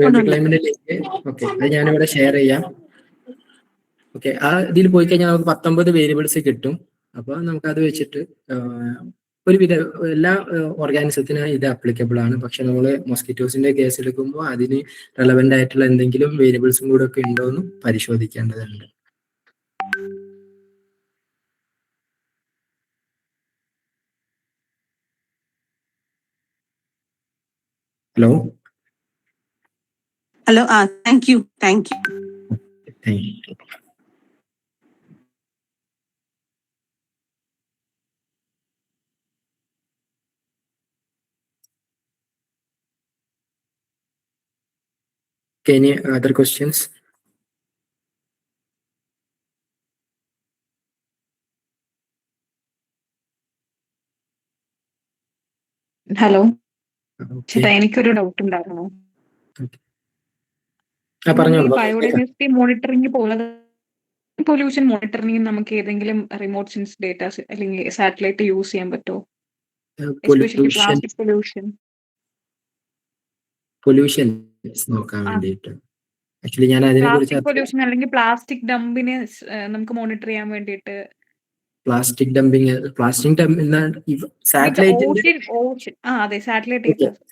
വേൾഡ് ക്ലൈമിന്റെ ലിങ്ക് ഓക്കെ, അത് ഞാനിവിടെ ഷെയർ ചെയ്യാം. ഓക്കെ, ആ ഇതിൽ പോയി കഴിഞ്ഞാൽ നമുക്ക് 19 വേരിയബിൾസ് കിട്ടും. അപ്പൊ നമുക്ക് അത് വെച്ചിട്ട് ഒരുവിധ എല്ലാ ഓർഗാനിസത്തിനും ഇത് അപ്ലിക്കബിൾ ആണ്. പക്ഷെ നമ്മൾ മോസ്കിറ്റോസിന്റെ കേസ് എടുക്കുമ്പോൾ അതിന് റെലവെന്റ് ആയിട്ടുള്ള എന്തെങ്കിലും വേരിയബിൾസും കൂടെ ഒക്കെ ഉണ്ടോ എന്ന് പരിശോധിക്കേണ്ടതുണ്ട്. Hello thank you. Thank you. Any other questions? Hello Okay. ചേട്ടാ, എനിക്കൊരു ഡൗട്ട് ഉണ്ടായിരുന്നു. പറഞ്ഞോളൂ. ബയോഡൈവേഴ്സിറ്റി മോണിറ്ററിംഗ് പോലെ പൊല്യൂഷൻ മോണിറ്ററിംഗ് നമുക്ക് ഏതെങ്കിലും റിമോട്ട് സെൻസ് ഡേറ്റാസ് അല്ലെങ്കിൽ സാറ്റലൈറ്റ് യൂസ് ചെയ്യാൻ പറ്റുമോ? എസ്പെഷ്യലി പ്ലാസ്റ്റിക് പൊല്യൂഷൻ നോക്കാൻ വേണ്ടിയിട്ട് ആക്ച്വലി ഞാൻ അതിനെ കുറിച്ച് പ്ലാസ്റ്റിക് പൊല്യൂഷൻ അല്ലെങ്കിൽ പ്ലാസ്റ്റിക് ഡംപിനെ നമുക്ക് മോണിറ്റർ ചെയ്യാൻ വേണ്ടിയിട്ട് പ്ലാസ്റ്റിക് ഡംപിങ്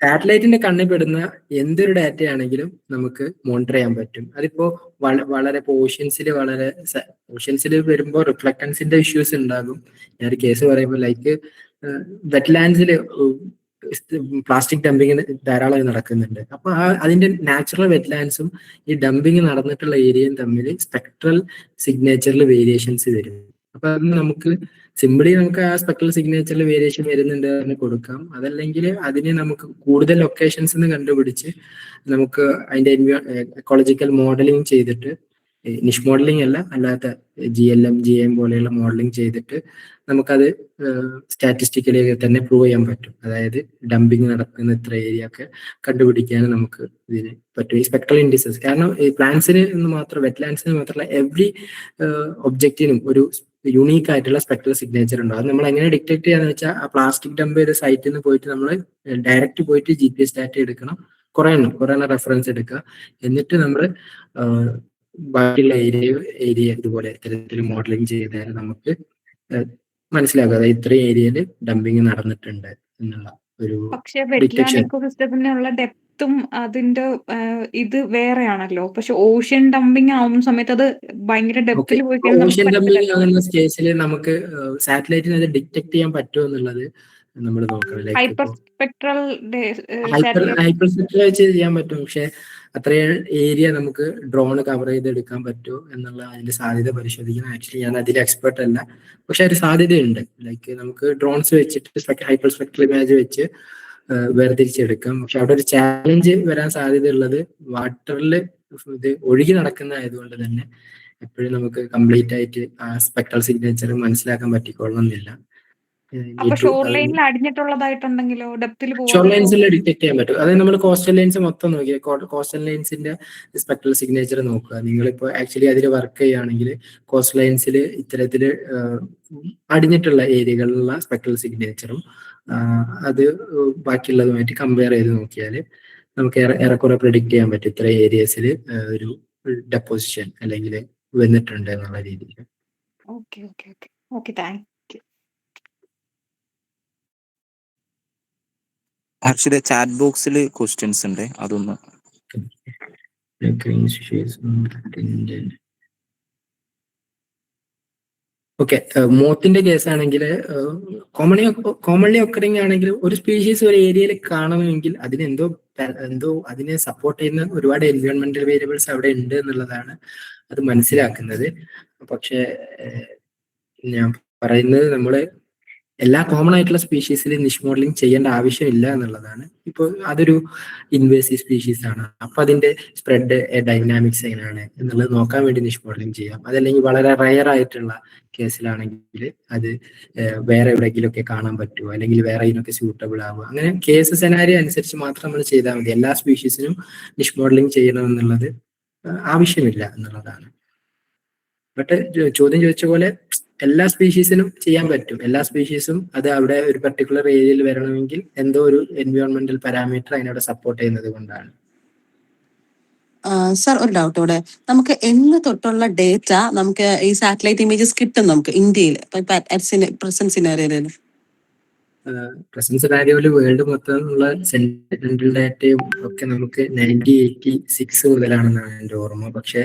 സാറ്റലൈറ്റിന്റെ കണ്ണിൽ പെടുന്ന എന്തൊരു ഡാറ്റ ആണെങ്കിലും നമുക്ക് മോണിറ്റർ ചെയ്യാൻ പറ്റും. അതിപ്പോ വളരെ ഓഷ്യൻസിൽ വരുമ്പോൾ റിഫ്ലക്റ്റൻസിന്റെ ഇഷ്യൂസ് ഉണ്ടാകും. ഞാനൊരു കേസ് പറയുമ്പോൾ ലൈക്ക് വെറ്റ്ലാൻഡ്സിൽ പ്ലാസ്റ്റിക് ഡംപിങ് ധാരാളമായി നടക്കുന്നുണ്ട്. അപ്പൊ അതിന്റെ നാച്ചുറൽ വെറ്റ്ലാൻഡ്സും ഈ ഡംപിങ് നടന്നിട്ടുള്ള ഏരിയയും തമ്മിൽ സ്പെക്ട്രൽ സിഗ്നേച്ചറിൽ വേരിയേഷൻസ് വരും. അപ്പൊ അത് നമുക്ക് സിംപിളി നമുക്ക് ആ സ്പെക്ട്രൽ സിഗ്നേച്ചറിൽ വേരിയേഷൻ വരുന്നുണ്ട് എന്ന് കൊടുക്കാം. അതല്ലെങ്കിൽ അതിനെ നമുക്ക് കൂടുതൽ ലൊക്കേഷൻസ് കണ്ടുപിടിച്ച് നമുക്ക് അതിന്റെ എക്കോളജിക്കൽ മോഡലിംഗ് ചെയ്തിട്ട്, നിഷ് മോഡലിംഗ് അല്ല, അല്ലാത്ത GLM GM പോലെയുള്ള മോഡലിംഗ് ചെയ്തിട്ട് നമുക്കത് സ്റ്റാറ്റിസ്റ്റിക്കലി തന്നെ പ്രൂവ് ചെയ്യാൻ പറ്റും. അതായത് ഡംപിങ് നടക്കുന്ന ഇത്ര ഏരിയ ഒക്കെ കണ്ടുപിടിക്കാൻ നമുക്ക് ഇതിന് പറ്റും. ഈ സ്പെക്ട്രൽ ഇൻഡിസസ് കാരണം ഈ പ്ലാന്റ്സിന് മാത്രം, വെറ്റ്ലാൻഡ്സിന് മാത്രമല്ല, എവറി ഒബ്ജക്റ്റിനും ഒരു യുണീക്ക് ആയിട്ടുള്ള സ്പെക്ട്രൽ സിഗ്നേച്ചർ ഉണ്ടാവും. അത് നമ്മൾ എങ്ങനെ ഡിറ്റക്ട് ചെയ്യാന്ന് വെച്ചാൽ ആ പ്ലാസ്റ്റിക് ഡംപ് ചെയ്ത സൈറ്റിൽ നിന്ന് പോയിട്ട് നമ്മൾ ഡയറക്റ്റ് പോയിട്ട് GPS ഡാറ്റ എടുക്കണം, കുറെ എണ്ണം റെഫറൻസ് എടുക്കുക. എന്നിട്ട് നമ്മൾ ബാക്കിയുള്ള ഏരിയ ഇതുപോലെ ഇത്തരത്തിൽ മോഡലിംഗ് ചെയ്താൽ നമുക്ക് മനസ്സിലാക്കുക അതായത് ഇത്രയും ഏരിയയിൽ ഡംപിങ് നടന്നിട്ടുണ്ട് എന്നുള്ള ഒരു. പക്ഷെ വെറ്റ്ലാൻഡ് ഇക്കോസിസ്റ്റത്തിനുള്ള ഡെപ്തും അതിന്റെ ഇത് വേറെയാണല്ലോ. പക്ഷെ ഓഷ്യൻ ഡംപിങ് ആവുന്ന സമയത്ത് അത് ഭയങ്കര ഡെപ്തിൽ പോയി ഓഷ്യൻ ഡംപിങ് ആകുന്ന കേസിൽ നമുക്ക് സാറ്റലൈറ്റിന് അത് ഡിറ്റക്ട് ചെയ്യാൻ പറ്റുമോ എന്നുള്ളത് നമ്മൾ നോക്കണം. ഹൈപ്പർ സ്പെക്ട്രൽ വെച്ച് ചെയ്യാൻ പറ്റും. പക്ഷെ അത്രയും ഏരിയ നമുക്ക് ഡ്രോൺ കവർ ചെയ്തെടുക്കാൻ പറ്റുമോ എന്നുള്ള അതിന്റെ സാധ്യത പരിശോധിക്കണം. ആക്ച്വലി ഞാൻ അതിൽ എക്സ്പെർട്ട് അല്ല, പക്ഷെ ഒരു സാധ്യതയുണ്ട്. ലൈക്ക് നമുക്ക് ഡ്രോൺസ് വെച്ചിട്ട് ഹൈപ്പർ സ്പെക്ട്രൽ ഇമേജ് വെച്ച് വേർതിരിച്ചെടുക്കാം. പക്ഷെ അവിടെ ഒരു ചാലഞ്ച് വരാൻ സാധ്യതയുള്ളത് വാട്ടറിൽ ഇത് ഒഴുകി നടക്കുന്നതായതുകൊണ്ട് തന്നെ എപ്പോഴും നമുക്ക് കംപ്ലീറ്റ് ആയിട്ട് ആ സ്പെക്ട്രൽ സിഗ്നേച്ചർ മനസ്സിലാക്കാൻ പറ്റിക്കൊള്ളണമെന്നില്ല. ഷോർ ലൈനിൽ അടിഞ്ഞിട്ടുള്ളതായിട്ടുണ്ടെങ്കിലോ ഡെപ്തിൽ ഷോർ ലൈൻസിൽ ഡിറ്റക്ട് ചെയ്യാൻ പറ്റും. അതായത് നമ്മൾ കോസ്റ്റൽ ലൈൻസ് മൊത്തം നോക്കിയാൽ കോസ്റ്റൽ ലൈൻസിന്റെ സ്പെക്ട്രൽ സിഗ്നേച്ചർ നോക്കുക. നിങ്ങളിപ്പോ ആക്ച്വലി അതിൽ വർക്ക് ചെയ്യുകയാണെങ്കിൽ കോസ്റ്റൽ ലൈൻസിൽ ഇത്തരത്തില് അടിഞ്ഞിട്ടുള്ള ഏരിയകളിലുള്ള സ്പെക്ട്രൽ സിഗ്നേച്ചറും അത് ബാക്കിയുള്ളതുമായിട്ട് കമ്പയർ ചെയ്ത് നോക്കിയാൽ നമുക്ക് ഏറെക്കുറെ പ്രെഡിക്റ്റ് ചെയ്യാൻ പറ്റും ഇത്ര ഏരിയസിൽ ഒരു ഡെപ്പോസിഷൻ അല്ലെങ്കിൽ വന്നിട്ടുണ്ട് എന്നുള്ള രീതിയിൽ. ഹർഷിത, ചാറ്റ് ബോക്സിൽ ക്വസ്റ്റ്യൻസ് ഉണ്ട്, അതൊന്ന്. ഓക്കെ, മോത്തിന്റെ കേസ് ആണെങ്കിൽ കോമൺലി ഒക്കറിങ് ആണെങ്കിൽ ഒരു സ്പീഷീസ് ഒരു ഏരിയയിൽ കാണണമെങ്കിൽ അതിനെന്തോ അതിനെ സപ്പോർട്ട് ചെയ്യുന്ന ഒരുപാട് എൻവയോൺമെന്റൽ വേരിയബിൾസ് അവിടെ ഉണ്ട് എന്നുള്ളതാണ് അത് മനസ്സിലാക്കുന്നത്. പക്ഷെ ഞാൻ പറയുന്നത് നമ്മള് എല്ലാ കോമൺ ആയിട്ടുള്ള സ്പീഷീസിൽ നിഷ് മോഡലിംഗ് ചെയ്യേണ്ട ആവശ്യമില്ല എന്നുള്ളതാണ്. ഇപ്പോൾ അതൊരു ഇൻവേസീവ് സ്പീഷീസ് ആണ്, അപ്പൊ അതിന്റെ സ്പ്രെഡ് ഡൈനാമിക്സ് എങ്ങനെയാണ് എന്നുള്ളത് നോക്കാൻ വേണ്ടി നിഷ് മോഡലിംഗ് ചെയ്യാം. അതല്ലെങ്കിൽ വളരെ റയർ ആയിട്ടുള്ള കേസിലാണെങ്കിൽ അത് വേറെ എവിടെയെങ്കിലും ഒക്കെ കാണാൻ പറ്റുമോ, അല്ലെങ്കിൽ വേറെ ഇതിനൊക്കെ സ്യൂട്ടബിൾ ആവുക, അങ്ങനെ കേസ് സെനാരിയോ അനുസരിച്ച് മാത്രം നമ്മൾ ചെയ്താൽ മതി. എല്ലാ സ്പീഷീസിനും നിഷ് മോഡലിംഗ് ചെയ്യണമെന്നുള്ളത് ആവശ്യമില്ല എന്നുള്ളതാണ്. ബട്ട് ചോദ്യം ചോദിച്ച പോലെ എല്ലാ സ്പീഷീസിനും ചെയ്യാൻ പറ്റും. എല്ലാ സ്പീഷീസും അത് അവിടെ ഒരു പർട്ടിക്കുലർ ഏരിയയിൽ വരണമെങ്കിൽ എന്തോ ഒരു എൻവയോൺമെന്റൽ പാരാമീറ്റർ അതിനവിടെ സപ്പോർട്ട് ചെയ്യുന്നത് കൊണ്ടാണ്. സർ, ഒരു ഡൗട്ട് ഇവിടെ. നമുക്ക് എന്ന് തൊട്ടുള്ള ഡേറ്റ നമുക്ക് ഈ സാറ്റലൈറ്റ് ഇമേജസ് കിട്ടും നമുക്ക് ഇന്ത്യയിൽ പ്രസന്റ് സിനാരിയോയില്? പ്രസന്റ് സിനാരിയോയില് വേൾഡ് മൊത്തമുള്ള സെന്റിനൽ ഡാറ്റയും ഒക്കെ നമുക്ക് 1986 മുതലാണെന്നാണ് എൻ്റെ ഓർമ്മ. പക്ഷെ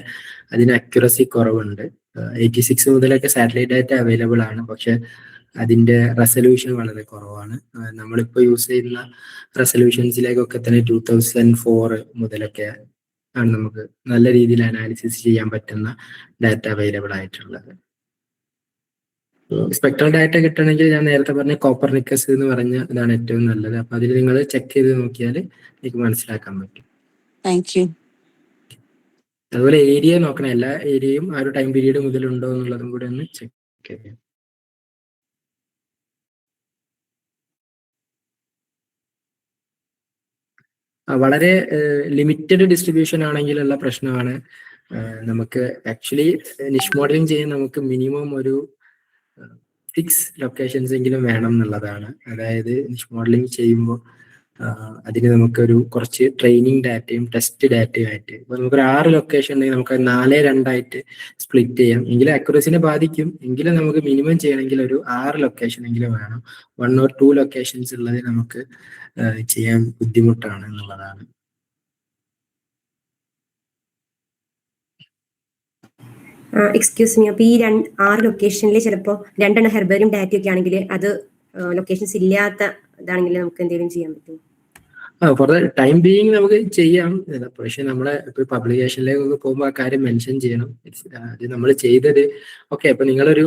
അതിന് അക്യുറസി കുറവുണ്ട്. 86 മുതലൊക്കെ സാറ്റലൈറ്റ് ഡാറ്റ അവൈലബിൾ ആണ്, പക്ഷെ അതിന്റെ റെസൊല്യൂഷൻ വളരെ കുറവാണ്. നമ്മളിപ്പോ യൂസ് ചെയ്യുന്ന റെസൊല്യൂഷൻസിലേക്കൊക്കെ തന്നെ 2004 മുതലൊക്കെ ആണ് നമുക്ക് നല്ല രീതിയിൽ അനാലിസിസ് ചെയ്യാൻ പറ്റുന്ന ഡാറ്റ അവൈലബിൾ ആയിട്ടുള്ളത്. സ്പെക്ട്രൽ ഡാറ്റ കിട്ടണമെങ്കിൽ ഞാൻ നേരത്തെ പറഞ്ഞ കോപ്പർനിക്കസ് എന്ന് പറഞ്ഞ ഇതാണ് ഏറ്റവും നല്ലത്. അപ്പൊ അതിൽ നിങ്ങൾ ചെക്ക് ചെയ്ത് നോക്കിയാൽ എനിക്ക് മനസ്സിലാക്കാൻ പറ്റും. Thank you. അതുപോലെ ഏരിയ നോക്കണം, എല്ലാ ഏരിയയും ആ ഒരു ടൈം പീരീഡ് മുതലുണ്ടോ എന്നുള്ളതും കൂടെ ഒന്ന് ചെക്ക് ചെയ്യാം. വളരെ ലിമിറ്റഡ് ഡിസ്ട്രിബ്യൂഷൻ ആണെങ്കിലുള്ള പ്രശ്നമാണ്. നമുക്ക് ആക്ച്വലി നിഷ് മോഡലിംഗ് ചെയ്യാൻ നമുക്ക് മിനിമം ഒരു 6 ലൊക്കേഷൻസ് എങ്കിലും വേണം എന്നുള്ളതാണ്. അതായത് നിഷ് മോഡലിംഗ് ചെയ്യുമ്പോൾ അതിന് നമുക്കൊരു കുറച്ച് ട്രെയിനിങ് ഡാറ്റയും ടെസ്റ്റ് ഡാറ്റയും ആയിട്ട് ഇപ്പൊ നമുക്കൊരു 6 ലൊക്കേഷൻ ഉണ്ടെങ്കിൽ നമുക്ക് 4-2 സ്പ്ലിറ്റ് ചെയ്യാം. എങ്കിലും അക്യുറസിനെ ബാധിക്കും. എങ്കിലും നമുക്ക് മിനിമം ചെയ്യണമെങ്കിൽ ഒരു 6 ലൊക്കേഷൻ എങ്കിലും വേണം. 1 or 2 ലൊക്കേഷൻസ് ഉള്ളത് നമുക്ക് ചെയ്യാൻ ബുദ്ധിമുട്ടാണ് എന്നുള്ളതാണ്. എക്സ്ക്യൂസ് മീ, അപ്പൊ ഈ 6 ലൊക്കേഷനിൽ ചിലപ്പോൾ 2 ഹെർബേറിയം ഡാറ്റ ഒക്കെ ആണെങ്കിൽ അത് ലൊക്കേഷൻസ് ഇല്ലാത്ത ഇതാണെങ്കിൽ നമുക്ക് എന്തെങ്കിലും ചെയ്യാൻ പറ്റും? ഫോർ ദ ടൈം ബീയിങ് നമുക്ക് ചെയ്യാം. പക്ഷെ നമ്മളെ ഇപ്പൊ പബ്ലിക്കേഷനിലേക്ക് പോകുമ്പോൾ ആ കാര്യം മെൻഷൻ ചെയ്യണം. അത് നമ്മൾ ചെയ്തത് ഓക്കെ. അപ്പൊ നിങ്ങളൊരു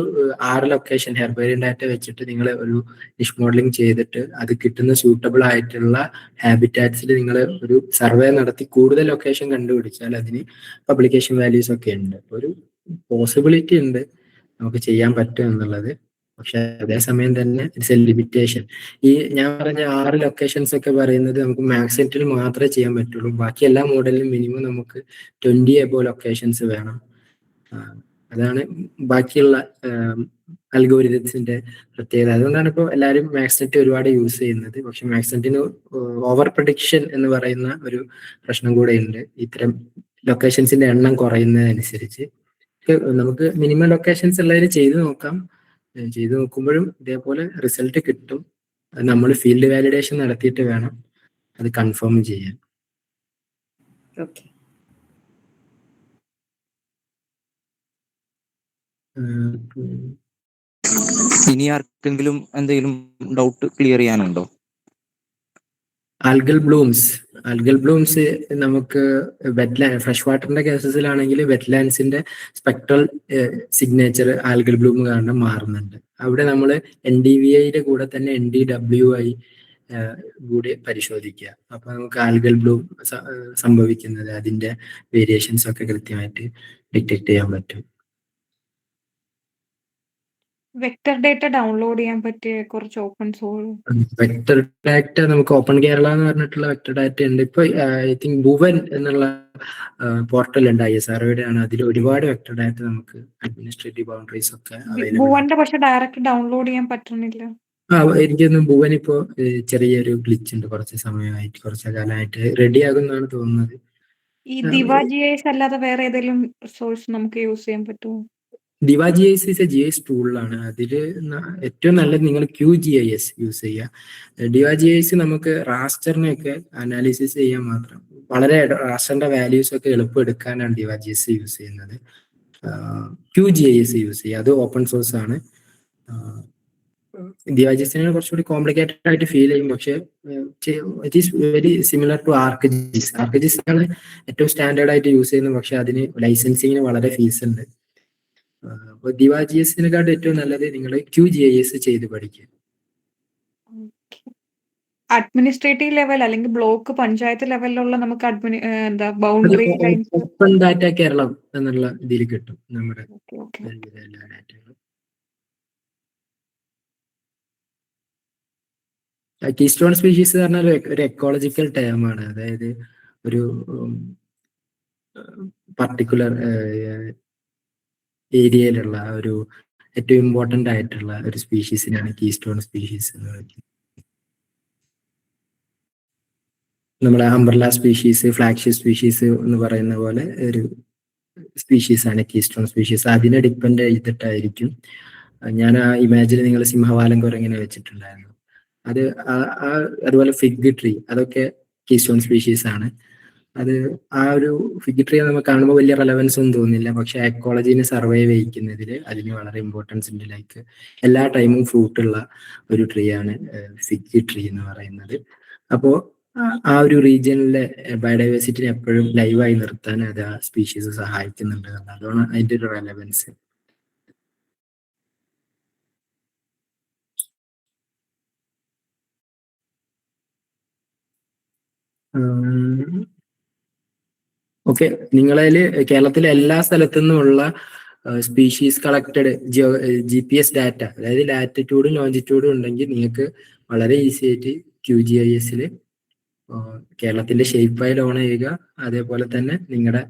6 ലൊക്കേഷൻ ഹെർബേറിയം ഡാറ്റ വെച്ചിട്ട് നിങ്ങൾ ഒരു നിഷ് മോഡലിംഗ് ചെയ്തിട്ട് അത് കിട്ടുന്ന സൂട്ടബിൾ ആയിട്ടുള്ള ഹാബിറ്റാറ്റ്സിൽ നിങ്ങൾ ഒരു സർവേ നടത്തി കൂടുതൽ ലൊക്കേഷൻ കണ്ടുപിടിച്ചാൽ അതിന് പബ്ലിക്കേഷൻ വാല്യൂസ് ഒക്കെ ഉണ്ട്. ഒരു പോസിബിലിറ്റി ഉണ്ട് നമുക്ക് ചെയ്യാൻ പറ്റും എന്നുള്ളത്. പക്ഷെ അതേസമയം തന്നെ ഇറ്റ്സ് എ ലിമിറ്റേഷൻ. ഈ ഞാൻ പറഞ്ഞ 6 ലൊക്കേഷൻസ് ഒക്കെ പറയുന്നത് നമുക്ക് മാക്സ് സെറ്റിൽ മാത്രമേ ചെയ്യാൻ പറ്റുള്ളൂ. ബാക്കി എല്ലാ മോഡലിലും മിനിമം നമുക്ക് 20 എബോ ലൊക്കേഷൻസ് വേണം. അതാണ് ബാക്കിയുള്ള അൽഗോരിതംസിന്റെ പ്രത്യേകത. അതുകൊണ്ടാണ് ഇപ്പോൾ എല്ലാവരും മാക്സ് നെറ്റ് ഒരുപാട് യൂസ് ചെയ്യുന്നത്. പക്ഷെ മാക്സ് നെറ്റിന് ഓവർ പ്രഡിക്ഷൻ എന്ന് പറയുന്ന ഒരു പ്രശ്നം കൂടെ ഉണ്ട്. ഇത്തരം ലൊക്കേഷൻസിന്റെ എണ്ണം കുറയുന്നതനുസരിച്ച് നമുക്ക് മിനിമം ലൊക്കേഷൻസ് ഉള്ളതിൽ ചെയ്തു നോക്കാം. ചെയ്തു നോക്കുമ്പോഴും ഇതേപോലെ റിസൾട്ട് കിട്ടും. നമ്മൾ ഫീൽഡ് വാലിഡേഷൻ നടത്തിയിട്ട് വേണം അത് കൺഫേം ചെയ്യാൻ. ഓക്കെ. ഇനി ആർക്കെങ്കിലും എന്തെങ്കിലും ഡൗട്ട് ക്ലിയർ ചെയ്യാനുണ്ടോ? ആൽഗൽ ബ്ലൂംസ് നമുക്ക് വെറ്റ്ലാൻഡ് ഫ്രഷ് വാട്ടറിന്റെ കേസസിലാണെങ്കിൽ വെറ്റ്ലാൻഡ്സിന്റെ സ്പെക്ട്രൽ സിഗ്നേച്ചർ ആൽഗൽ ബ്ലൂം കാരണം മാറുന്നുണ്ട്. അവിടെ നമ്മൾ NDVI കൂടെ തന്നെ NDWI കൂടി പരിശോധിക്കുക. അപ്പൊ നമുക്ക് ആൽഗൽ ബ്ലൂം സംഭവിക്കുന്നത് അതിന്റെ വേരിയേഷൻസ് ഒക്കെ കൃത്യമായിട്ട് ഡിറ്റക്ട് ചെയ്യാൻ പറ്റും. വെക്ടർ ഡേറ്റ ഡൗൺലോഡ് ചെയ്യാൻ പറ്റിയ കുറച്ച് ഓപ്പൺ സോഴ്സ് വെക്ടർ ഡാറ്റ നമുക്ക് ഓപ്പൺ കേരള എന്ന് പറഞ്ഞിട്ടുള്ള വെക്ടർ ഡാറ്റ ഉണ്ട്. ഇപ്പൊ ഐ തിങ്ക് ഭുവൻ എന്നുള്ള പോർട്ടൽ ഉണ്ട്, ISROയുടെ ആണ്. അതിൽ ഒരുപാട് വെക്ടർ ഡാറ്റ നമുക്ക് അഡ്മിനിസ്ട്രേറ്റീവ് ബൗണ്ടറീസ് ഒക്കെ അവൈലബിൾ. ഭുവന്റെ പക്ഷെ ഡയറക്റ്റ് ഡൗൺലോഡ് ചെയ്യാൻ പറ്റുന്നില്ല. എനിക്കൊന്നും ഭുവൻ ഇപ്പോ ചെറിയൊരു ഗ്ലിച്ച് ഉണ്ട്. കുറച്ച് സമയമായിട്ട് കുറച്ച് കാലമായിട്ട് റെഡി ആകുന്നാണ് തോന്നുന്നത്. ഈ ദിവ GIS അല്ലാതെ വേറെ ഏതെങ്കിലും സോഴ്സ് നമുക്ക് യൂസ് ചെയ്യാൻ പറ്റുമോ? ദിവ GIS is a GIS ടൂളാണ്. അതിൽ ഏറ്റവും നല്ലത് നിങ്ങൾ QGIS യൂസ് ചെയ്യുക. ദിവ GIS നമുക്ക് റാസ്റ്ററിനെയൊക്കെ അനാലിസിസ് ചെയ്യാൻ മാത്രം, വളരെ റാസ്റ്ററിന്റെ വാല്യൂസ് ഒക്കെ എളുപ്പം എടുക്കാനാണ് ദിവ GIS യൂസ് ചെയ്യുന്നത്. QGIS യൂസ് ചെയ്യുക, അത് ഓപ്പൺ സോഴ്സ് ആണ്. ദിവ GISനെ കുറച്ചുകൂടി കോംപ്ലിക്കേറ്റഡ് ആയിട്ട് ഫീൽ ചെയ്യും. പക്ഷെ it is very similar to ArcGIS. ArcGIS ആണ് ഏറ്റവും സ്റ്റാൻഡേർഡ് ആയിട്ട് യൂസ് ചെയ്യുന്നത്. പക്ഷെ അതിന് ലൈസൻസിങ്ങിന് വളരെ ഫീസ് ഉണ്ട്. അപ്പൊ ദിവ GISനെക്കാട്ടും ഏറ്റവും നല്ലത് നിങ്ങൾ QGIS ചെയ്ത് പഠിക്കുക. അഡ്മിനിസ്ട്രേറ്റീവ് ലെവൽ അല്ലെങ്കിൽ ബ്ലോക്ക് പഞ്ചായത്ത് ലെവലിലുള്ള നമുക്ക് എന്താ boundary lines open data Kerala എന്നുള്ള ഇതിൽ കിട്ടും നമ്മുടെ എല്ലാ ഡാറ്റകളും. കീസ്റ്റോൺ സ്പീഷീസ് പറഞ്ഞാൽ ഒരു എക്കോളജിക്കൽ ടേം ആണ്. അതായത് ഒരു പർട്ടിക്കുലർ ഏരിയയിലുള്ള ഒരു ഏറ്റവും ഇമ്പോർട്ടന്റ് ആയിട്ടുള്ള ഒരു സ്പീഷീസിനാണ് കീസ്റ്റോൺ സ്പീഷീസ് എന്ന് പറയുന്നത്. നമ്മളെ അംബ്രല സ്പീഷീസ്, ഫ്ലാഗ്ഷിപ്പ് സ്പീഷീസ് എന്ന് പറയുന്ന പോലെ ഒരു സ്പീഷീസ് ആണ് കീസ്റ്റോൺ സ്പീഷീസ്. അതിനെ ഡിപ്പെൻഡ് ചെയ്തിട്ടായിരിക്കും. ഞാൻ ആ ഇമേജിൽ നിങ്ങൾ സിംഹവാലം കുരങ്ങനെ വെച്ചിട്ടുണ്ടായിരുന്നു. അത് അതുപോലെ ഫിഗ് ട്രീ, അതൊക്കെ കീസ്റ്റോൺ സ്പീഷീസ് ആണ്. അത് ആ ഒരു ഫിഗ് ട്രീ നമുക്ക് കാണുമ്പോൾ വലിയ റെലവൻസ് ഒന്നും തോന്നില്ല. പക്ഷെ എക്കോളജിനെ സർവൈവ് ചെയ്യിക്കുന്നതിൽ അതിന് വളരെ ഇമ്പോർട്ടൻസ് ഉണ്ട്. ലൈക്ക് എല്ലാ ടൈമും ഫ്രൂട്ട് ഉള്ള ഒരു ട്രീ ആണ് ഫിഗ് ട്രീ എന്ന് പറയുന്നത്. അപ്പോൾ ആ ഒരു റീജിയനിലെ ബയോഡൈവേഴ്സിറ്റിനെ എപ്പോഴും ലൈവായി നിർത്താൻ അത് ആ സ്പീഷീസ് സഹായിക്കുന്നുണ്ട്. അതാണ് അതിന്റെ ഒരു റെലവൻസ്. ഓക്കെ, നിങ്ങളതിൽ കേരളത്തിലെ എല്ലാ സ്ഥലത്തു നിന്നുമുള്ള സ്പീഷീസ് കളക്റ്റഡ് GPS ഡാറ്റ, അതായത് ലാറ്റിറ്റ്യൂഡും ലോഞ്ചിറ്റ്യൂഡും ഉണ്ടെങ്കിൽ നിങ്ങൾക്ക് വളരെ ഈസി ആയിട്ട് QGIS കേരളത്തിന്റെ ഷേപ്പ് ഫയൽ ഓൺ ചെയ്യുക. അതേപോലെ തന്നെ നിങ്ങളുടെ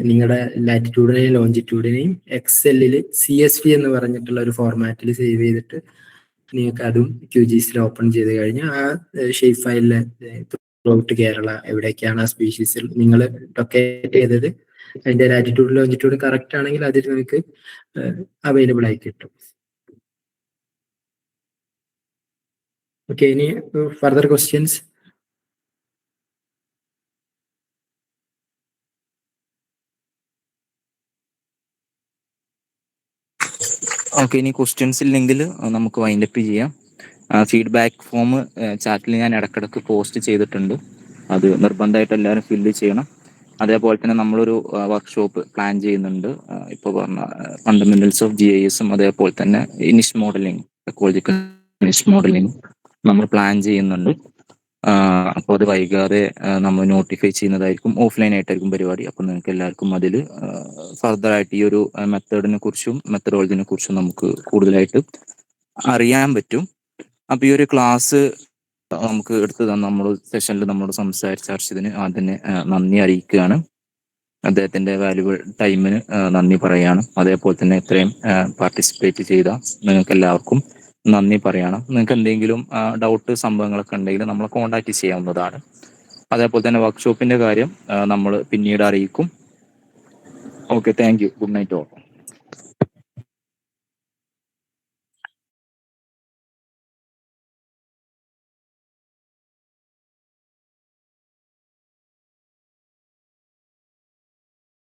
നിങ്ങളുടെ ലാറ്റിറ്റ്യൂഡിനെയും ലോഞ്ചിറ്റ്യൂഡിനെയും എക്സെല്ലിൽ CSV എന്ന് പറഞ്ഞിട്ടുള്ള ഒരു ഫോർമാറ്റിൽ സേവ് ചെയ്തിട്ട് നിങ്ങൾക്ക് അതും QGIS ഓപ്പൺ ചെയ്ത് കഴിഞ്ഞാൽ ആ ഷേപ്പ് ഫയലിൽ ത്രൂഔട്ട് കേരള എവിടേക്കാണ് ആ സ്പീഷീസിൽ നിങ്ങൾ ലൊക്കേറ്റ് ചെയ്തത്, അതിന്റെ ലാറ്റിറ്റ്യൂഡ് ലോഞ്ചിറ്റ്യൂഡ് കറക്റ്റ് ആണെങ്കിൽ അതിൽ നിങ്ങൾക്ക് അവൈലബിൾ ആയി കിട്ടും. ഓക്കെ, ഇനി ഫർദർ ക്വസ്റ്റ്യൻസ്? ഓക്കെ, ഇനി ക്വസ്റ്റ്യൻസ് ഇല്ലെങ്കിൽ നമുക്ക് വൈൻഡപ്പ് ചെയ്യാം. ഫീഡ്ബാക്ക് ഫോം ചാറ്റിൽ ഞാൻ ഇടക്കിടക്ക് പോസ്റ്റ് ചെയ്തിട്ടുണ്ട്. അത് നിർബന്ധമായിട്ട് എല്ലാവരും ഫില്ല് ചെയ്യണം. അതേപോലെ തന്നെ നമ്മളൊരു വർക്ക്ഷോപ്പ് പ്ലാൻ ചെയ്യുന്നുണ്ട്. ഇപ്പോൾ പറഞ്ഞ ഫണ്ടമെന്റൽസ് ഓഫ് GISഉം അതേപോലെ തന്നെ നിഷ് മോഡലിംഗ്, എക്കോളജിക്കൽ നിഷ് മോഡലിംഗ് നമ്മൾ പ്ലാൻ ചെയ്യുന്നുണ്ട്. അപ്പോൾ അത് വൈകാതെ നമ്മൾ നോട്ടിഫൈ ചെയ്യുന്നതായിരിക്കും. ഓഫ്ലൈൻ ആയിട്ടായിരിക്കും പരിപാടി. അപ്പോൾ നിങ്ങൾക്ക് എല്ലാവർക്കും അതിൽ ഫർദർ ആയിട്ട് ഈ ഒരു മെത്തേഡിനെ കുറിച്ചും മെത്തഡോളജിനെ കുറിച്ചും നമുക്ക് കൂടുതലായിട്ട് അറിയാൻ പറ്റും. അപ്പോൾ ഈ ഒരു ക്ലാസ് നമുക്ക് എടുത്ത് തന്ന നമ്മൾ സെഷനിൽ നമ്മളോട് സംസാരിച്ചതിന് അതിന് നന്ദി അറിയിക്കുകയാണ്. അദ്ദേഹത്തിന്റെ വാല്യുബിൾ ടൈമിന് നന്ദി പറയാണ്. അതേപോലെ തന്നെ ഇത്രയും പാർട്ടിസിപ്പേറ്റ് ചെയ്ത നിങ്ങൾക്ക് എല്ലാവർക്കും നന്ദി പറയണം. നിങ്ങൾക്ക് എന്തെങ്കിലും ഡൗട്ട് സംഭവങ്ങളൊക്കെ ഉണ്ടെങ്കിൽ നമ്മളെ കോൺടാക്ട് ചെയ്യാവുന്നതാണ്. അതേപോലെ തന്നെ വർക്ക്ഷോപ്പിന്റെ കാര്യം നമ്മൾ പിന്നീട് അറിയിക്കും. Okay, thank you. Good night all.